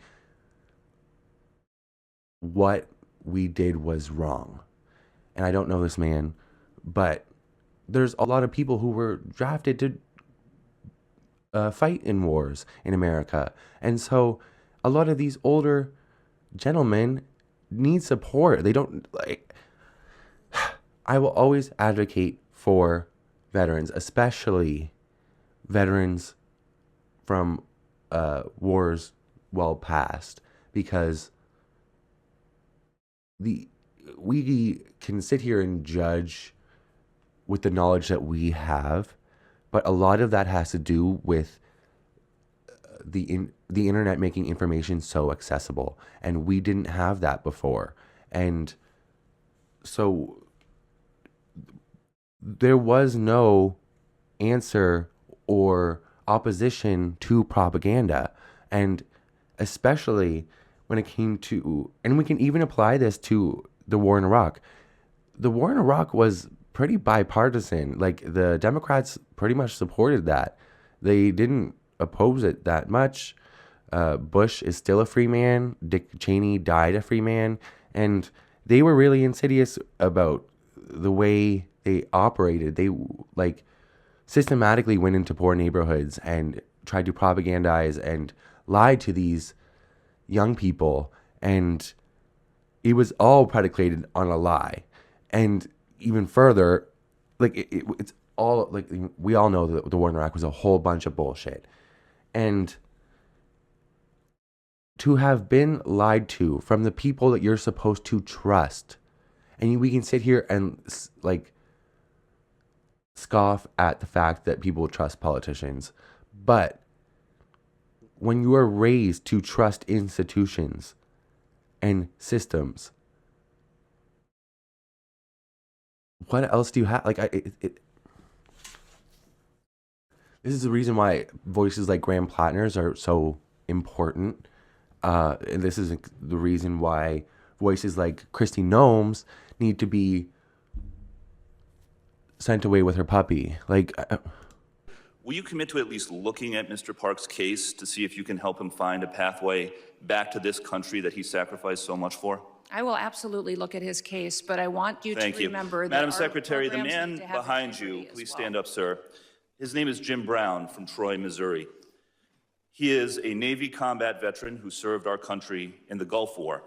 what we did was wrong. And I don't know this man, but there's a lot of people who were drafted to fight in wars in America. And so a lot of these older gentlemen need support. They don't like. I will always advocate for veterans, especially veterans from wars well past, because we can sit here and judge with the knowledge that we have, but a lot of that has to do with the internet making information so accessible, and we didn't have that before. And so there was no answer or opposition to propaganda. And especially when it came to, and we can even apply this to the war in Iraq. The war in Iraq was pretty bipartisan. Like, the Democrats pretty much supported that. They didn't oppose it that much. Bush is still a free man. Dick Cheney died a free man. And they were really insidious about the way they operated. They like systematically went into poor neighborhoods and tried to propagandize and lie to these young people, and it was all predicated on a lie. And even further, like it's all like, we all know that the war in Iraq was a whole bunch of bullshit. And to have been lied to from the people that you're supposed to trust, and we can sit here and like scoff at the fact that people trust politicians, but when you are raised to trust institutions and systems, what else do you have? Like, this is the reason why voices like Graham Plattner's are so important. And this is the reason why voices like Kristi Noem's need to be sent away with her puppy. Like, will you commit to at least looking at Mr. Park's case to see if you can help him find a pathway back to this country that he sacrificed so much for? I will absolutely look at his case, but I want you to remember that Madam our Secretary, the programs man need to have behind you, integrity as please well. stand up, sir. His name is Jim Brown from Troy, Missouri. He is a Navy combat veteran who served our country in the Gulf War.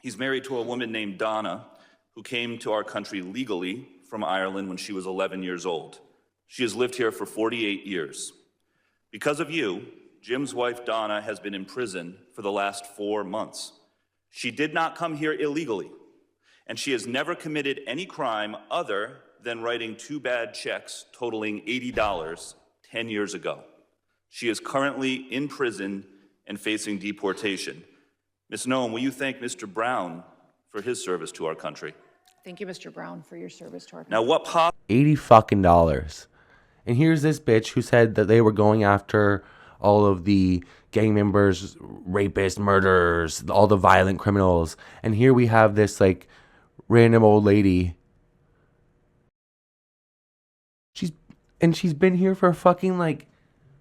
He's married to a woman named Donna, who came to our country legally from Ireland when she was 11 years old. She has lived here for 48 years. Because of you, Jim's wife, Donna, has been in prison for the last 4 months. She did not come here illegally, and she has never committed any crime other than writing 2 bad checks totaling $80 10 years ago. She is currently in prison and facing deportation. Ms. Noem, will you thank Mr. Brown for his service to our country? Thank you, Mr. Brown, for your service to our country. Now, what $80 fucking dollars. And here's this bitch who said that they were going after all of the gang members, rapists, murderers, all the violent criminals. And here we have this like random old lady. She's been here for fucking like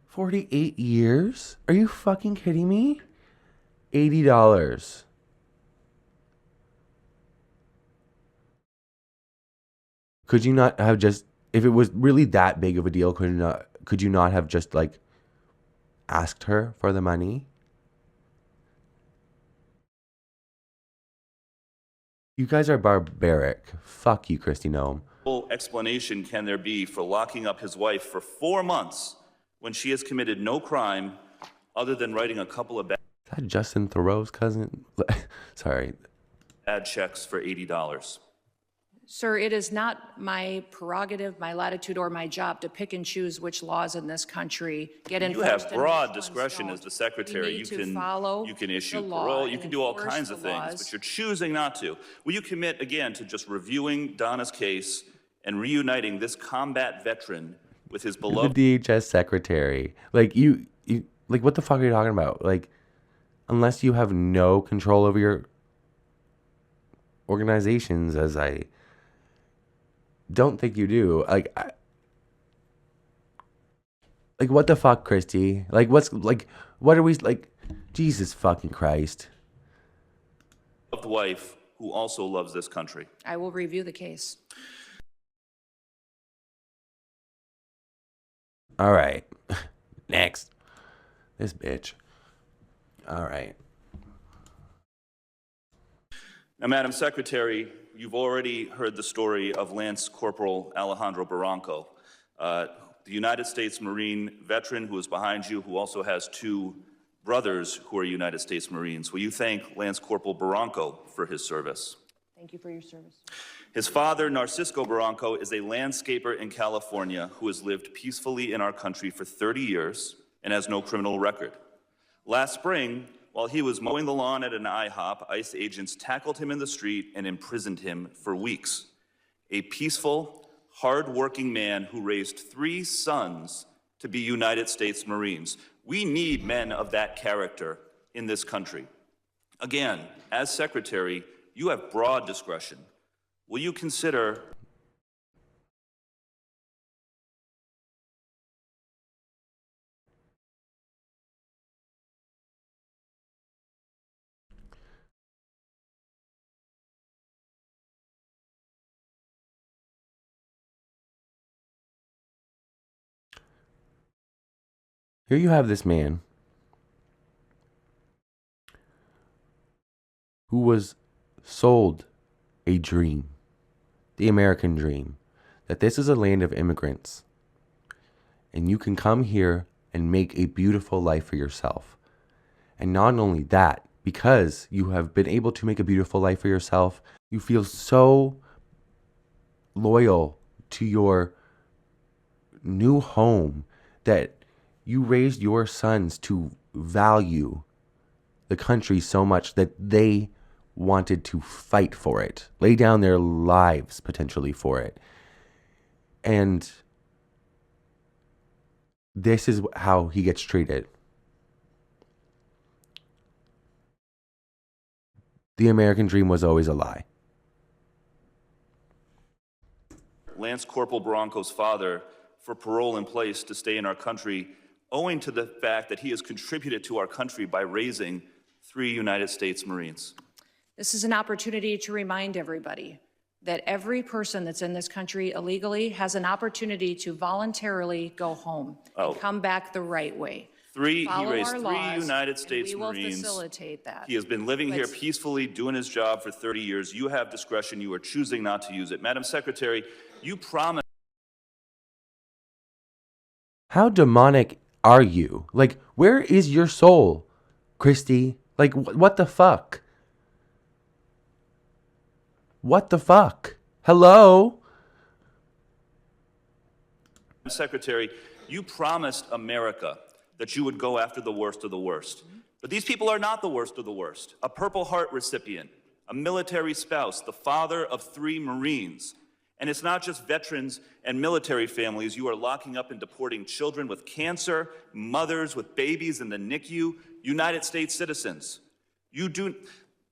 48 years? Are you fucking kidding me? $80. Could you not have just, if it was really that big of a deal, could you not have just like asked her for the money? You guys are barbaric. Fuck you, Kristi Noem. explanation can there be for locking up his wife for 4 months when she has committed no crime other than writing a couple of Is that Justin Thoreau's cousin? Sorry. bad checks for $80? Sir, it is not my prerogative, my latitude, or my job to pick and choose which laws in this country get enforced. You have and broad which ones discretion don't. as the secretary. We need to follow You can the issue law parole. You and can do all enforce kinds the of things, laws. but you're choosing not to. Will you commit again to just reviewing Donna's case and reuniting this combat veteran with his beloved The DHS secretary. Like you like what the fuck are you talking about? Like, unless you have no control over your organizations, as I don't think you do. Like what the fuck, Kristi? Like what are we like? Jesus fucking Christ. wife who also loves this country? I will review the case. All right. Next. This bitch. All right. Now, Madam Secretary, you've already heard the story of Lance Corporal Alejandro Barranco, the United States Marine veteran who is behind you, who also has two brothers who are United States Marines. Will you thank Lance Corporal Barranco for his service? Thank you for your service. His father, Narcisco Barranco, is a landscaper in California who has lived peacefully in our country for 30 years and has no criminal record. Last spring, while he was mowing the lawn at an IHOP, ICE agents tackled him in the street and imprisoned him for weeks. A peaceful, hard-working man who raised 3 sons to be United States Marines. We need men of that character in this country. Again, as Secretary, you have broad discretion. Will you consider Here you have this man who was sold a dream, the American dream, that this is a land of immigrants and you can come here and make a beautiful life for yourself. And not only that, because you have been able to make a beautiful life for yourself, you feel so loyal to your new home that you raised your sons to value the country so much that they wanted to fight for it, lay down their lives potentially for it. And this is how he gets treated. The American dream was always a lie. Lance Corporal Barranco's father for parole in place to stay in our country, owing to the fact that he has contributed to our country by raising 3 United States Marines? This is an opportunity to remind everybody that every person that's in this country illegally has an opportunity to voluntarily go home and come back the right way. He Follow raised our 3 laws, United States and we will Marines. facilitate that. He has been living here Let's- peacefully, doing his job for 30 years. You have discretion. You are choosing not to use it. Madam Secretary, you promised. How demonic are you? Like, where is your soul, Kristi? Like, what the fuck? What the fuck? Hello? Secretary, you promised America that you would go after the worst of the worst. But these people are not the worst of the worst. A Purple Heart recipient, a military spouse, the father of 3 Marines. And it's not just veterans and military families. You are locking up and deporting children with cancer, mothers with babies in the NICU, United States citizens. There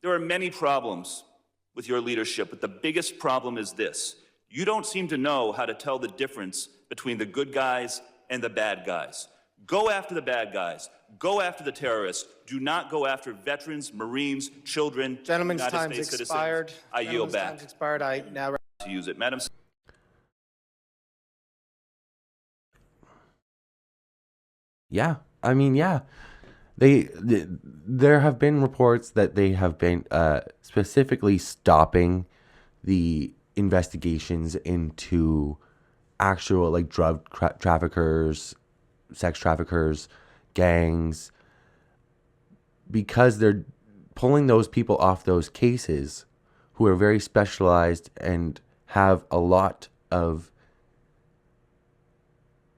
are many problems with your leadership, but the biggest problem is this. You don't seem to know how to tell the difference between the good guys and the bad guys. Go after the bad guys. Go after the terrorists. Do not go after veterans, Marines, children, Gentleman's United time's States expired. citizens. I yield back. Time's expired. I now. To use it. Madam. Yeah. I mean, yeah. There have been reports that they have been specifically stopping the investigations into actual like drug traffickers, sex traffickers, gangs, because they're pulling those people off those cases who are very specialized and have a lot of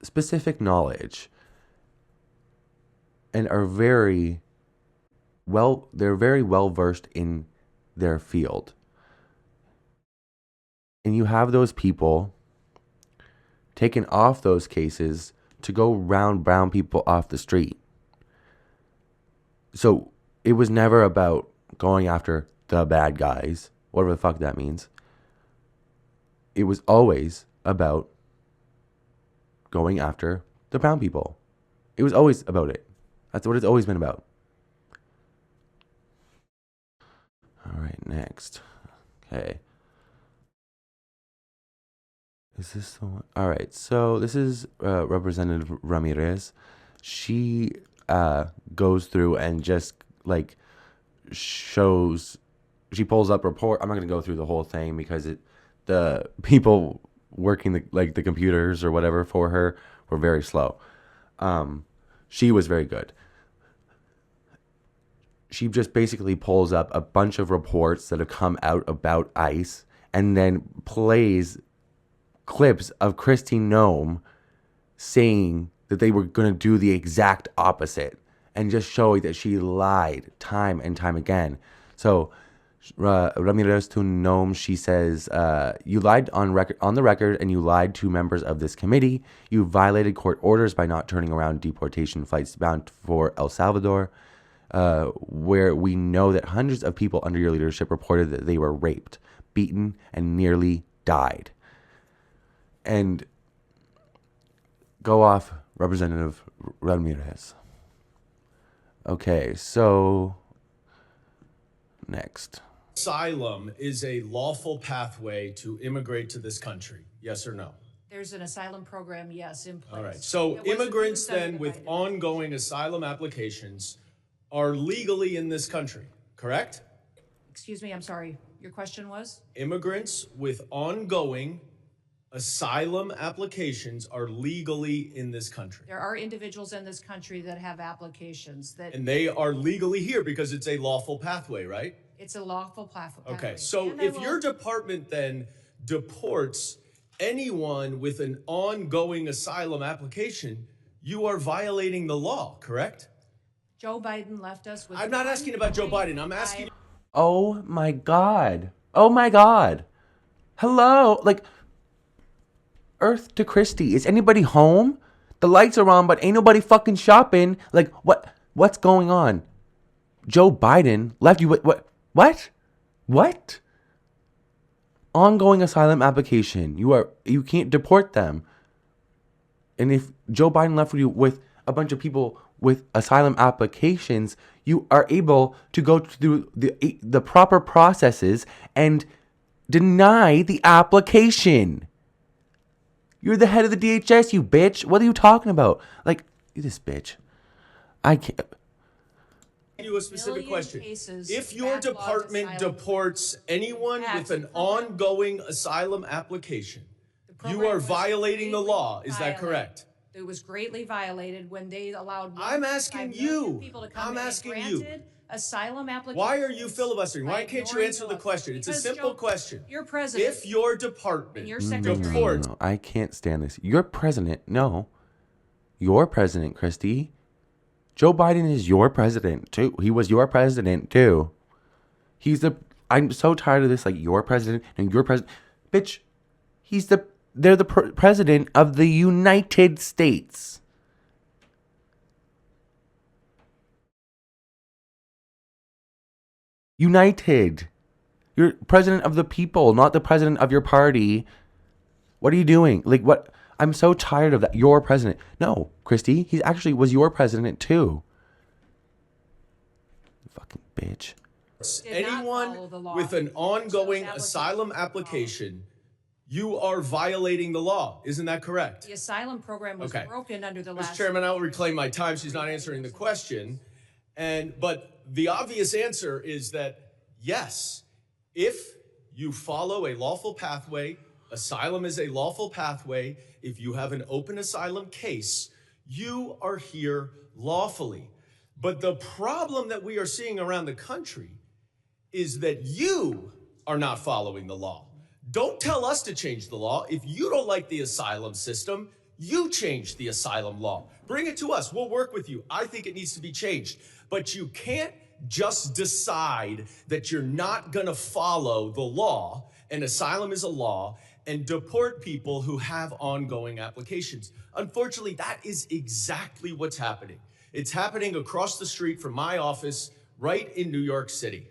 specific knowledge and are very well versed in their field. And you have those people taken off those cases to go round brown people off the street. So it was never about going after the bad guys, whatever the fuck that means. It was always about going after the brown people. It was always about it. That's what it's always been about. All right, next. Okay. Is this the one? All right. So this is Representative Ramirez. She goes through and just like shows. She pulls up report. I'm not gonna go through the whole thing because the people working the computers or whatever for her were very slow. She was very good. She just basically pulls up a bunch of reports that have come out about ICE and then plays clips of Kristi Noem saying that they were going to do the exact opposite and just showing that she lied time and time again. So Ramirez to Noem, she says, you lied on the record and you lied to members of this committee. You violated court orders by not turning around deportation flights bound for El Salvador, where we know that hundreds of people under your leadership reported that they were raped, beaten, and nearly died. And go off, Representative Ramirez. Okay, so next. Asylum is a lawful pathway to immigrate to this country. Yes or no? There's an asylum program, yes, in place. All right. So immigrants then with ongoing asylum applications are legally in this country, correct? Excuse me, I'm sorry. Your question was? Immigrants with ongoing asylum applications are legally in this country. There are individuals in this country that have applications that... And they are legally here because it's a lawful pathway, right? It's a lawful pathway. Okay, so if your department then deports anyone with an ongoing asylum application, you are violating the law, correct? Joe Biden left us with... I'm not asking about Joe Biden. I'm asking... Oh my God. Oh my God. Hello. Like, Earth to Kristi. Is anybody home? The lights are on, but ain't nobody fucking shopping. Like, what's going on? Joe Biden left you with what? What? Ongoing asylum application. You can't deport them. And if Joe Biden left you with a bunch of people with asylum applications, you are able to go through the proper processes and deny the application. You're the head of the DHS, you bitch. What are you talking about? Like, you this bitch. I can't. You a specific question. If your department deports anyone with an ongoing asylum application, you are violating the law. Is that correct? It was greatly violated when they allowed... I'm asking you. People to come I'm asking you. Asylum applications. Why are you filibustering? Why can't you answer the question? It's a simple question. Your president. If your department deports... No, I can't stand this. Your president, no. Your president, Kristi. Joe Biden is your president, too. He was your president, too. I'm so tired of this, like, your president and your president. Bitch, they're the president of the United States. United. You're president of the people, not the president of your party. What are you doing? Like, what? I'm so tired of that. Your president. No, Kristi, he actually was your president too. Fucking bitch. Anyone with an ongoing asylum application, you are violating the law. Isn't that correct? The asylum program was broken under the last... Mr. Chairman, I will reclaim my time. She's not answering the question. But the obvious answer is that, yes, if you follow a lawful pathway, asylum is a lawful pathway. If you have an open asylum case, you are here lawfully. But the problem that we are seeing around the country is that you are not following the law. Don't tell us to change the law. If you don't like the asylum system, you change the asylum law. Bring it to us. We'll work with you. I think it needs to be changed. But you can't just decide that you're not going to follow the law, and asylum is a law, and deport people who have ongoing applications. Unfortunately, that is exactly what's happening. It's happening across the street from my office right in New York City.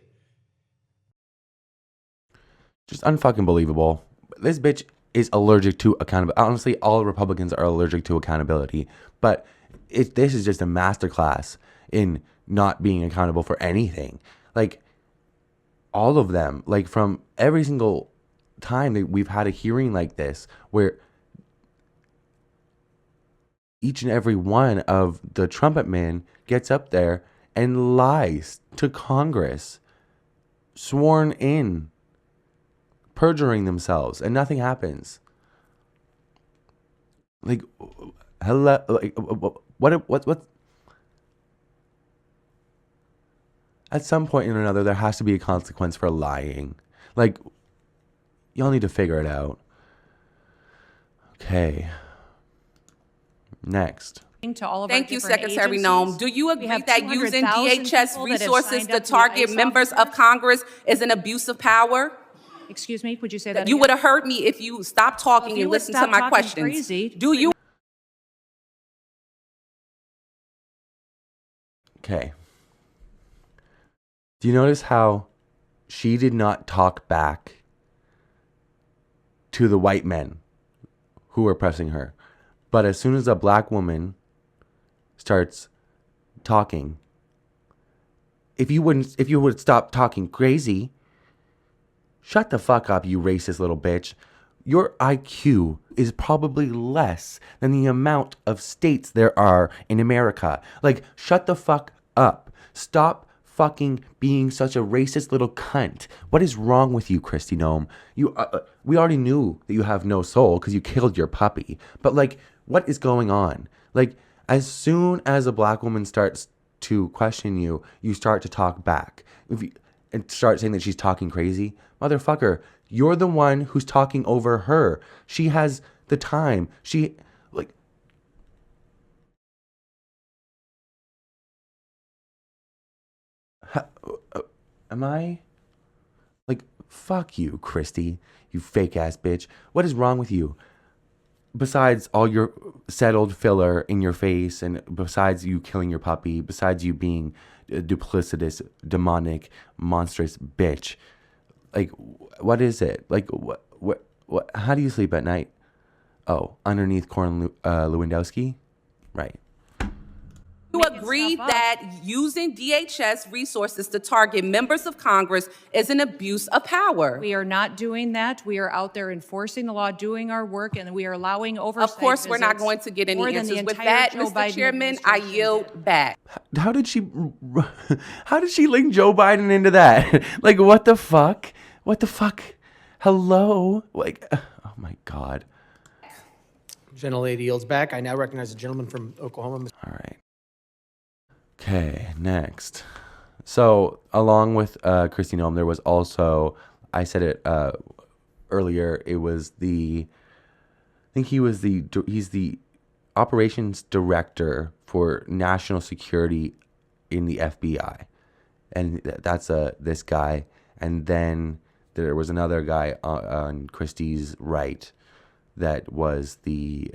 Just unfucking believable. This bitch is allergic to accountability. Honestly, all Republicans are allergic to accountability. But this is just a masterclass in not being accountable for anything. Like, all of them, like from every single time that we've had a hearing like this where each and every one of the trumpet men gets up there and lies to Congress, sworn in, perjuring themselves, and nothing happens. Like, hello, like, what? At some point or another, there has to be a consequence for lying. Like, y'all need to figure it out. Okay. Next. To all of Thank our you, different Secretary agencies. Noem. Do you agree have that using 200,000 DHS people that have resources signed to up to be target ICE members of officers? Congress is an abuse of power? Excuse me, would you say that You again? would have heard me if you stopped talking If you and would listened to stop my talking questions. crazy. Do you? Okay. Do you notice how she did not talk back to the white men who were pressing her? But as soon as a black woman starts talking, if you would stop talking crazy, shut the fuck up, you racist little bitch. Your IQ is probably less than the amount of states there are in America. Like, shut the fuck up. Stop fucking being such a racist little cunt. What is wrong with you, Kristi Noem? We already knew that you have no soul because you killed your puppy. But, like, what is going on? Like, as soon as a black woman starts to question you, you start to talk back. And start saying that she's talking crazy. Motherfucker, you're the one who's talking over her. She has the time. Am I? Like, fuck you, Kristi, you fake ass bitch. What is wrong with you? Besides all your settled filler in your face, and besides you killing your puppy, besides you being a duplicitous, demonic, monstrous bitch, like, what is it? Like, what, how do you sleep at night? Oh, underneath Lewandowski? Right. You agree that using DHS resources to target members of Congress is an abuse of power? We are not doing that. We are out there enforcing the law, doing our work, and we are allowing oversight. Of course, we're not going to get any answers. With that, Mr. Chairman, I yield back. How did she link Joe Biden into that? Like, what the fuck? What the fuck? Hello? Like, oh my God. Gentlelady yields back. I now recognize the gentleman from Oklahoma. All right. Okay, next. So, along with Kristi Noem, there was also, I said it earlier, it was I think he's the operations director for national security in the FBI. And that's this guy. And then there was another guy on Kristi's right that was the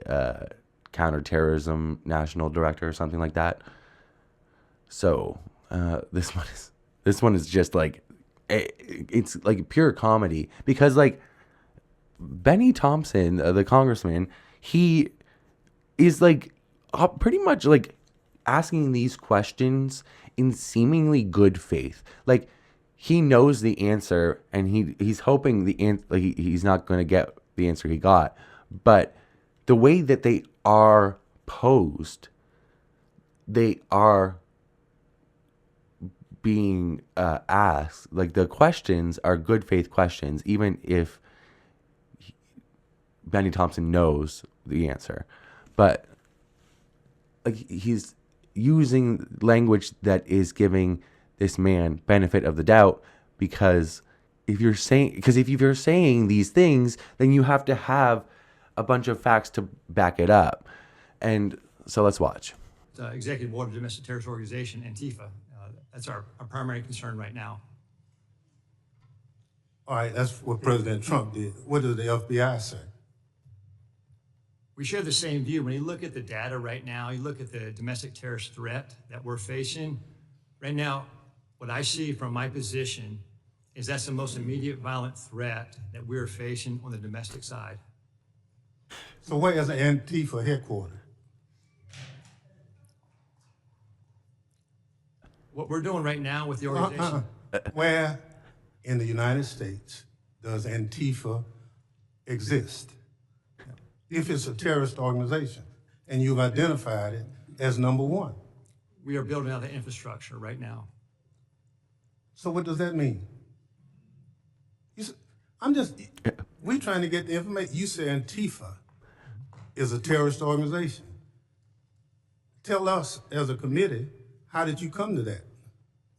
counterterrorism national director or something like that. So this one is just like, it's like pure comedy, because like Benny Thompson, the congressman, he is like pretty much like asking these questions in seemingly good faith. Like, he knows the answer, and he's hoping he's not going to get the answer he got, but the way that they are posed, they are being asked, like, the questions are good faith questions, even if Benny Thompson knows the answer. But like, he's using language that is giving this man benefit of the doubt, because if you're saying these things, then you have to have a bunch of facts to back it up. And so let's watch. Executive Order Domestic Terrorist Organization, Antifa. That's our primary concern right now. All right, that's what President Trump did. What does the FBI say? We share the same view. When you look at the data right now, you look at the domestic terrorist threat that we're facing. Right now, what I see from my position is that's the most immediate violent threat that we're facing on the domestic side. So where is the Antifa headquarters? What we're doing right now with the organization. Where in the United States does Antifa exist? If it's a terrorist organization and you've identified it as number one. We are building out the infrastructure right now. So what does that mean? We're trying to get the information. You say Antifa is a terrorist organization. Tell us as a committee, how did you come to that?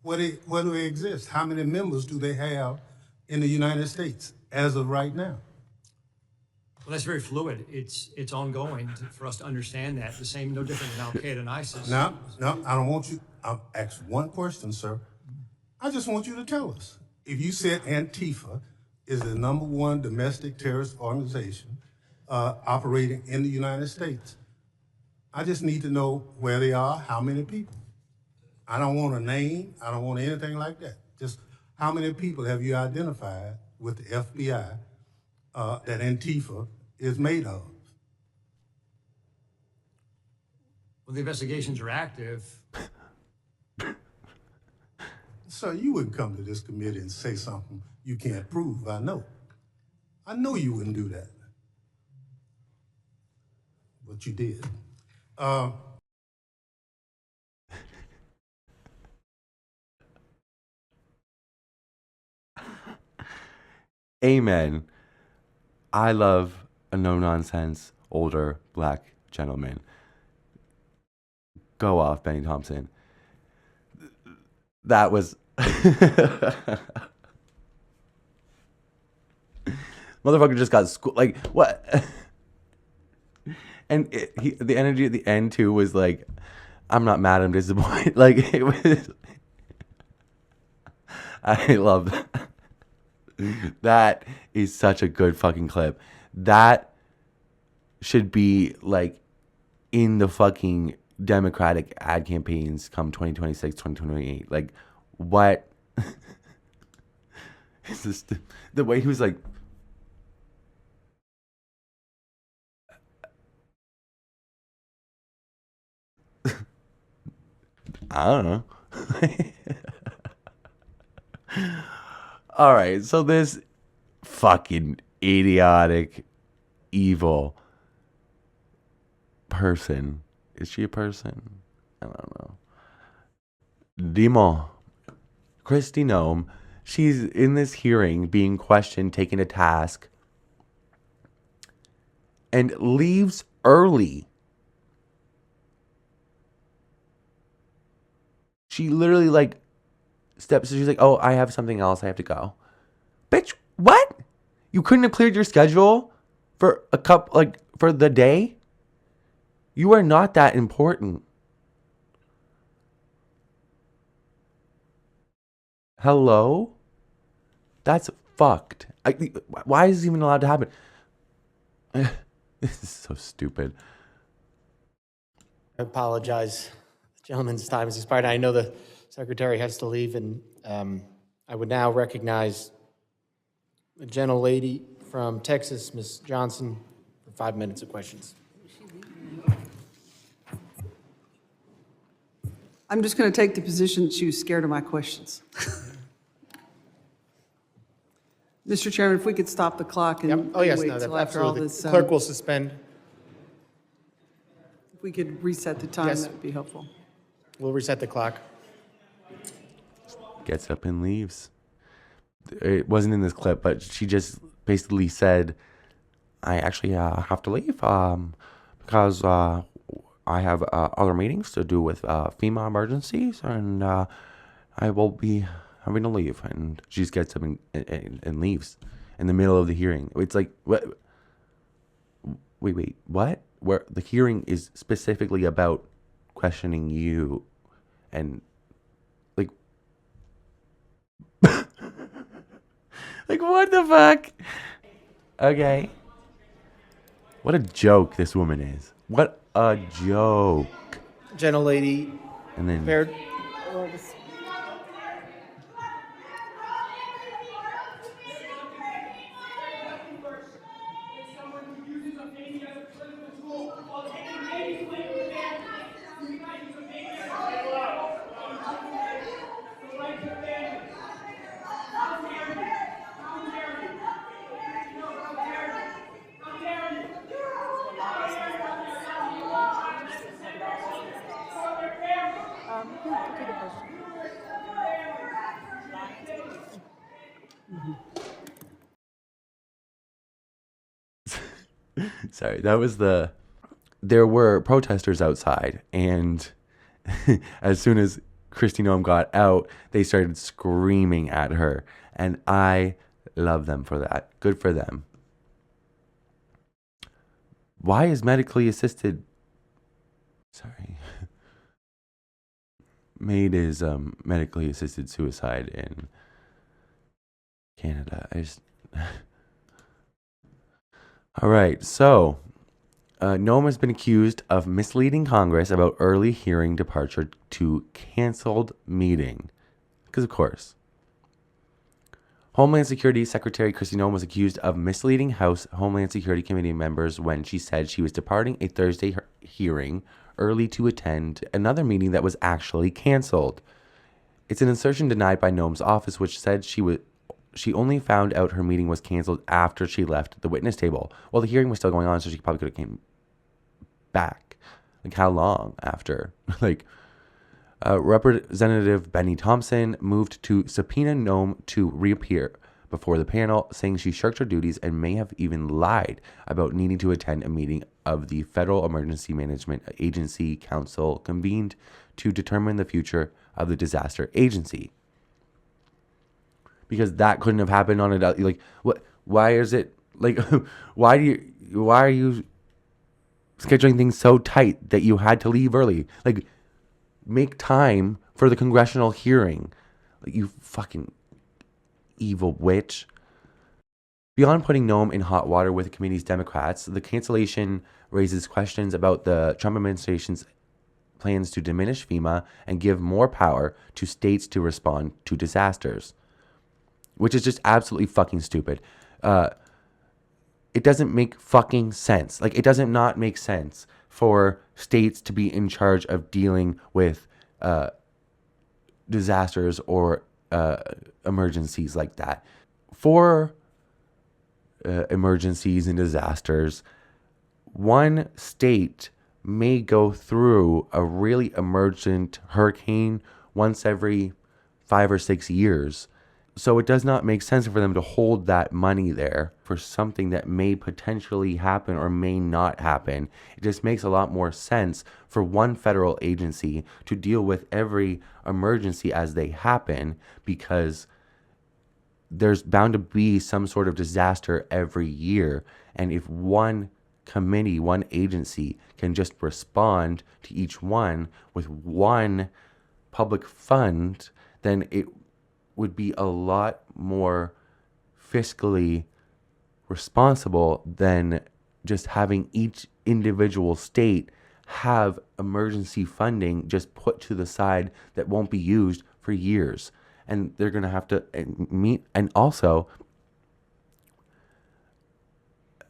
Where do they exist? How many members do they have in the United States as of right now? Well, that's very fluid. It's ongoing for us to understand that. The same, no different than Al Qaeda and ISIS. No, I don't want you. I'll ask one question, sir. I just want you to tell us. If you said Antifa is the number one domestic terrorist organization operating in the United States, I just need to know where they are, how many people. I don't want a name. I don't want anything like that. Just how many people have you identified with the FBI that Antifa is made of? Well, the investigations are active. Sir, you wouldn't come to this committee and say something you can't prove, I know. I know you wouldn't do that. But you did. Amen. I love a no-nonsense, older black gentleman. Go off, Benny Thompson. That was... Motherfucker just got school. Like, what? And the energy at the end, too, was like, I'm not mad, I'm disappointed. Like, it was... I love that. That is such a good fucking clip. That should be, like, in the fucking Democratic ad campaigns come 2026, 2028. Like, what? Is this the way he was like... I don't know. All right, so this fucking idiotic, evil person. Is she a person? I don't know. Kristi Noem. She's in this hearing being questioned, taken to task, and leaves early. She literally, like, steps, she's like, oh, I have something else, I have to go. Bitch, what? You couldn't have cleared your schedule for for the day? You are not that important. Hello? That's fucked. Why is this even allowed to happen? This is so stupid. I apologize. The gentleman's time has expired. I know the secretary has to leave, and I would now recognize the gentlelady from Texas, Ms. Johnson, for 5 minutes of questions. I'm just going to take the position that she was scared of my questions. Mr. Chairman, if we could stop the clock and Oh, yes, wait no, till after all absolutely. this. Clerk will suspend. If we could reset the time, Yes. that would be helpful. We'll reset the clock. Gets up and leaves. It wasn't in this clip, but she just basically said, I actually have to leave because I have other meetings to do with FEMA emergencies, and I will be having to leave. And she just gets up and leaves in the middle of the hearing. It's like, what? Wait, what? Where the hearing is specifically about questioning you, and like, like, what the fuck? Okay. What a joke this woman is. What a joke. Gentlelady, And then prepared. Sorry, that was there were protesters outside, and as soon as Kristi Noem got out, they started screaming at her, and I love them for that. Good for them. Why is medically assisted... Sorry. Made is medically assisted suicide in Canada. All right, so Noem has been accused of misleading Congress about early hearing departure to canceled meeting. Because, of course. Homeland Security Secretary Kristi Noem was accused of misleading House Homeland Security Committee members when she said she was departing a Thursday hearing early to attend another meeting that was actually canceled. It's an assertion denied by Noem's office, which said she only found out her meeting was canceled after she left the witness table. Well, the hearing was still going on, so she probably could have came back. Like, how long after? Representative Benny Thompson moved to subpoena Noem to reappear before the panel, saying she shirked her duties and may have even lied about needing to attend a meeting of the Federal Emergency Management Agency Council convened to determine the future of the disaster agency. Because that couldn't have happened on a, like, what? Why is it like? Why are you scheduling things so tight that you had to leave early? Like, make time for the congressional hearing. Like, you fucking evil witch. Beyond putting Noem in hot water with the committee's Democrats, the cancellation raises questions about the Trump administration's plans to diminish FEMA and give more power to states to respond to disasters, which is just absolutely fucking stupid. It doesn't make fucking sense. Like, it doesn't not make sense for states to be in charge of dealing with disasters or emergencies like that. For emergencies and disasters, one state may go through a really emergent hurricane once every 5 or 6 years. So it does not make sense for them to hold that money there for something that may potentially happen or may not happen. It just makes a lot more sense for one federal agency to deal with every emergency as they happen, because there's bound to be some sort of disaster every year. And if one committee, one agency can just respond to each one with one public fund, then it would be a lot more fiscally responsible than just having each individual state have emergency funding just put to the side that won't be used for years. And they're going to have to meet. And also,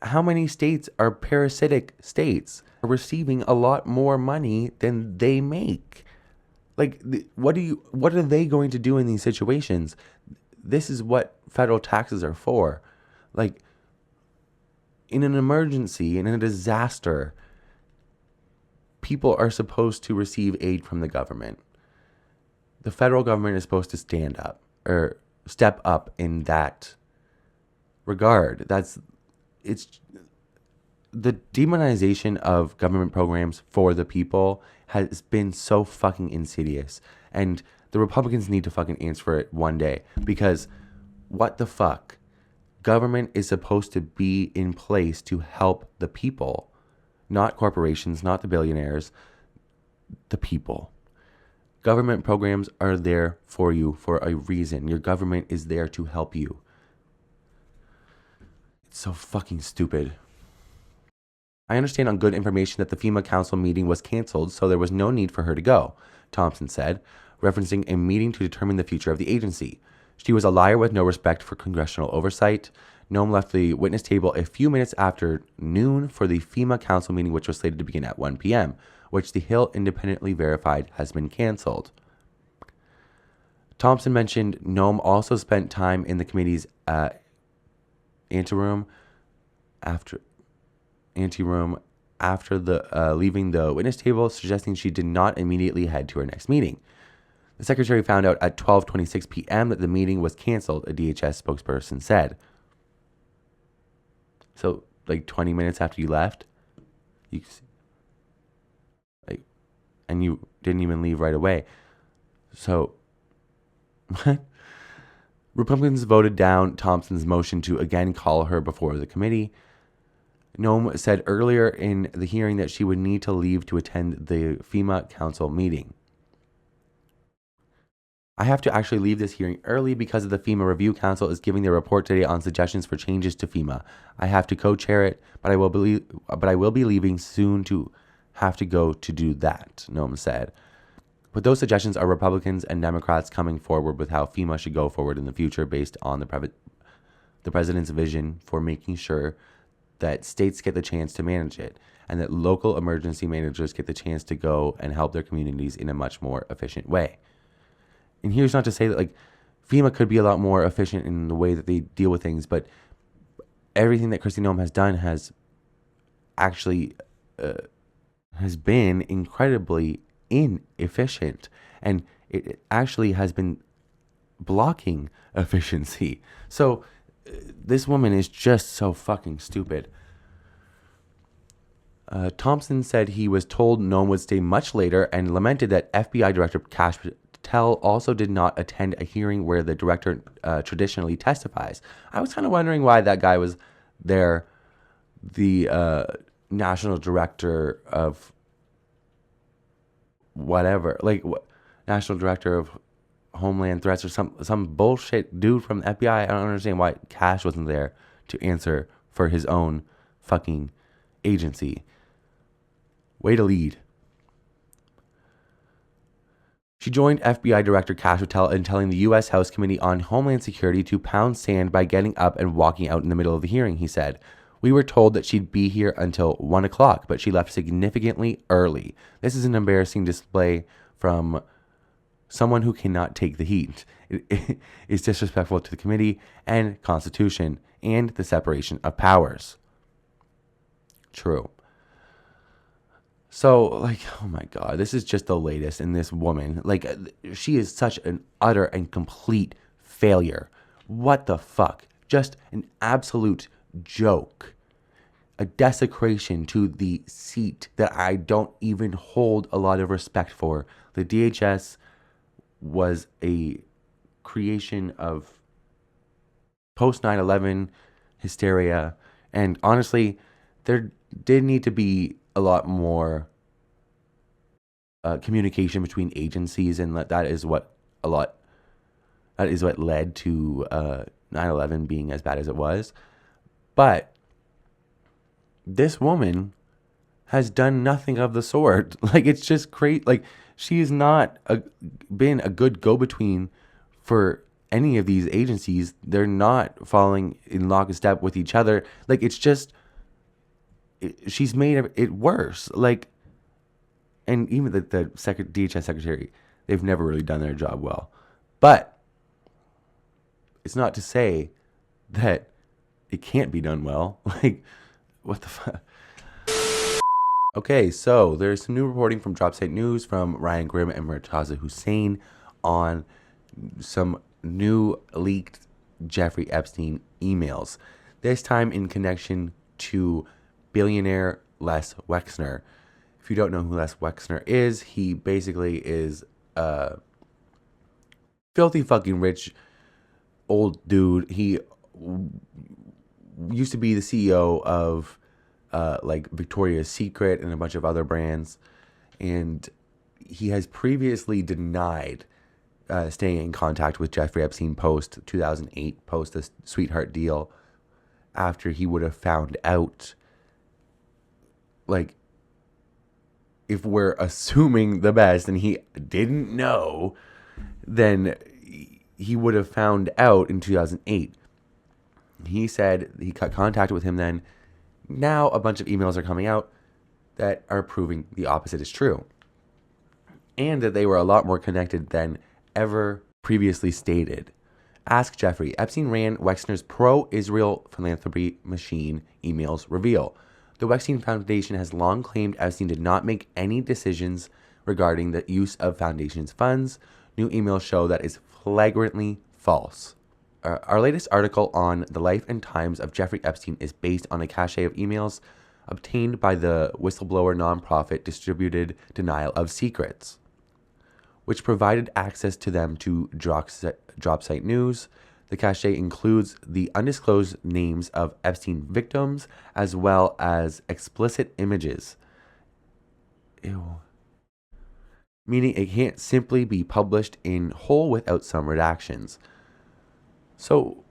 how many states are parasitic states, are receiving a lot more money than they make? Like, what are they going to do in these situations? This is what federal taxes are for. Like, in an emergency, in a disaster, people are supposed to receive aid from the government. The federal government is supposed to stand up or step up in that regard. It's the demonization of government programs for the people has been so fucking insidious, and the Republicans need to fucking answer for it one day, because what the fuck? Government is supposed to be in place to help the people, not corporations, not the billionaires, the people. Government programs are there for you for a reason. Your government is there to help you. It's so fucking stupid. I understand on good information that the FEMA council meeting was canceled, so there was no need for her to go, Thompson said, referencing a meeting to determine the future of the agency. She was a liar with no respect for congressional oversight. Noem left the witness table a few minutes after noon for the FEMA council meeting, which was slated to begin at 1 p.m., which the Hill independently verified has been canceled. Thompson mentioned Noem also spent time in the committee's anteroom after leaving the witness table, suggesting she did not immediately head to her next meeting. The secretary found out at 12:26 p.m. that the meeting was canceled, a DHS spokesperson said. So like 20 minutes after you left. And you didn't even leave right away. So, what? Republicans voted down Thompson's motion to again call her before the committee. Noem said earlier in the hearing that she would need to leave to attend the FEMA council meeting. I have to actually leave this hearing early because of the FEMA Review Council is giving their report today on suggestions for changes to FEMA. I have to co-chair it, but I will be leaving soon to have to go to do that, Noem said. But those suggestions are Republicans and Democrats coming forward with how FEMA should go forward in the future based on the president's vision for making sure that states get the chance to manage it and that local emergency managers get the chance to go and help their communities in a much more efficient way. And here's not to say that like FEMA could be a lot more efficient in the way that they deal with things, but everything that Kristi Noem has done has actually has been incredibly inefficient, and it actually has been blocking efficiency. So this woman is just so fucking stupid. Thompson said he was told Noem would stay much later and lamented that FBI Director Kash Patel also did not attend a hearing where the director traditionally testifies. I was kind of wondering why that guy was there, the national director of whatever, like national director of Homeland Threats or some bullshit dude from the FBI. I don't understand why Kash wasn't there to answer for his own fucking agency. Way to lead. She joined FBI Director Kash Patel in telling the U.S. House Committee on Homeland Security to pound sand by getting up and walking out in the middle of the hearing, he said. We were told that she'd be here until 1 o'clock, but she left significantly early. This is an embarrassing display from someone who cannot take the heat. It is disrespectful to the committee and Constitution and the separation of powers. True. So, like, oh my God, this is just the latest in this woman. Like, she is such an utter and complete failure. What the fuck? Just an absolute joke. A desecration to the seat that I don't even hold a lot of respect for. The DHS was a creation of post 9/11 hysteria, and honestly, there did need to be a lot more communication between agencies, and that is what led to 9/11 being as bad as it was. But this woman has done nothing of the sort. Like, it's just crazy. Like, she has not been a good go-between for any of these agencies. They're not falling in lockstep with each other. Like, it's just, she's made it worse. Like, and even the DHS secretary, they've never really done their job well. But it's not to say that it can't be done well. Like, what the fuck? Okay, so there's some new reporting from Dropsite News from Ryan Grimm and Murtaza Hussain on some new leaked Jeffrey Epstein emails. This time in connection to billionaire Les Wexner. If you don't know who Les Wexner is, he basically is a filthy fucking rich old dude. He used to be the CEO of like Victoria's Secret and a bunch of other brands, and he has previously denied staying in contact with Jeffrey Epstein post 2008, post the sweetheart deal, after he would have found out, like, if we're assuming the best and he didn't know, then he would have found out in 2008. He said he cut contact with him then. Now a bunch of emails are coming out that are proving the opposite is true, and that they were a lot more connected than ever previously stated. Ask Jeffrey. Epstein ran Wexner's pro-Israel philanthropy machine, emails reveal. The Epstein Foundation has long claimed Epstein did not make any decisions regarding the use of foundation's funds. New emails show that is flagrantly false. Our latest article on the life and times of Jeffrey Epstein is based on a cache of emails obtained by the whistleblower nonprofit Distributed Denial of Secrets, which provided access to them to Dropsite News. The cache includes the undisclosed names of Epstein victims as well as explicit images. Ew. Meaning it can't simply be published in whole without some redactions. So,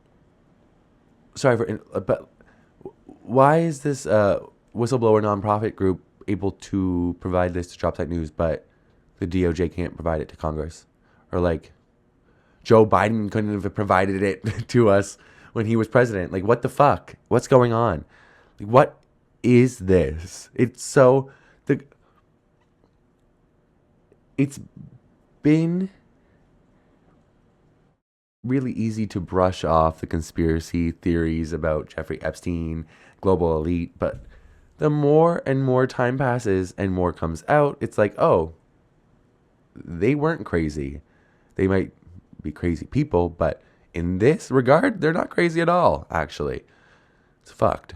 sorry but why is this whistleblower nonprofit group able to provide this to Dropsite News, but the DOJ can't provide it to Congress? Or like, Joe Biden couldn't have provided it to us when he was president. Like, what the fuck? What's going on? Like, what is this? It's been really easy to brush off the conspiracy theories about Jeffrey Epstein, global elite, but the more and more time passes and more comes out, it's like, oh, they weren't crazy. They might be crazy people, but in this regard, they're not crazy at all, actually. It's fucked.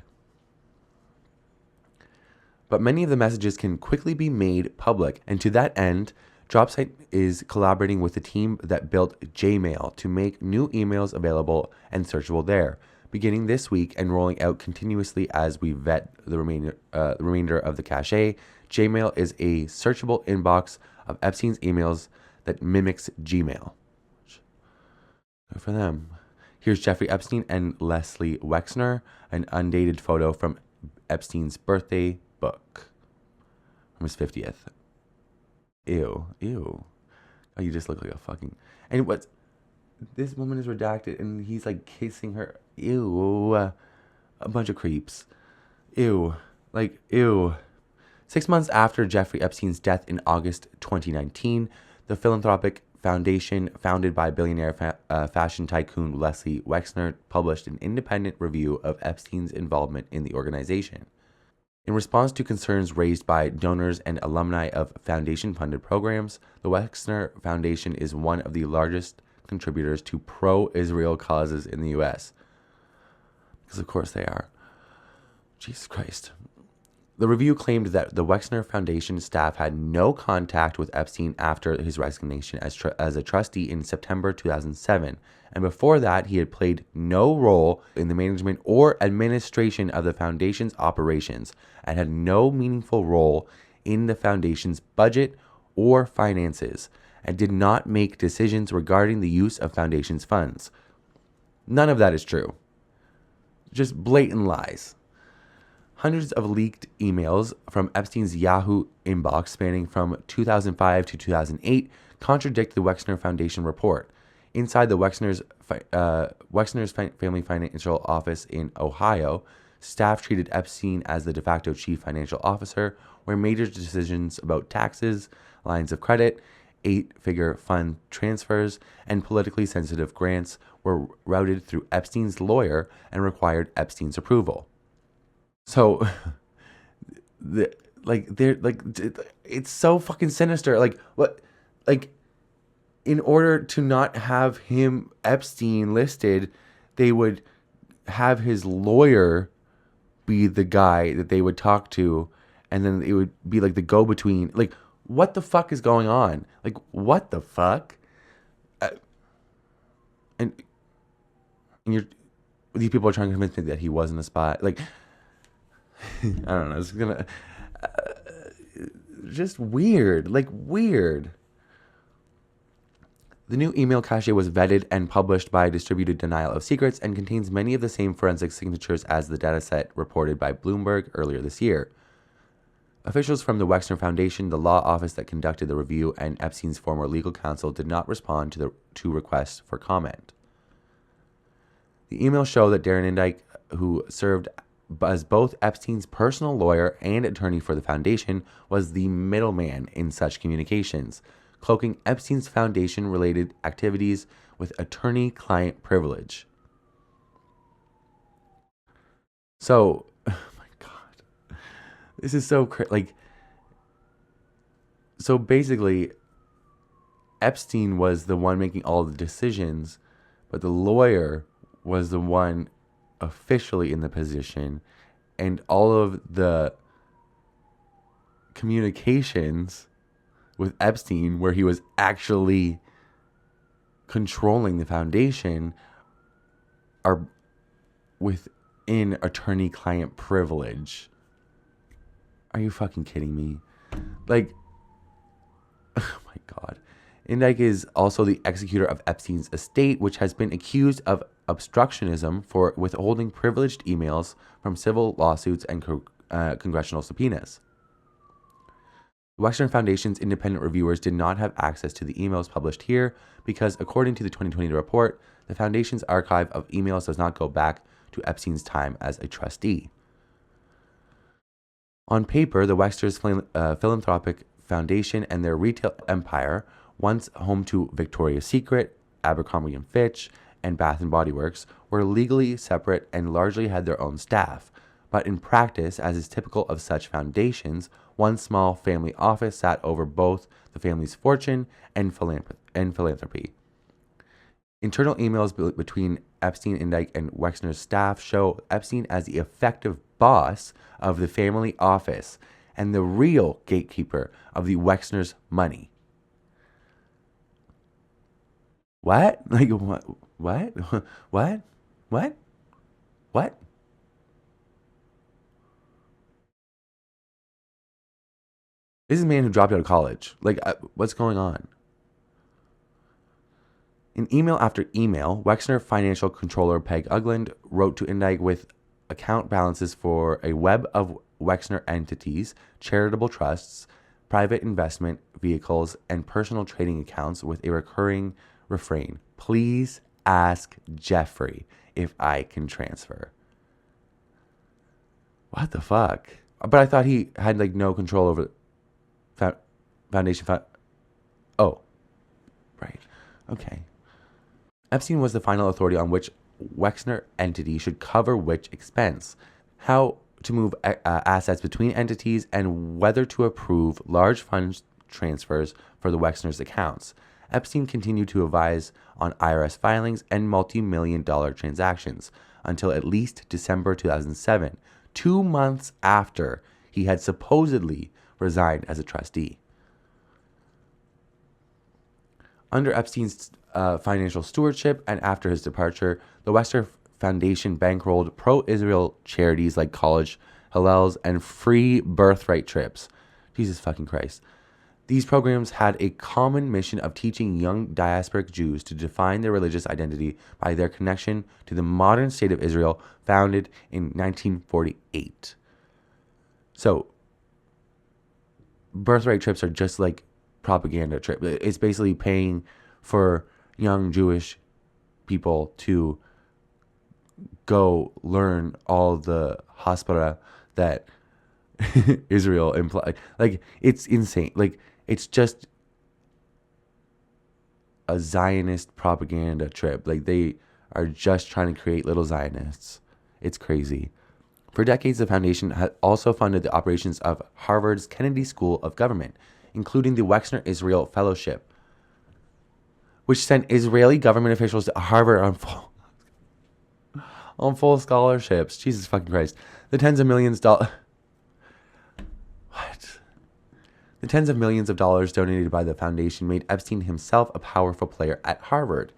But many of the messages can quickly be made public, and to that end, Dropsite is collaborating with the team that built Gmail to make new emails available and searchable there, beginning this week and rolling out continuously as we vet the remainder of the cache. Gmail is a searchable inbox of Epstein's emails that mimics Gmail. Good for them. Here's Jeffrey Epstein and Leslie Wexner, an undated photo from Epstein's birthday book from his 50th. Ew. Oh, you just look like a fucking... And what? This woman is redacted and he's like kissing her. Ew. A bunch of creeps. Ew. 6 months after Jeffrey Epstein's death in August 2019, the philanthropic foundation founded by billionaire fashion tycoon Leslie Wexner published an independent review of Epstein's involvement in the organization. In response to concerns raised by donors and alumni of foundation-funded programs, the Wexner Foundation is one of the largest contributors to pro-Israel causes in the U.S. Because of course they are. Jesus Christ. The review claimed that the Wexner Foundation staff had no contact with Epstein after his resignation as a trustee in September 2007, and before that he had played no role in the management or administration of the foundation's operations and had no meaningful role in the foundation's budget or finances, and did not make decisions regarding the use of foundation's funds. None of that is true. Just blatant lies. Hundreds of leaked emails from Epstein's Yahoo inbox spanning from 2005 to 2008 contradict the Wexner Foundation report. Inside the Wexner's family financial office in Ohio, staff treated Epstein as the de facto chief financial officer, where major decisions about taxes, lines of credit, 8-figure fund transfers, and politically sensitive grants were routed through Epstein's lawyer and required Epstein's approval. So, it's so fucking sinister. In order to not have him, Epstein, listed, they would have his lawyer be the guy that they would talk to, and then it would be like the go-between. Like, what the fuck is going on? Like, what the fuck? And these people are trying to convince me that he wasn't a spy. Like, I don't know. It's gonna just weird. Weird. The new email cache was vetted and published by Distributed Denial of Secrets and contains many of the same forensic signatures as the dataset reported by Bloomberg earlier this year. Officials from the Wexner Foundation, the law office that conducted the review, and Epstein's former legal counsel did not respond to requests for comment. The emails show that Darren Indyke, who served as both Epstein's personal lawyer and attorney for the foundation, was the middleman in such communications, cloaking Epstein's foundation-related activities with attorney-client privilege. So, oh my God, this is so so basically, Epstein was the one making all the decisions, but the lawyer was the one officially in the position, and all of the communications with Epstein, where he was actually controlling the foundation, are within attorney-client privilege. Are you fucking kidding me? Like, oh my God. Indyk is also the executor of Epstein's estate, which has been accused of obstructionism for withholding privileged emails from civil lawsuits and congressional subpoenas. The Wexner Foundation's independent reviewers did not have access to the emails published here because, according to the 2020 report, the Foundation's archive of emails does not go back to Epstein's time as a trustee. On paper, the Wexner's philanthropic foundation and their retail empire, once home to Victoria's Secret, Abercrombie & Fitch, and Bath & Body Works, were legally separate and largely had their own staff. But in practice, as is typical of such foundations, one small family office sat over both the family's fortune and philanthropy. Internal emails between Epstein, Indyk, and Wexner's staff show Epstein as the effective boss of the family office and the real gatekeeper of the Wexner's money. What? Like, what? What? What? What? What? This is a man who dropped out of college. Like, what's going on? In email after email, Wexner financial controller Peg Ugland wrote to Indyk with account balances for a web of Wexner entities, charitable trusts, private investment vehicles, and personal trading accounts with a recurring refrain: please ask Jeffrey if I can transfer. What the fuck? But I thought he had like no control over foundation. Oh, right. Okay. Epstein was the final authority on which Wexner entity should cover which expense, how to move assets between entities, and whether to approve large fund transfers for the Wexner's accounts. Epstein continued to advise on IRS filings and multi-million-dollar transactions until at least December 2007, 2 months after he had supposedly resigned as a trustee. Under Epstein's financial stewardship and after his departure, the Wexner Foundation bankrolled pro-Israel charities like college Hillels and free birthright trips. Jesus fucking Christ. These programs had a common mission of teaching young diasporic Jews to define their religious identity by their connection to the modern state of Israel, founded in 1948. So, birthright trips are just like propaganda trip. It's basically paying for young Jewish people to go learn all the haspara that Israel implied. Like, it's insane. Like, it's just a Zionist propaganda trip. Like, they are just trying to create little Zionists. It's crazy. For decades, the foundation had also funded the operations of Harvard's Kennedy School of Government, including the Wexner Israel Fellowship, which sent Israeli government officials to Harvard on full scholarships. Jesus fucking Christ. The tens of millions of dollars donated by the foundation made Epstein himself a powerful player at Harvard.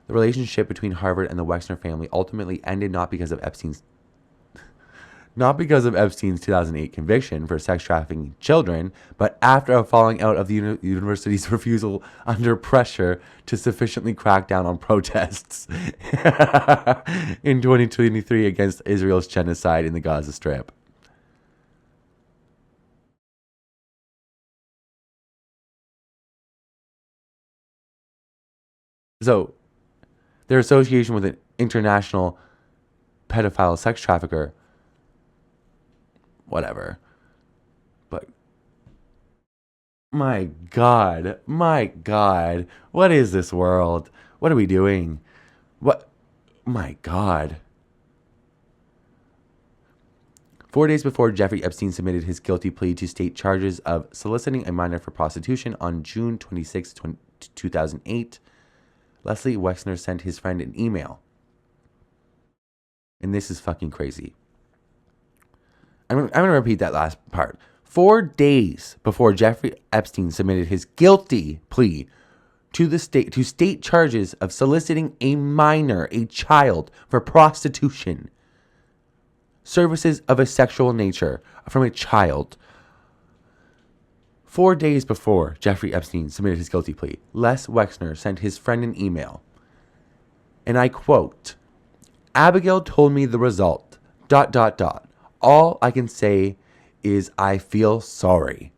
The relationship between Harvard and the Wexner family ultimately ended not because of Epstein's 2008 conviction for sex trafficking children, but after a falling out of the university's refusal under pressure to sufficiently crack down on protests in 2023 against Israel's genocide in the Gaza Strip. So, their association with an international pedophile sex trafficker, whatever. But my God, what is this world? What are we doing? What? My God. 4 days before Jeffrey Epstein submitted his guilty plea to state charges of soliciting a minor for prostitution on June 26, 2008, Leslie Wexner sent his friend an email. And this is fucking crazy. I'm going to repeat that last part. 4 days before Jeffrey Epstein submitted his guilty plea to state charges of soliciting a minor, a child, for prostitution, services of a sexual nature from a child. 4 days before Jeffrey Epstein submitted his guilty plea, Les Wexner sent his friend an email. And I quote, "Abigail told me the result, ... All I can say is I feel sorry.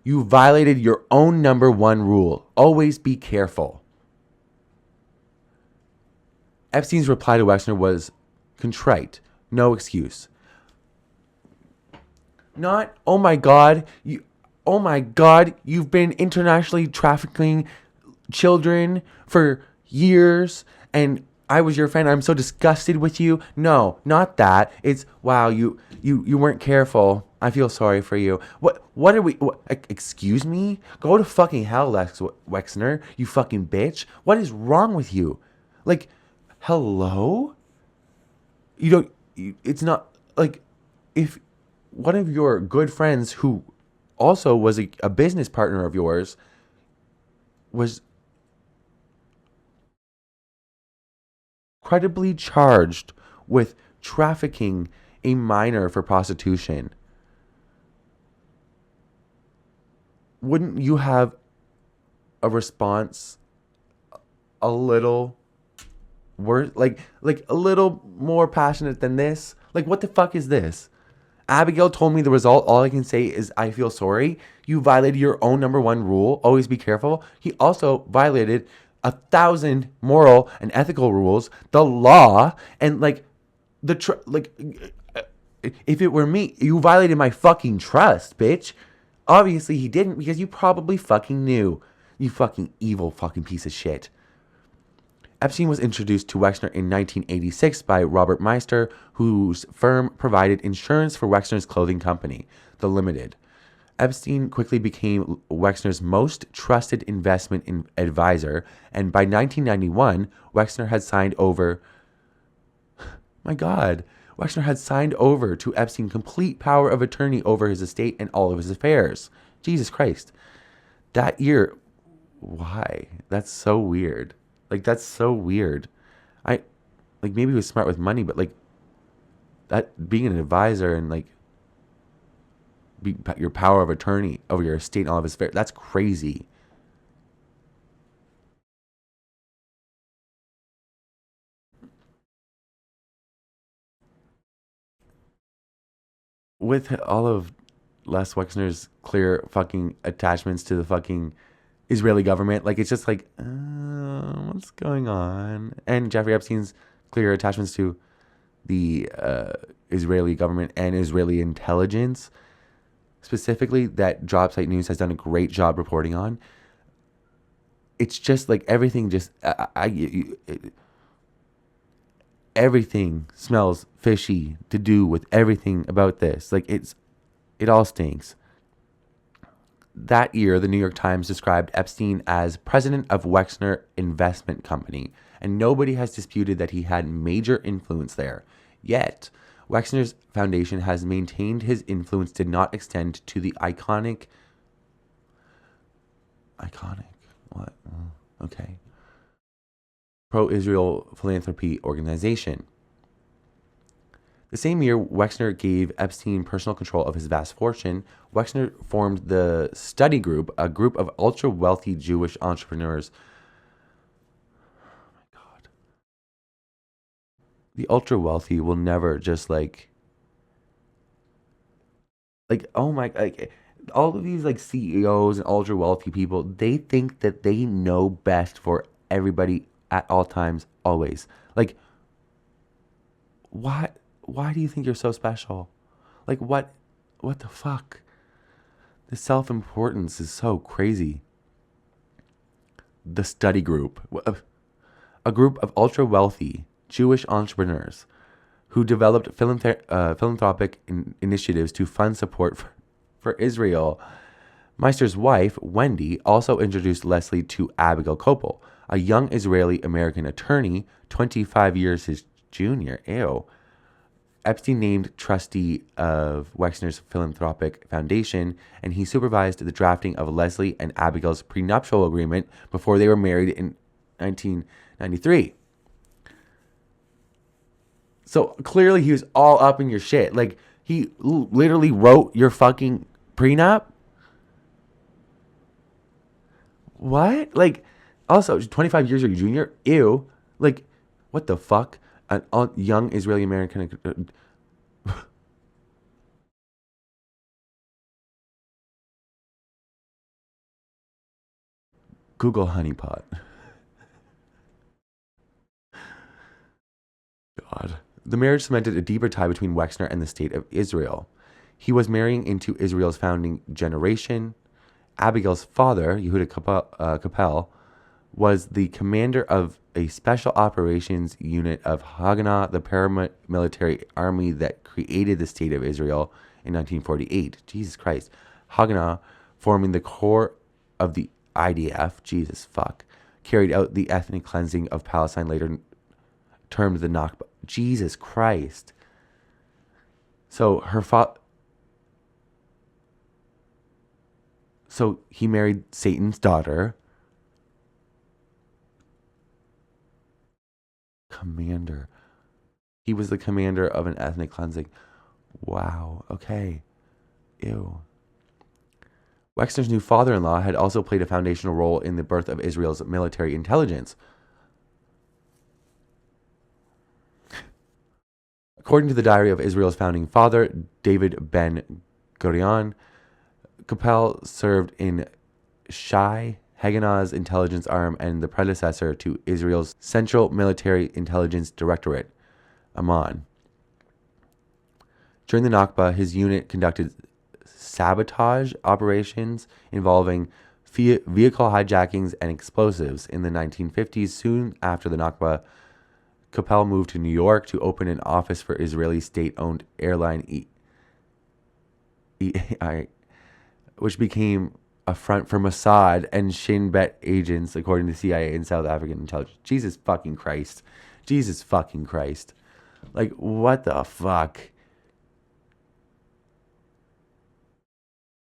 You violated your own number one rule. Always be careful." Epstein's reply to Wexner was contrite, no excuse. Not, oh my God, you've been internationally trafficking children for years and I was your friend. I'm so disgusted with you. No, not that. It's, wow, you weren't careful. I feel sorry for you. What are we, excuse me? Go to fucking hell, Les Wexner, you fucking bitch. What is wrong with you? Like, hello? It's not, like, if one of your good friends who also was a business partner of yours was credibly charged with trafficking a minor for prostitution, wouldn't you have a response a little worse, like a little more passionate than this? Like, what the fuck is this? Abigail told me the result. All I can say is I feel sorry. You violated your own number one rule. Always be careful. He also violated 1,000 moral and ethical rules, the law, and if it were me, you violated my fucking trust, bitch. Obviously he didn't, because you probably fucking knew. You fucking evil fucking piece of shit. Epstein was introduced to Wexner in 1986 by Robert Meister, whose firm provided insurance for Wexner's clothing company, The Limited. Epstein quickly became Wexner's most trusted investment advisor, and by 1991, Wexner had signed over... My God. Wexner had signed over to Epstein complete power of attorney over his estate and all of his affairs. Jesus Christ. That year... Why? That's so weird. Like, that's so weird. Maybe he was smart with money, but, that being an advisor and, your power of attorney over your estate and all of his affairs, that's crazy. With all of Les Wexner's clear fucking attachments to the fucking Israeli government, it's just what's going on? And Jeffrey Epstein's clear attachments to the Israeli government and Israeli intelligence, specifically, that Dropsite News has done a great job reporting on. It's just everything just everything smells fishy to do with everything about this. It all stinks. That year, the New York Times described Epstein as president of Wexner Investment Company, and nobody has disputed that he had major influence there. Yet, Wexner's foundation has maintained his influence did not extend to the iconic, what? Okay. Pro-Israel philanthropy organization. The same year Wexner gave Epstein personal control of his vast fortune, Wexner formed the Study Group, a group of ultra-wealthy Jewish entrepreneurs. Oh my God. The ultra-wealthy will never just all of these CEOs and ultra-wealthy people, they think that they know best for everybody at all times, always. Why do you think you're so special? What the fuck? The self-importance is so crazy. The Study Group, a group of ultra-wealthy Jewish entrepreneurs who developed philanthropic initiatives to fund support for Israel. Meister's wife, Wendy, also introduced Leslie to Abigail Kopel, a young Israeli-American attorney, 25 years his junior. Ew. Epstein named trustee of Wexner's philanthropic foundation, and he supervised the drafting of Leslie and Abigail's prenuptial agreement before they were married in 1993. So clearly he was all up in your shit. Like, he literally wrote your fucking prenup? What? Like, also, 25 years or junior? Ew. Like, what the fuck? An young Israeli American. Google honeypot. God. The marriage cemented a deeper tie between Wexner and the state of Israel. He was marrying into Israel's founding generation. Abigail's father, Yehuda Capel, was the commander of a special operations unit of Haganah, the paramilitary army that created the state of Israel in 1948. Jesus Christ. Haganah, forming the core of the IDF, Jesus fuck, carried out the ethnic cleansing of Palestine, later termed the Nakba. Jesus Christ. So her So he married Satan's daughter. Commander. He was the commander of an ethnic cleansing. Wow. Okay. Ew. Wexner's new father-in-law had also played a foundational role in the birth of Israel's military intelligence. According to the diary of Israel's founding father, David Ben Gurion, Capel served in Shai, Haganah's intelligence arm and the predecessor to Israel's Central Military Intelligence Directorate, Amman. During the Nakba, his unit conducted sabotage operations involving vehicle hijackings and explosives. In the 1950s, soon after the Nakba, Capel moved to New York to open an office for Israeli state-owned airline which became a front for Mossad and Shin Bet agents, according to CIA and South African intelligence. Jesus fucking Christ. Jesus fucking Christ. Like, what the fuck?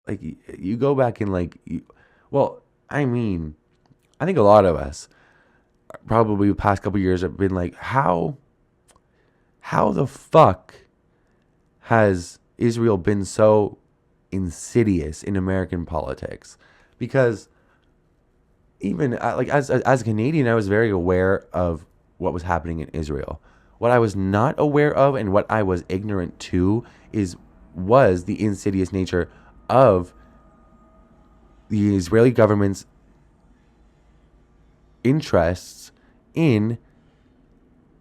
Like, you go back and, like, I mean, I think a lot of us, probably the past couple of years, have been like, how the fuck has Israel been so insidious in American politics? Because even like as a Canadian, I was very aware of what was happening in Israel. What I was not aware of and what I was ignorant to was the insidious nature of the Israeli government's interests in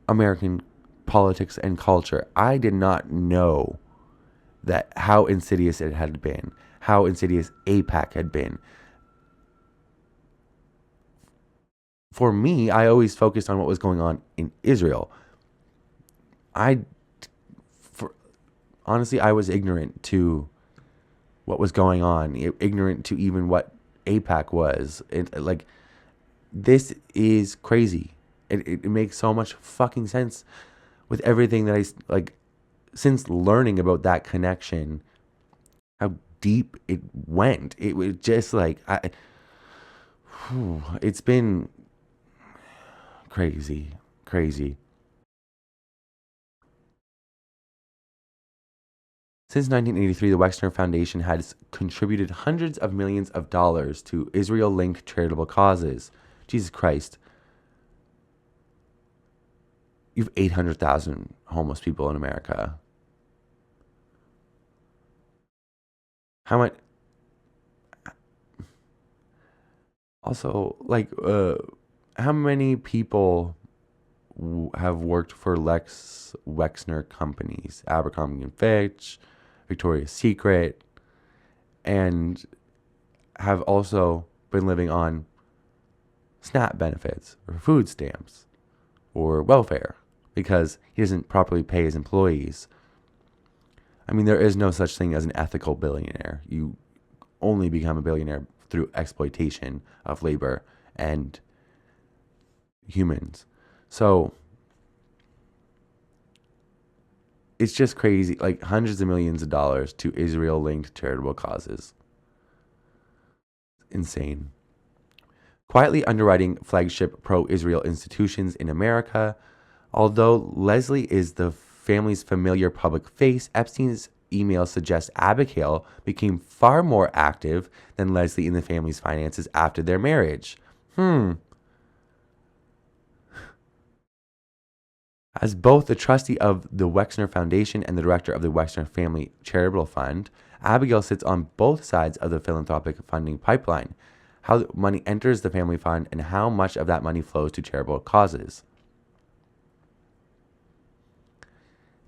American politics and culture. I did not know that how insidious it had been, how insidious AIPAC had been. For me, I always focused on what was going on in Israel. Honestly, I was ignorant to what was going on, ignorant to even what AIPAC was. This is crazy. It makes so much fucking sense with everything that since learning about that connection, how deep it went. It was just it's been crazy. Since 1983, the Wexner Foundation has contributed hundreds of millions of dollars to Israel-linked charitable causes. Jesus Christ. You have 800,000 homeless people in America. How much? Also, how many people have worked for Les Wexner companies, Abercrombie and Fitch, Victoria's Secret, and have also been living on SNAP benefits or food stamps or welfare because he doesn't properly pay his employees? I mean, there is no such thing as an ethical billionaire. You only become a billionaire through exploitation of labor and humans. So it's just crazy. Like hundreds of millions of dollars to Israel-linked charitable causes. Insane. Quietly underwriting flagship pro-Israel institutions in America. Although Leslie is the family's familiar public face, Epstein's emails suggest Abigail became far more active than Leslie in the family's finances after their marriage. As both the trustee of the Wexner Foundation and the director of the Wexner Family Charitable Fund, Abigail sits on both sides of the philanthropic funding pipeline, how the money enters the family fund and how much of that money flows to charitable causes.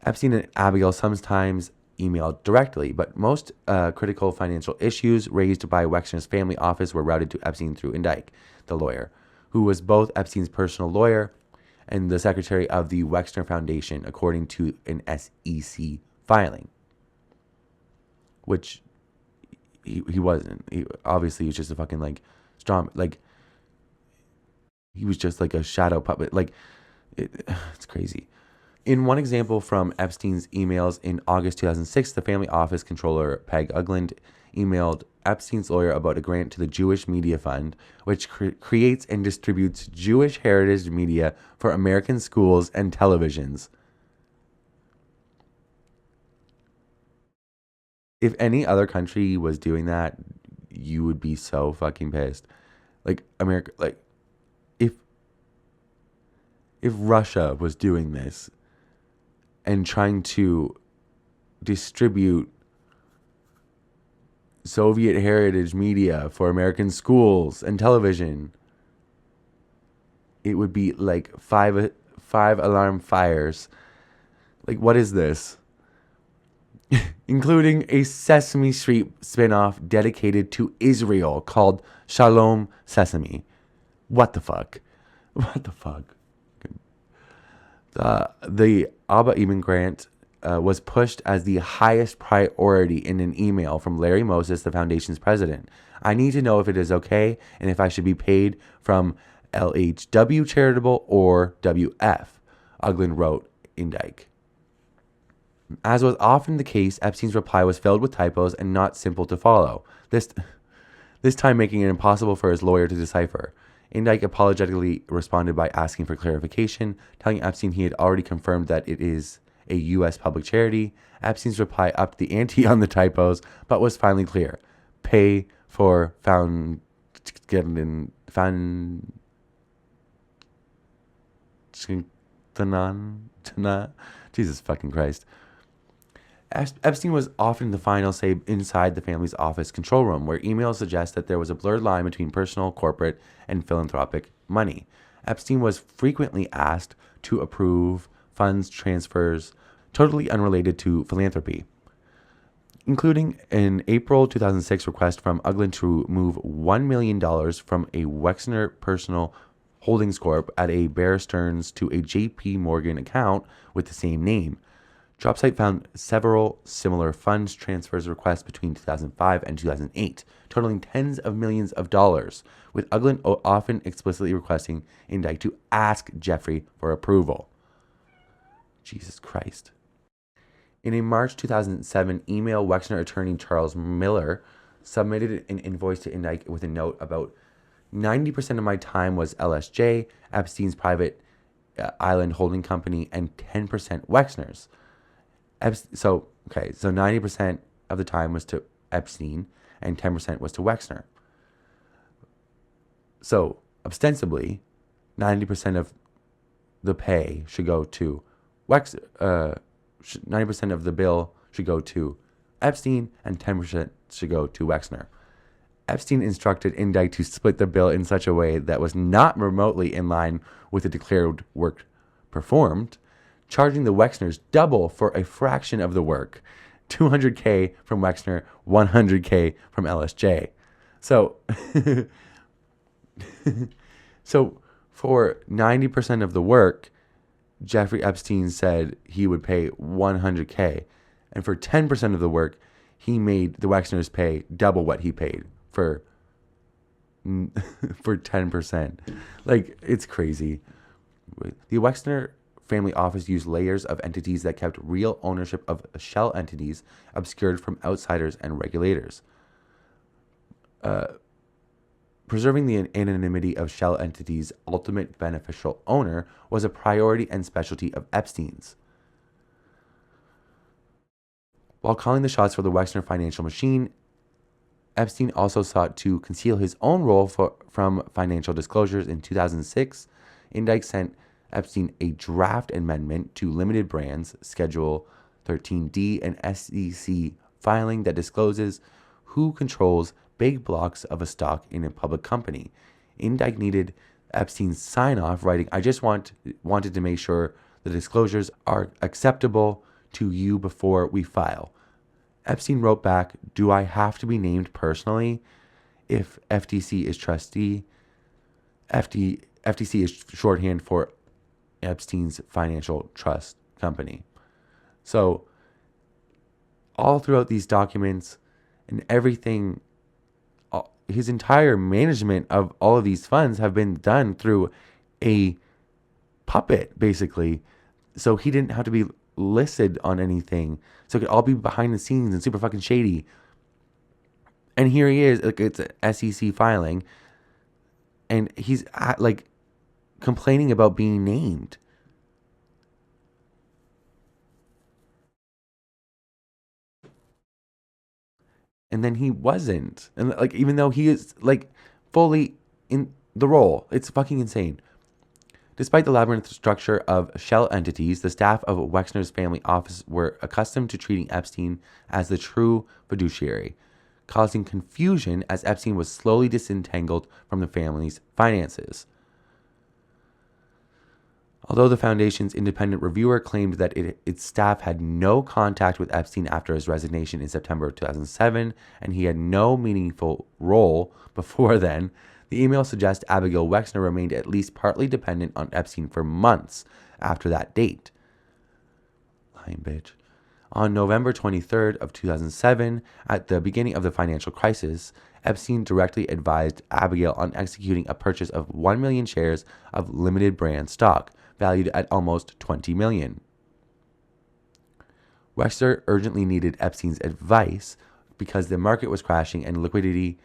Epstein and Abigail sometimes emailed directly, but most critical financial issues raised by Wexner's family office were routed to Epstein through Indyke, the lawyer, who was both Epstein's personal lawyer and the secretary of the Wexner Foundation, according to an SEC filing. Which he wasn't. Obviously, he was just a fucking, like, strong, like, he was just like a shadow puppet. Like, it's crazy. In one example from Epstein's emails in August 2006, the family office controller, Peg Ugland, emailed Epstein's lawyer about a grant to the Jewish Media Fund, which creates and distributes Jewish heritage media for American schools and televisions. If any other country was doing that, you would be so fucking pissed. Like, America, like, if Russia was doing this and trying to distribute Soviet heritage media for American schools and television, it would be like five alarm fires. Like, what is this? Including a Sesame Street spinoff dedicated to Israel called Shalom Sesame. What the fuck? What the fuck? The Abba Eban grant was pushed as the highest priority in an email from Larry Moses, the foundation's president. I need to know if it is okay and if I should be paid from LHW Charitable or WF, Ugland wrote in Dyke. As was often the case, Epstein's reply was filled with typos and not simple to follow, this time making it impossible for his lawyer to decipher. Indyke apologetically responded by asking for clarification, telling Epstein he had already confirmed that it is a U.S. public charity. Epstein's reply upped the ante on the typos, but was finally clear. Pay for Jesus fucking Christ. Epstein was often the final say inside the family's office control room, where emails suggest that there was a blurred line between personal, corporate, and philanthropic money. Epstein was frequently asked to approve funds transfers totally unrelated to philanthropy, including an April 2006 request from Ugland to move $1 million from a Wexner personal holdings corp at a Bear Stearns to a JP Morgan account with the same name. Dropsite found several similar funds transfers requests between 2005 and 2008, totaling tens of millions of dollars, with Ugland often explicitly requesting Indyke to ask Jeffrey for approval. Jesus Christ. In a March 2007 email, Wexner attorney Charles Miller submitted an invoice to Indyke with a note about 90% of my time was LSJ, Epstein's private island holding company, and 10% Wexner's. So 90% of the time was to Epstein and 10% was to Wexner. So ostensibly, 90% of the pay should go to 90% of the bill should go to Epstein and 10% should go to Wexner. Epstein instructed Indyke to split the bill in such a way that was not remotely in line with the declared work performed, charging the Wexners double for a fraction of the work, $200K from Wexner, $100K from LSJ. So, so for 90% of the work, Jeffrey Epstein said he would pay $100K, and for 10% of the work, he made the Wexners pay double what he paid for 10%. Like, it's crazy. The Wexner family office used layers of entities that kept real ownership of shell entities obscured from outsiders and regulators. Preserving the anonymity of shell entities' ultimate beneficial owner was a priority and specialty of Epstein's. While calling the shots for the Wexner financial machine, Epstein also sought to conceal his own role from financial disclosures. In 2006, Indike sent Epstein a draft amendment to Limited Brands Schedule 13D, an SEC filing that discloses who controls big blocks of a stock in a public company. Indike needed Epstein's sign-off, writing, "I just wanted to make sure the disclosures are acceptable to you before we file." Epstein wrote back, "Do I have to be named personally? If FTC is trustee, FTC is shorthand for Epstein's Financial Trust Company." So all throughout these documents and everything, his entire management of all of these funds have been done through a puppet, basically. So he didn't have to be listed on anything. So it could all be behind the scenes and super fucking shady. And here he is, like, it's an SEC filing, and he's like complaining about being named. And then he wasn't. And like, even though he is like fully in the role, it's fucking insane. Despite the labyrinth structure of shell entities, the staff of Wexner's family office were accustomed to treating Epstein as the true fiduciary, causing confusion as Epstein was slowly disentangled from the family's finances. Although the foundation's independent reviewer claimed that its staff had no contact with Epstein after his resignation in September of 2007, and he had no meaningful role before then, the email suggests Abigail Wexner remained at least partly dependent on Epstein for months after that date. Lying bitch. On November 23rd of 2007, at the beginning of the financial crisis, Epstein directly advised Abigail on executing a purchase of 1 million shares of Limited Brand stock, valued at almost $20 million. Wexner urgently needed Epstein's advice because the market was crashing and liquidity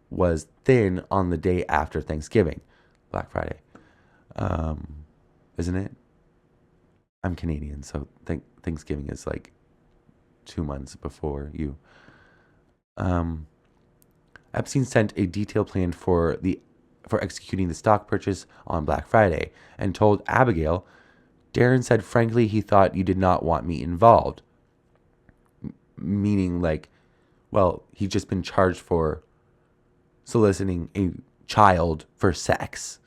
was thin on the day after Thanksgiving, Black Friday. Isn't it? I'm Canadian, so Thanksgiving is like 2 months before you. Epstein sent a detailed plan for executing the stock purchase on Black Friday and told Abigail, "Darren said frankly he thought you did not want me involved." Meaning like, well, he'd just been charged for soliciting a child for sex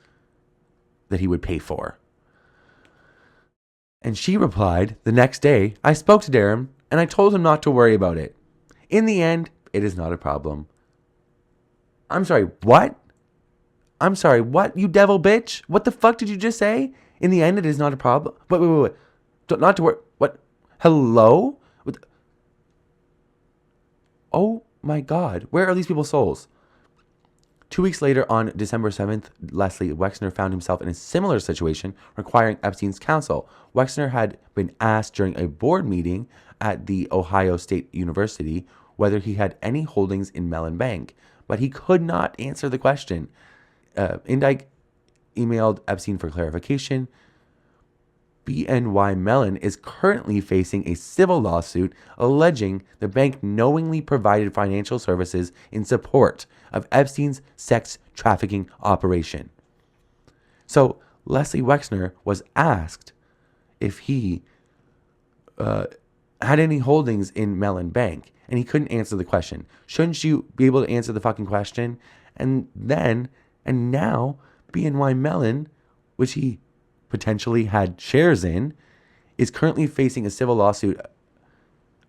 that he would pay for. And she replied the next day, "I spoke to Darren and I told him not to worry about it. In the end, it is not a problem." I'm sorry, what? I'm sorry, what, you devil bitch? What the fuck did you just say? In the end, it is not a problem. Wait. Not to worry. What? Hello? Oh my God. Where are these people's souls? 2 weeks later, on December 7th, Leslie Wexner found himself in a similar situation requiring Epstein's counsel. Wexner had been asked during a board meeting at the Ohio State University whether he had any holdings in Mellon Bank, but he could not answer the question. Indike emailed Epstein for clarification. BNY Mellon is currently facing a civil lawsuit alleging the bank knowingly provided financial services in support of Epstein's sex trafficking operation. So Leslie Wexner was asked if he had any holdings in Mellon Bank, and he couldn't answer the question. Shouldn't you be able to answer the fucking question? And now BNY Mellon, which he potentially had shares in, is currently facing a civil lawsuit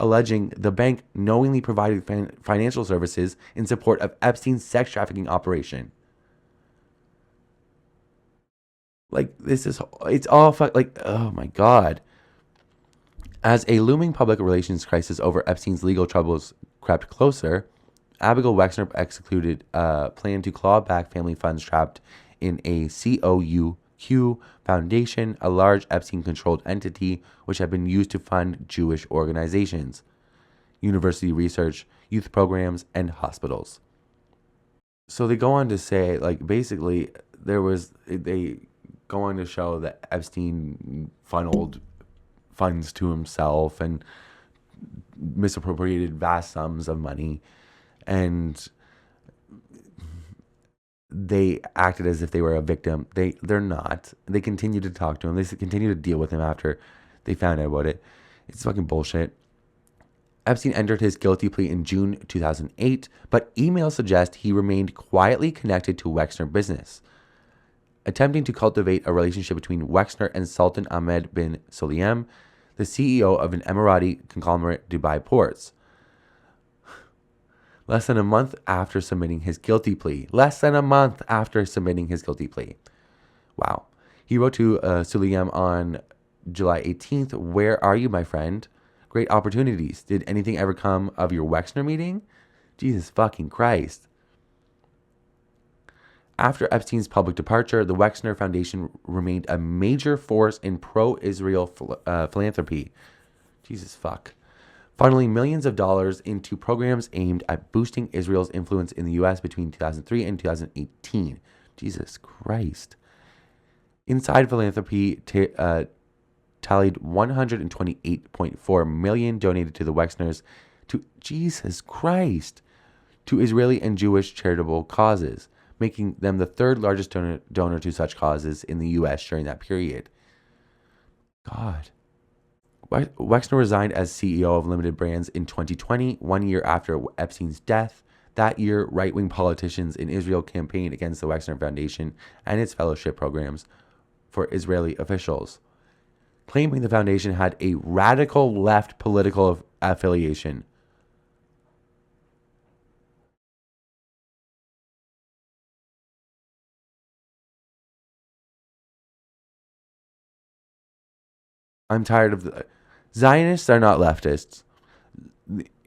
alleging the bank knowingly provided financial services in support of Epstein's sex trafficking operation. Like, it's all like, oh my God. As a looming public relations crisis over Epstein's legal troubles crept closer, Abigail Wexner executed a plan to claw back family funds trapped in a COU Foundation, a large Epstein-controlled entity which had been used to fund Jewish organizations, university research, youth programs, and hospitals. So they go on to say, like, basically, they go on to show that Epstein funneled funds to himself and misappropriated vast sums of money, and they acted as if they were a victim. They're not. They continue to talk to him. They continue to deal with him after they found out about it. It's fucking bullshit. Epstein entered his guilty plea in June 2008, but emails suggest he remained quietly connected to Wexner business, attempting to cultivate a relationship between Wexner and Sultan Ahmed bin Sulayem, the CEO of an Emirati conglomerate, Dubai Ports. Less than a month after submitting his guilty plea. Wow. He wrote to Sulayem on July 18th, "Where are you, my friend? Great opportunities. Did anything ever come of your Wexner meeting?" Jesus fucking Christ. After Epstein's public departure, the Wexner Foundation remained a major force in pro-Israel philanthropy. Jesus fuck. Funneling millions of dollars into programs aimed at boosting Israel's influence in the U.S. between 2003 and 2018. Jesus Christ. Inside philanthropy tallied $128.4 million donated to the Wexners to Israeli and Jewish charitable causes, making them the third largest donor to such causes in the U.S. during that period. God. Wexner resigned as CEO of Limited Brands in 2020, 1 year after Epstein's death. That year, right-wing politicians in Israel campaigned against the Wexner Foundation and its fellowship programs for Israeli officials, claiming the foundation had a radical left political affiliation. I'm tired of the Zionists are not leftists.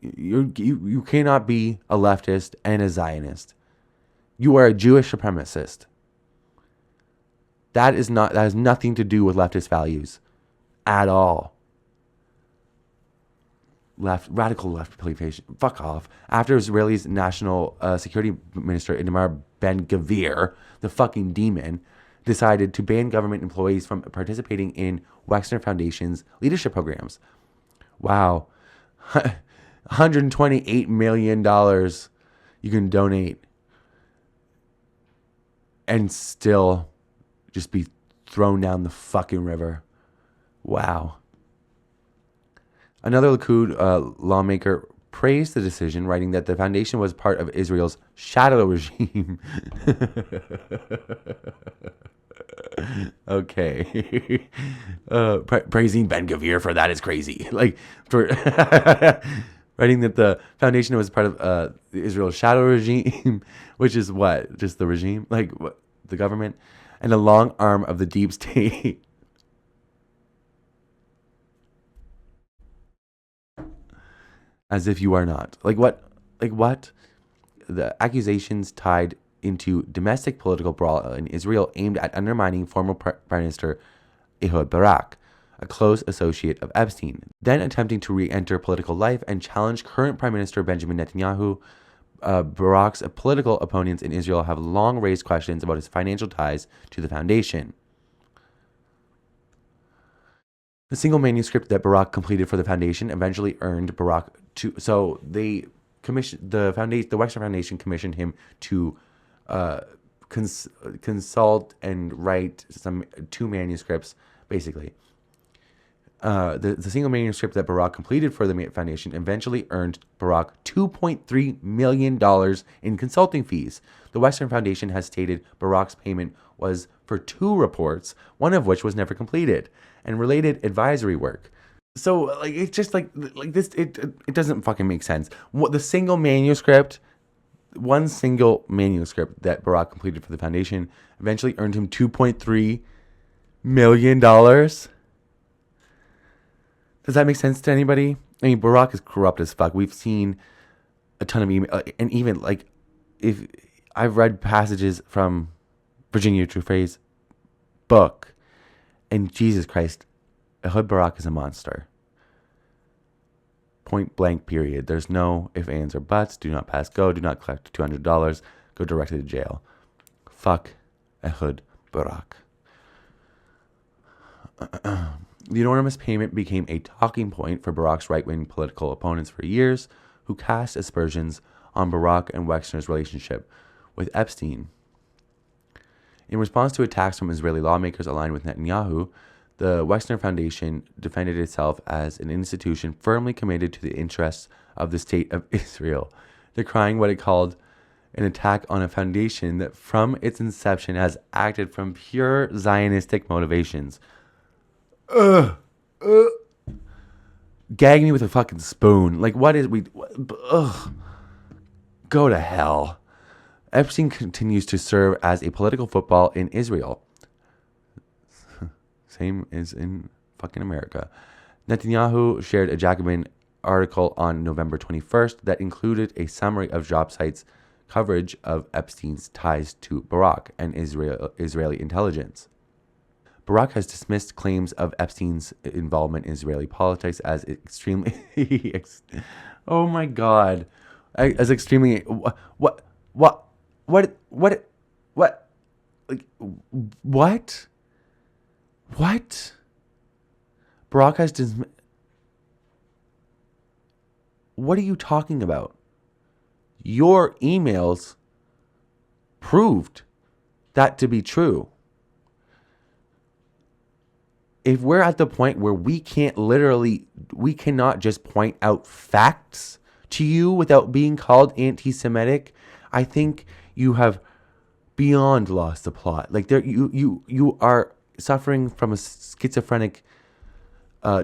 You cannot be a leftist and a Zionist. You are a Jewish supremacist. That has nothing to do with leftist values at all. Radical left affiliation. Fuck off. After Israel's national security minister Itamar Ben-Gvir, the fucking demon, decided to ban government employees from participating in Wexner Foundation's leadership programs. Wow. $128 million you can donate and still just be thrown down the fucking river. Wow. Another Likud lawmaker praised the decision, writing that the foundation was part of Israel's shadow regime. Okay. Praising Ben-Gvir for that is crazy. Like, for writing that the foundation was part of Israel's shadow regime, which is what? Just the regime? Like, what? The government? And a long arm of the deep state. As if you are not. Like what? Like what? The accusations tied into domestic political brawl in Israel aimed at undermining former Prime Minister Ehud Barak, a close associate of Epstein, then attempting to re-enter political life and challenge current Prime Minister Benjamin Netanyahu. Barak's political opponents in Israel have long raised questions about his financial ties to the foundation. The single manuscript that Barak completed for the foundation eventually earned Barak to. So they commissioned the foundation. The Wexner Foundation commissioned him to consult and write two manuscripts, basically. The single manuscript that Barak completed for the foundation eventually earned Barak $2.3 million in consulting fees. The Wexner Foundation has stated Barak's payment was for 2 reports, one of which was never completed, and related advisory work. So, like, it's just like this. It doesn't fucking make sense. What the single manuscript, one single manuscript that Barak completed for the foundation eventually earned him $2.3 million. Does that make sense to anybody? I mean, Barak is corrupt as fuck. We've seen a ton of email, and even like, if I've read passages from Virginia Giuffre's book. And Jesus Christ, Ehud Barak is a monster. Point blank, period. There's no ifs, ands, or buts. Do not pass go. Do not collect $200. Go directly to jail. Fuck Ehud Barak. The enormous payment became a talking point for Barak's right-wing political opponents for years, who cast aspersions on Barak and Wexner's relationship with Epstein. In response to attacks from Israeli lawmakers aligned with Netanyahu, the Wexner Foundation defended itself as an institution firmly committed to the interests of the state of Israel, decrying what it called an attack on a foundation that from its inception has acted from pure Zionistic motivations. Gag me with a fucking spoon. Like, what is we... Ugh. Go to hell. Epstein continues to serve as a political football in Israel. Same as in fucking America. Netanyahu shared a Jacobin article on November 21st that included a summary of Dropsite's coverage of Epstein's ties to Barak and Israeli intelligence. Barak has dismissed claims of Epstein's involvement in Israeli politics as extremely... oh my God. As extremely... What? Like, what? What? Barak has dismissed... What are you talking about? Your emails proved that to be true. If we're at the point where we cannot just point out facts to you without being called anti-Semitic, I think you have beyond lost the plot. Like, you are suffering from a schizophrenic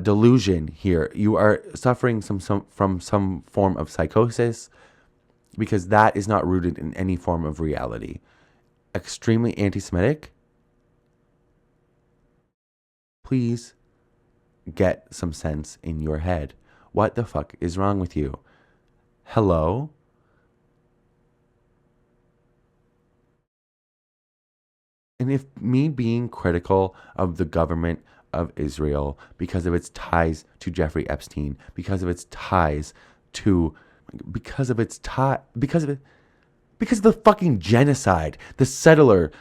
delusion here. You are suffering from some form of psychosis, because that is not rooted in any form of reality. Extremely anti-Semitic. Please get some sense in your head. What the fuck is wrong with you? Hello? And if me being critical of the government of Israel because of its ties to Jeffrey Epstein, because of the fucking genocide, the settler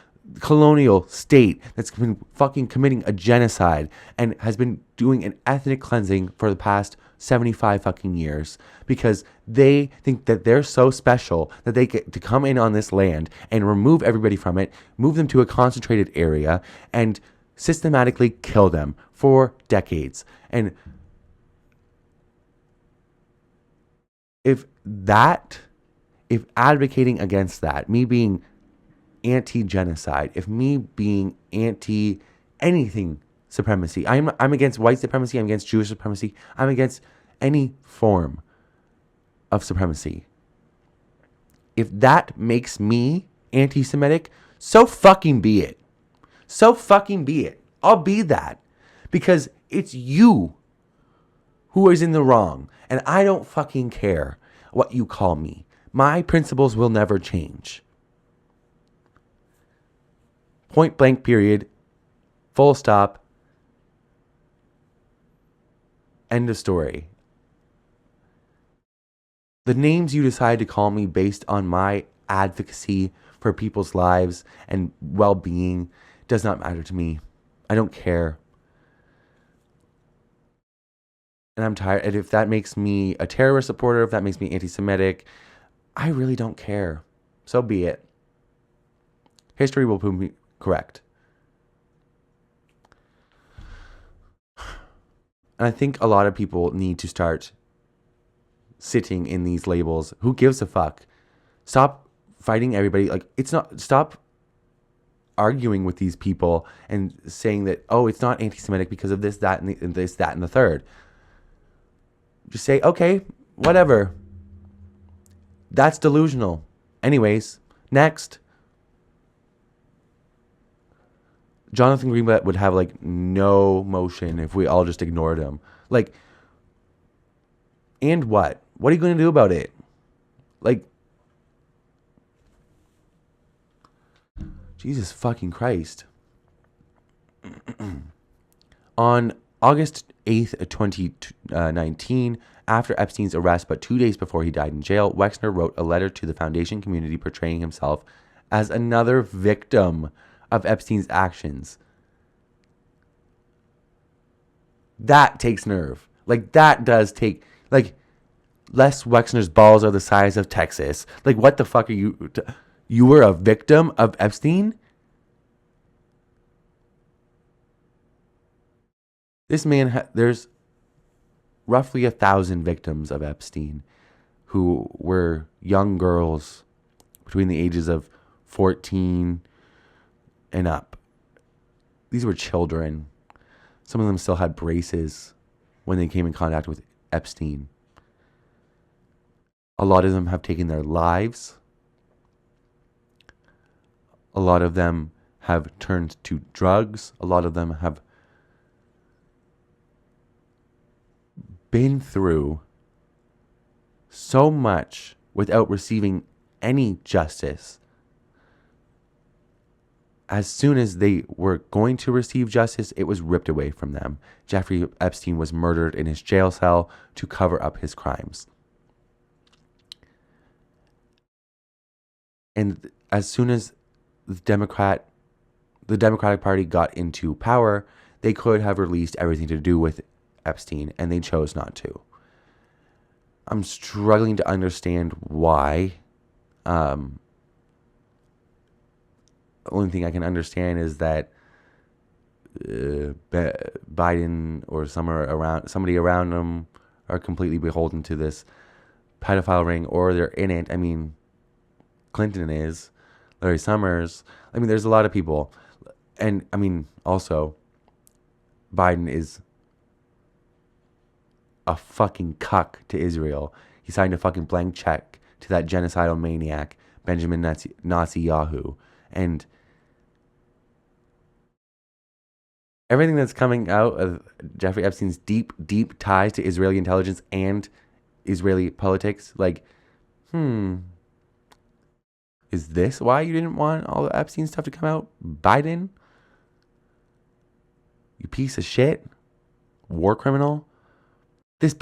colonial state that's been fucking committing a genocide and has been doing an ethnic cleansing for the past 75 fucking years, because they think that they're so special that they get to come in on this land and remove everybody from it, move them to a concentrated area, and systematically kill them for decades. And if advocating against that, me being anti-genocide, if me being anti-anything supremacy, I'm against white supremacy, I'm against Jewish supremacy, I'm against any form of supremacy. If that makes me anti-Semitic, so fucking be it. So fucking be it. I'll be that. Because it's you who is in the wrong. And I don't fucking care what you call me. My principles will never change. Point blank, period. Full stop. End of story. The names you decide to call me based on my advocacy for people's lives and well-being does not matter to me. I don't care. And I'm tired. And if that makes me a terrorist supporter, if that makes me anti-Semitic, I really don't care. So be it. History will prove me correct. And I think a lot of people need to start sitting in these labels. Who gives a fuck? Stop fighting everybody. Like, it's not, stop arguing with these people and saying that, oh, it's not anti-Semitic because of this, that, and this, that, and the third. Just say, okay, whatever. That's delusional. Anyways, next. Jonathan Greenblatt would have, like, no motion if we all just ignored him. Like, and what? What are you going to do about it? Like, Jesus fucking Christ. On August 8th, 2019, after Epstein's arrest, but 2 days before he died in jail, Wexner wrote a letter to the foundation community portraying himself as another victim of Epstein's actions. That takes nerve. Like, that does take... Like, Les Wexner's balls are the size of Texas. Like, what the fuck are you... You were a victim of Epstein? This man... There's roughly 1,000 victims of Epstein who were young girls between the ages of 14 and up. These were children. Some of them still had braces when they came in contact with Epstein. A lot of them have taken their lives. A lot of them have turned to drugs. A lot of them have been through so much without receiving any justice. As soon as they were going to receive justice, it was ripped away from them. Jeffrey Epstein was murdered in his jail cell to cover up his crimes. And as soon as the Democratic Party got into power, they could have released everything to do with Epstein, and they chose not to. I'm struggling to understand why. The only thing I can understand is that Biden or somebody around him are completely beholden to this pedophile ring, or they're in it. I mean, Clinton is, Larry Summers. I mean, there's a lot of people. And, I mean, also, Biden is a fucking cuck to Israel. He signed a fucking blank check to that genocidal maniac, Benjamin Netanyahu. And everything that's coming out of Jeffrey Epstein's deep, deep ties to Israeli intelligence and Israeli politics, like, is this why you didn't want all the Epstein stuff to come out? Biden? You piece of shit? War criminal? This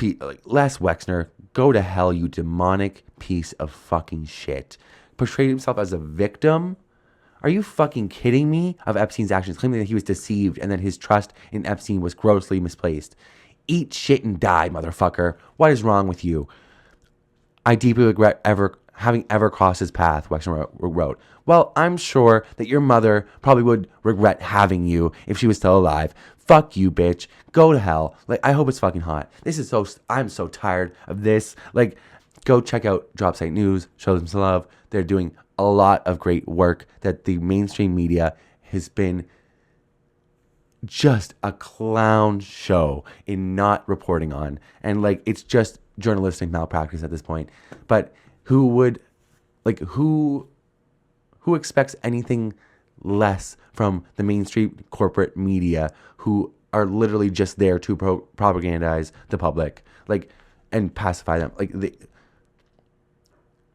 Les Wexner, go to hell, you demonic piece of fucking shit. Portrayed himself as a victim? Are you fucking kidding me? Of Epstein's actions, claiming that he was deceived and that his trust in Epstein was grossly misplaced. Eat shit and die, motherfucker. What is wrong with you? I deeply regret having ever crossed his path, Wexner wrote. Well, I'm sure that your mother probably would regret having you if she was still alive. Fuck you, bitch. Go to hell. Like, I hope it's fucking hot. I'm so tired of this. Like, go check out Dropsite News. Show them some love. They're doing a lot of great work that the mainstream media has been just a clown show in not reporting on. And, like, it's just journalistic malpractice at this point. But who expects anything less from the mainstream corporate media, who are literally just there to propagandize the public, like, and pacify them? Like,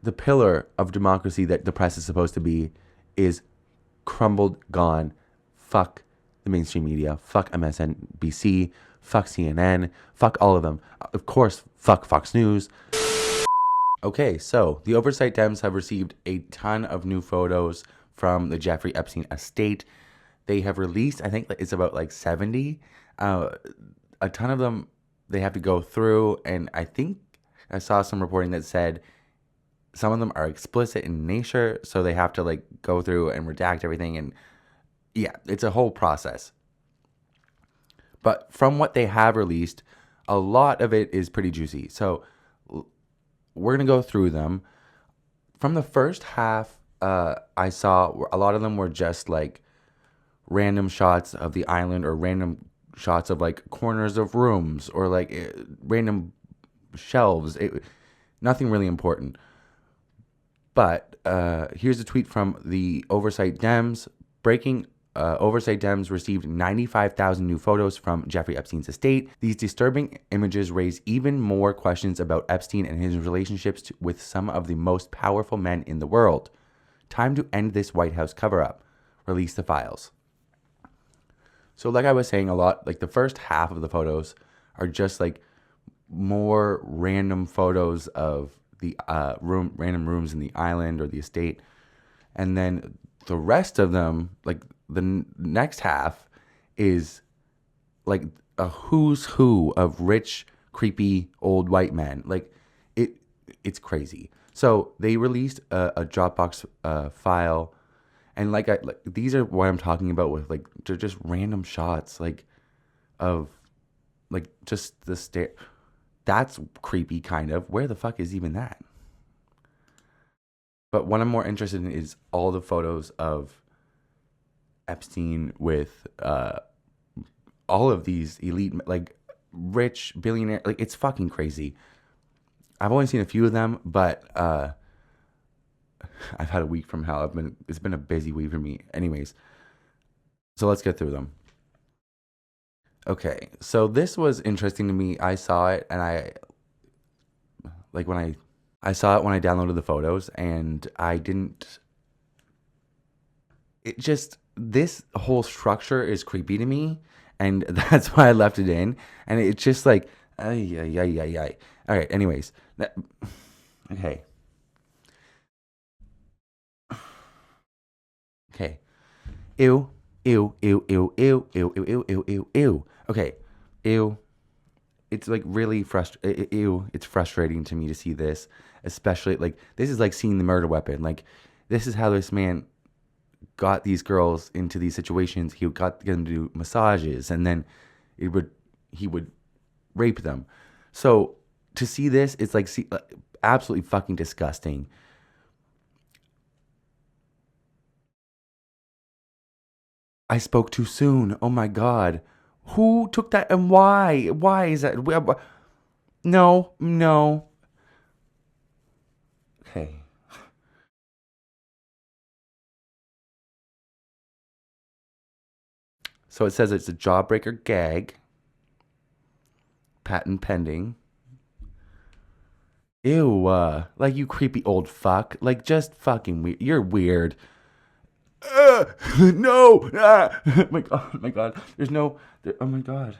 the pillar of democracy that the press is supposed to be is crumbled, gone. Fuck the mainstream media. Fuck MSNBC. Fuck CNN. Fuck all of them. Of course, fuck Fox News. Okay, so the oversight Dems have received a ton of new photos from the Jeffrey Epstein estate. They have released, I think it's about like 70. A ton of them they have to go through, and I think I saw some reporting that said some of them are explicit in nature, so they have to like go through and redact everything, and yeah, it's a whole process. But from what they have released, a lot of it is pretty juicy. So we're going to go through them. From the first half, I saw a lot of them were just like random shots of the island, or random shots of like corners of rooms, or like random shelves. Nothing really important. But here's a tweet from the Oversight Dems. Breaking Oversight Dems received 95,000 new photos from Jeffrey Epstein's estate. These disturbing images raise even more questions about Epstein and his relationships with some of the most powerful men in the world. Time to end this White House cover-up. Release the files. So like I was saying, a lot, like the first half of the photos are just like more random photos of the random rooms in the island or the estate. And then the rest of them, like the next half is like a who's who of rich, creepy old white men. Like it's crazy. So they released a Dropbox file, and like these are what I'm talking about with like they're just random shots like of like just the stair. That's creepy, kind of. Where the fuck is even that? But what I'm more interested in is all the photos of Epstein with all of these elite, like rich billionaire. Like it's fucking crazy. I've only seen a few of them, but I've had a week from hell. It's been a busy week for me. Anyways, so let's get through them. Okay, so this was interesting to me. I saw it, and I saw it when I downloaded the photos, and I didn't. It just, this whole structure is creepy to me, and that's why I left it in. And it's just like, ay, ay, ay, ay, ay. All right, anyways. Okay. Okay. Ew, ew, ew, ew, ew, ew, ew, ew, ew, ew, ew. Okay. Ew. It's like really it's frustrating to me to see this, especially like this is like seeing the murder weapon. Like this is how this man got these girls into these situations. He got them to do massages, and then he would rape them. So to see this, it's like absolutely fucking disgusting. I spoke too soon. Oh my God. Who took that and why? Why is that? No. Okay. So it says it's a jawbreaker gag. Patent pending. Ew, like you creepy old fuck. Like just fucking weird. You're weird. No. Oh my God. There's no. Oh my God.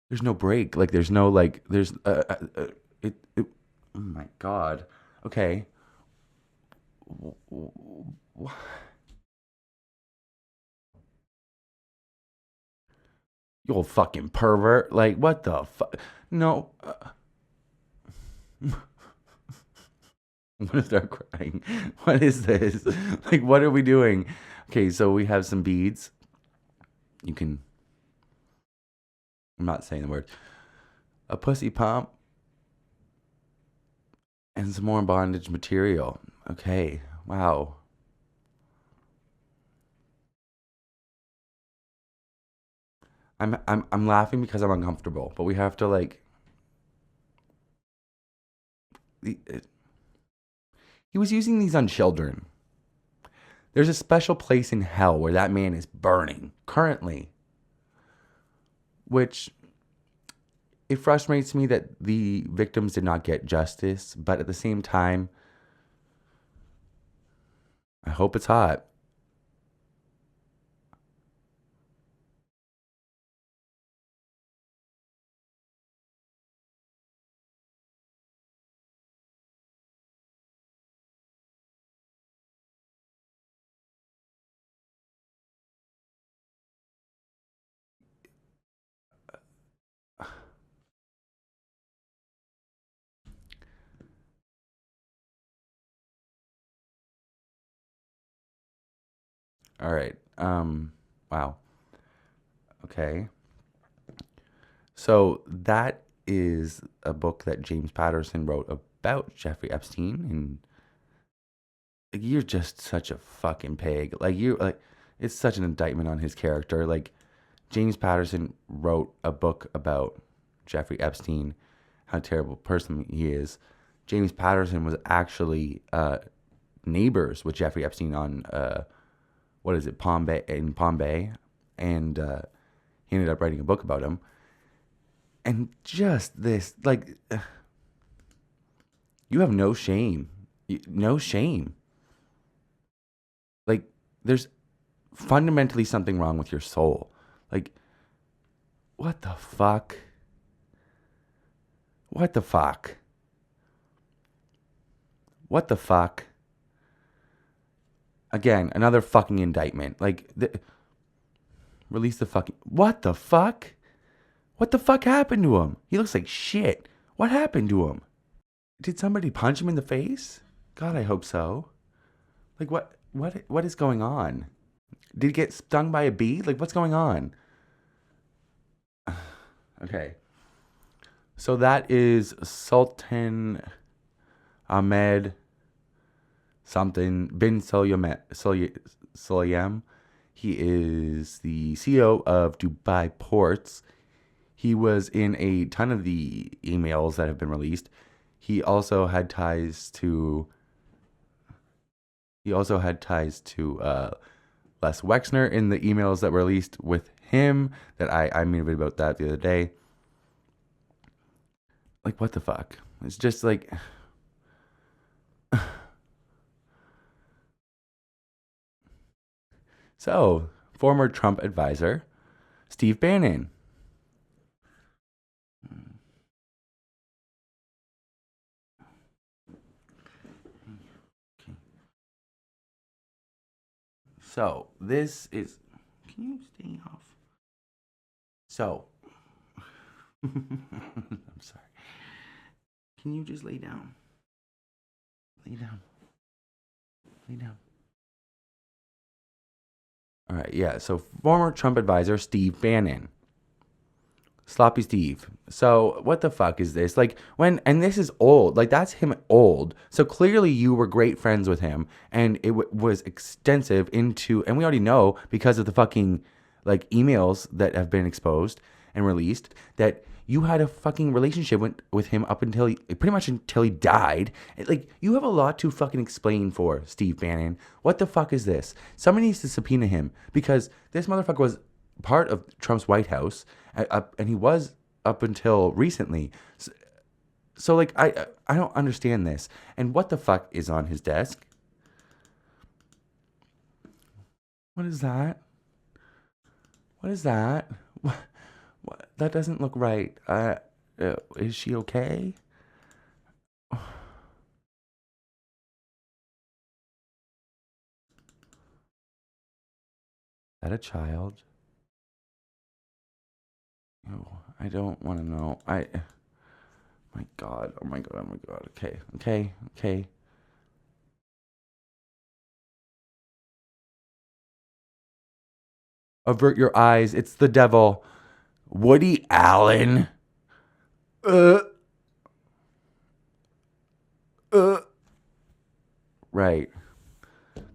There's no break. Like there's no like. There's it. Oh my God. Okay. You old fucking pervert. Like what the fuck? No. I'm gonna start crying. What is this? Like, what are we doing? Okay, so we have some beads. You can. I'm not saying the word. A pussy pump. And some more bondage material. Okay. Wow. I'm laughing because I'm uncomfortable, but we have to like. He was using these on children. There's a special place in hell where that man is burning currently. Which it frustrates me that the victims did not get justice, but at the same time, I hope it's hot. All right. Wow. Okay. So that is a book that James Patterson wrote about Jeffrey Epstein, and like, you're just such a fucking pig. Like you like it's such an indictment on his character. Like James Patterson wrote a book about Jeffrey Epstein, how terrible person he is. James Patterson was actually neighbors with Jeffrey Epstein on what is it, Palm Bay, and he ended up writing a book about him. And just this, like, you have no shame, no shame. Like, there's fundamentally something wrong with your soul. Like, what the fuck? What the fuck? What the fuck? Again, another fucking indictment. Like, release the fucking... What the fuck? What the fuck happened to him? He looks like shit. What happened to him? Did somebody punch him in the face? God, I hope so. Like, what is going on? Did he get stung by a bee? Like, what's going on? Okay. So that is Sultan Ahmed something bin Sulayem. He is the CEO of Dubai Ports. He was in a ton of the emails that have been released. He also had ties to Les Wexner in the emails that were released with him. That I made a video about that the other day. Like, what the fuck? It's just like... So, former Trump advisor, Steve Bannon. So, this is... Can you stay off? So... I'm sorry. Can you just lay down? Lay down. Lay down. All right, yeah. So former Trump advisor Steve Bannon. Sloppy Steve. So what the fuck is this? Like, and this is old. Like, that's him old. So clearly you were great friends with him, and it was extensive into, and we already know because of the fucking like emails that have been exposed and released that you had a fucking relationship with him up until pretty much until he died. Like, you have a lot to fucking explain for Steve Bannon. What the fuck is this? Somebody needs to subpoena him because this motherfucker was part of Trump's White House, and he was up until recently. So like, I don't understand this. And what the fuck is on his desk? What is that? What is that? What? That doesn't look right. Is she okay? Is that a child? Oh, I don't want to know. My God. Oh my God. Oh my God. Okay. Avert your eyes. It's the devil. Woody Allen. Right.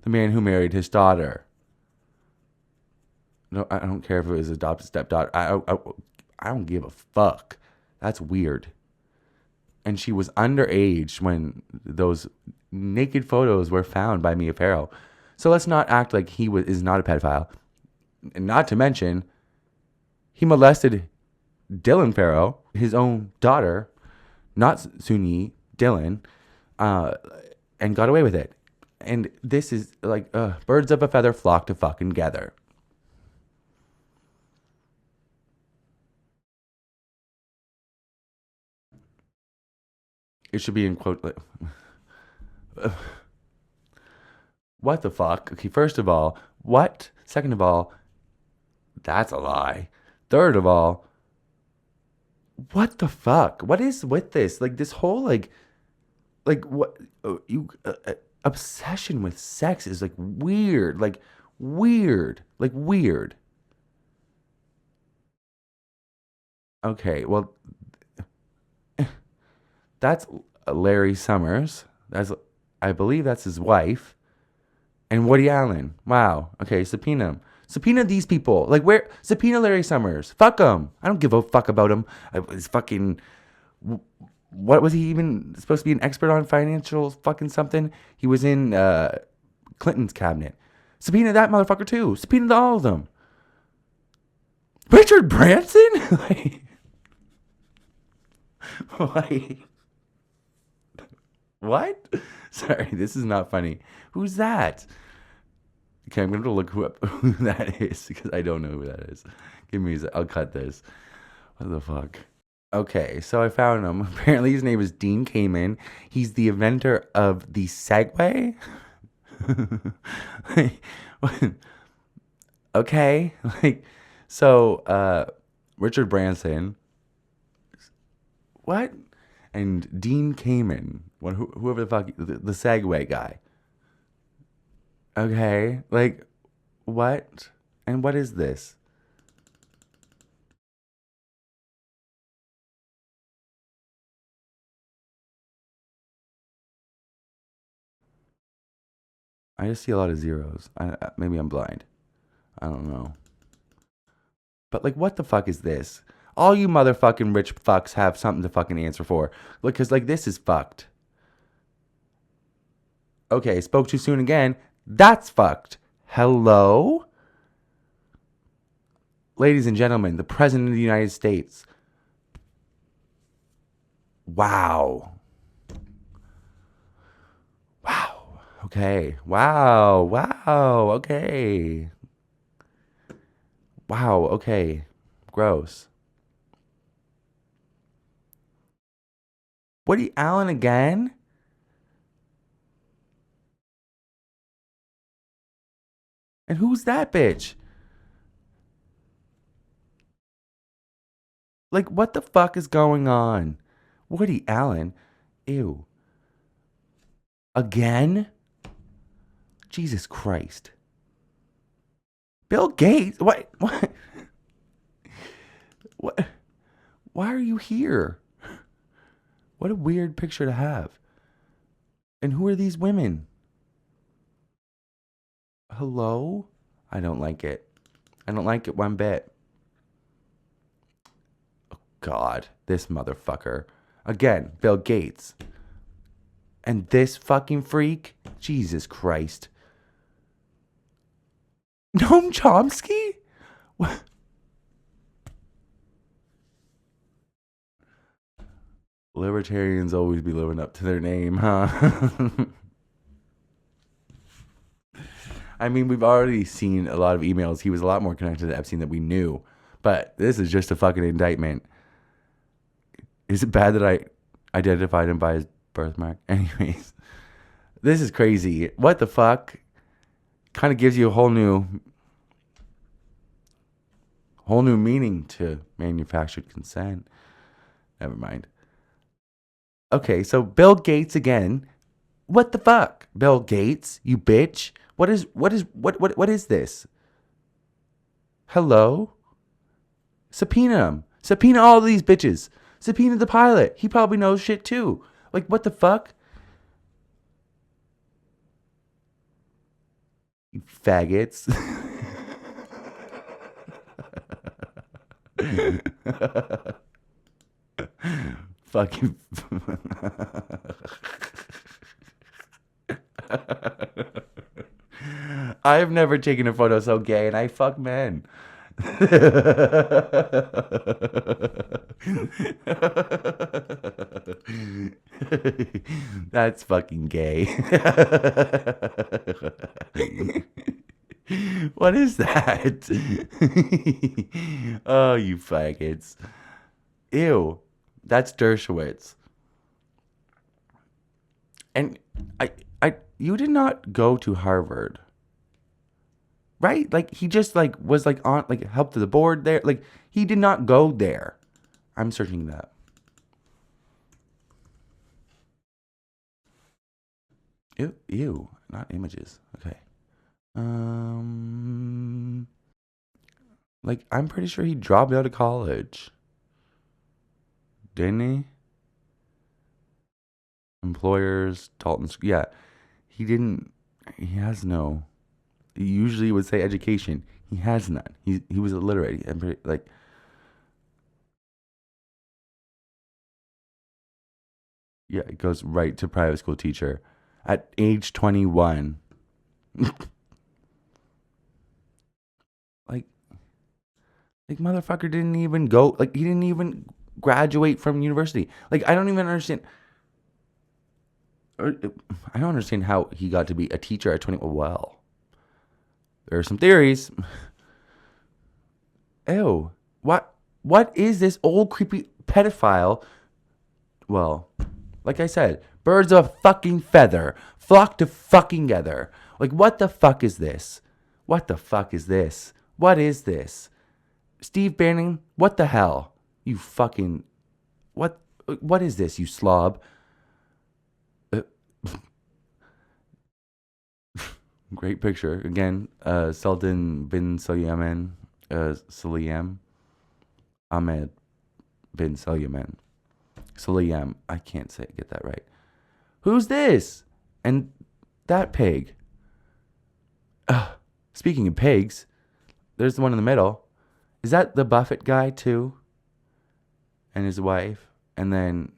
The man who married his daughter. No, I don't care if it was adopted stepdaughter. I don't give a fuck. That's weird. And she was underage when those naked photos were found by Mia Farrow. So let's not act like he is not a pedophile. And not to mention, he molested Dylan Farrow, his own daughter, not Suni, Dylan, and got away with it. And this is like birds of a feather flock to fucking gather. It should be in quote. What the fuck? Okay, first of all, what? Second of all, that's a lie. Third of all, what the fuck? What is with this? Like, this whole like what obsession with sex is like weird. Like weird. Okay, well, that's Larry Summers. I believe that's his wife. And Woody Allen. Wow. Okay, subpoena him. Subpoena these people. Like, where? Subpoena Larry Summers. Fuck him. I don't give a fuck about him. It's fucking... What was he even supposed to be an expert on? Financial fucking something? He was in Clinton's cabinet. Subpoena that motherfucker too. Subpoena all of them. Richard Branson? like... What? Sorry, this is not funny. Who's that? Okay, I'm going to look who that is because I don't know who that is. Give me a sec. I'll cut this. What the fuck? Okay, so I found him. Apparently his name is Dean Kamen. He's the inventor of the Segway. Okay, Richard Branson. What? And Dean Kamen. Whoever the fuck, the Segway guy. Okay, what? And what is this? I just see a lot of zeros. Maybe I'm blind. I don't know. But what the fuck is this? All you motherfucking rich fucks have something to fucking answer for. Because this is fucked. Okay, spoke too soon again. That's fucked. Hello? Ladies and gentlemen, the President of the United States. Wow. Wow. Okay. Wow. Wow. Okay. Wow. Okay. Gross. Woody Allen again? And who's that bitch? What the fuck is going on? Woody Allen? Ew. Again? Jesus Christ. Bill Gates? What? What? Why are you here? What a weird picture to have. And who are these women? Hello? I don't like it. I don't like it one bit. Oh, God. This motherfucker. Again, Bill Gates. And this fucking freak? Jesus Christ. Noam Chomsky? What? Libertarians always be living up to their name, huh? I mean, we've already seen a lot of emails. He was a lot more connected to Epstein than we knew. But this is just a fucking indictment. Is it bad that I identified him by his birthmark? Anyways, this is crazy. What the fuck? Kind of gives you a whole new meaning to manufactured consent. Never mind. Okay, so Bill Gates again. What the fuck? Bill Gates, you bitch. What is this? Hello? Subpoena him. Subpoena all these bitches. Subpoena the pilot. He probably knows shit too. What the fuck? You faggots. Fucking. I've never taken a photo so gay, and I fuck men. That's fucking gay. What is that? Oh, you faggots. Ew. That's Dershowitz. And you did not go to Harvard. Right? He just was on helped to the board there. He did not go there. I'm searching that. Ew, not images. Okay. I'm pretty sure he dropped out of college. Didn't he? Employers, Dalton. Yeah. He didn't. He has no. He usually would say education. He has none. He was illiterate. I'm pretty, yeah, it goes right to private school teacher at age 21. Motherfucker didn't even go. He didn't even graduate from university. I don't even understand. I don't understand how he got to be a teacher at 20. Well, There are some theories. Ew. What is this old creepy pedophile? Well, like I said, birds of a fucking feather flock to fucking together. Like, what the fuck is this? What the fuck is this? What is this? Steve Bannon, what the hell? You fucking... What is this, you slob? Great picture. Again, Sultan bin Sulayman, Ahmed bin Sulayman. Sulayman. I can't get that right. Who's this? And that pig. Speaking of pigs, there's the one in the middle. Is that the Buffett guy too? And his wife? And then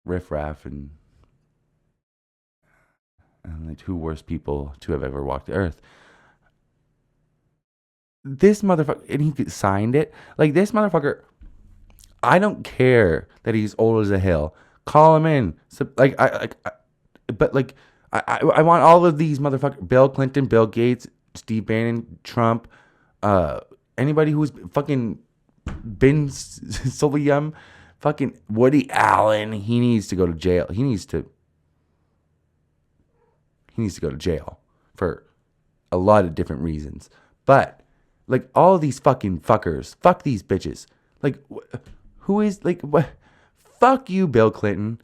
Riff Raff and the two worst people to have ever walked the earth. This motherfucker, and he signed it. Like, this motherfucker, I don't care that he's old as a hill. Call him in. So, I want all of these motherfuckers, Bill Clinton, Bill Gates, Steve Bannon, Trump, anybody who's fucking been Sulayman, fucking Woody Allen, he needs to go to jail. He needs to go to jail for a lot of different reasons. But, like, all of these fucking fuckers, fuck these bitches. Like, who is, like, what? Fuck you, Bill Clinton.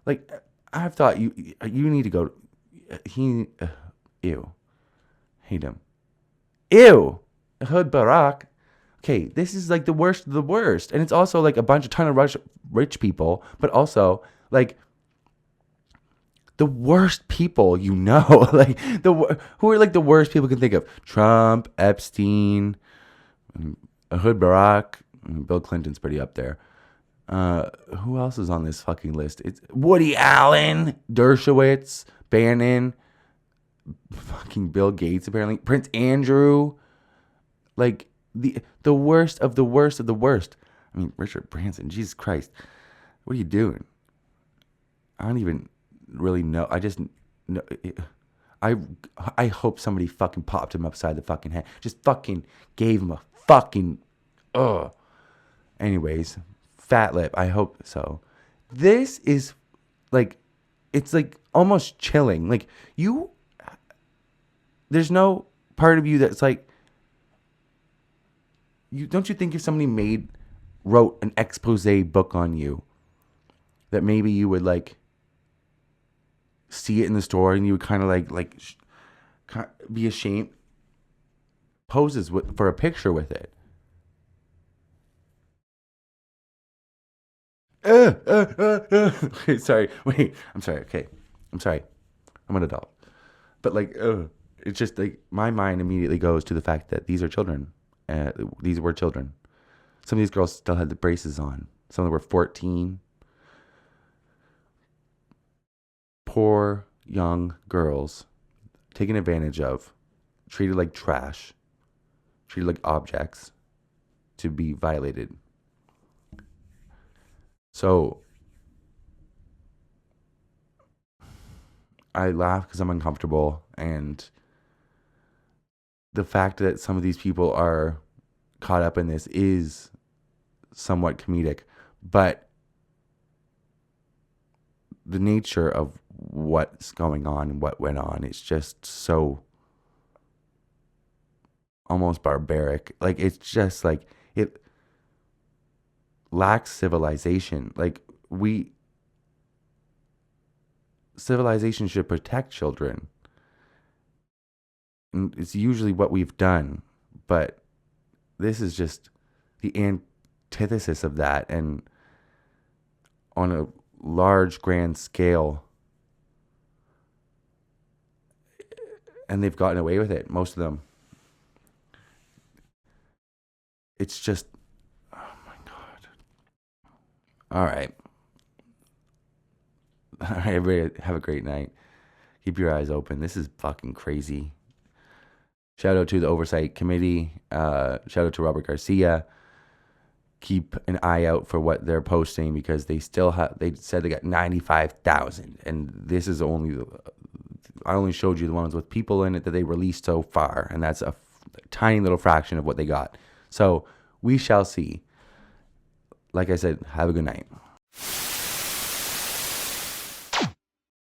Like, I've thought you need to go. Ew. Hate him. Ew. Ehud Barak. Okay, this is like the worst of the worst. And it's also like a ton of rich people, but also like the worst people you know. Like, who are like the worst people you can think of? Trump, Epstein, Ehud Barak. Bill Clinton's pretty up there. Who else is on this fucking list? It's Woody Allen, Dershowitz, Bannon, fucking Bill Gates, apparently, Prince Andrew, like the worst of the worst of the worst. I mean, Richard Branson, Jesus Christ, what are you doing? I don't even really know. I just know. I hope somebody fucking popped him upside the fucking head. Just fucking gave him a fucking Anyways. Fat lip. I hope so. This is like, it's like almost chilling. Like, there's no part of you that's like, don't you think if somebody wrote an expose book on you, that maybe you would like see it in the store and you would kind of be ashamed, poses for a picture with it. Sorry. Wait. I'm sorry. Okay. I'm sorry. I'm an adult. But it's just like my mind immediately goes to the fact that these are children. These were children. Some of these girls still had the braces on. Some of them were 14. Poor young girls taken advantage of, treated like trash, treated like objects to be violated. So I laugh because I'm uncomfortable, and the fact that some of these people are caught up in this is somewhat comedic, but the nature of what's going on and what went on is just so almost barbaric. Like, it's just like it lacks civilization. Like, civilization should protect children. And it's usually what we've done, but this is just the antithesis of that, and on a large, grand scale. And they've gotten away with it, most of them. It's just, oh my God. All right, everybody have a great night. Keep your eyes open. This is fucking crazy. Shout out to the Oversight Committee. Shout out to Robert Garcia. keep an eye out for what they're posting, because they still have, they said they got 95,000, and this is only, I only showed you the ones with people in it that they released so far, and that's a tiny little fraction of what they got. So we shall see. Like I said, have a good night.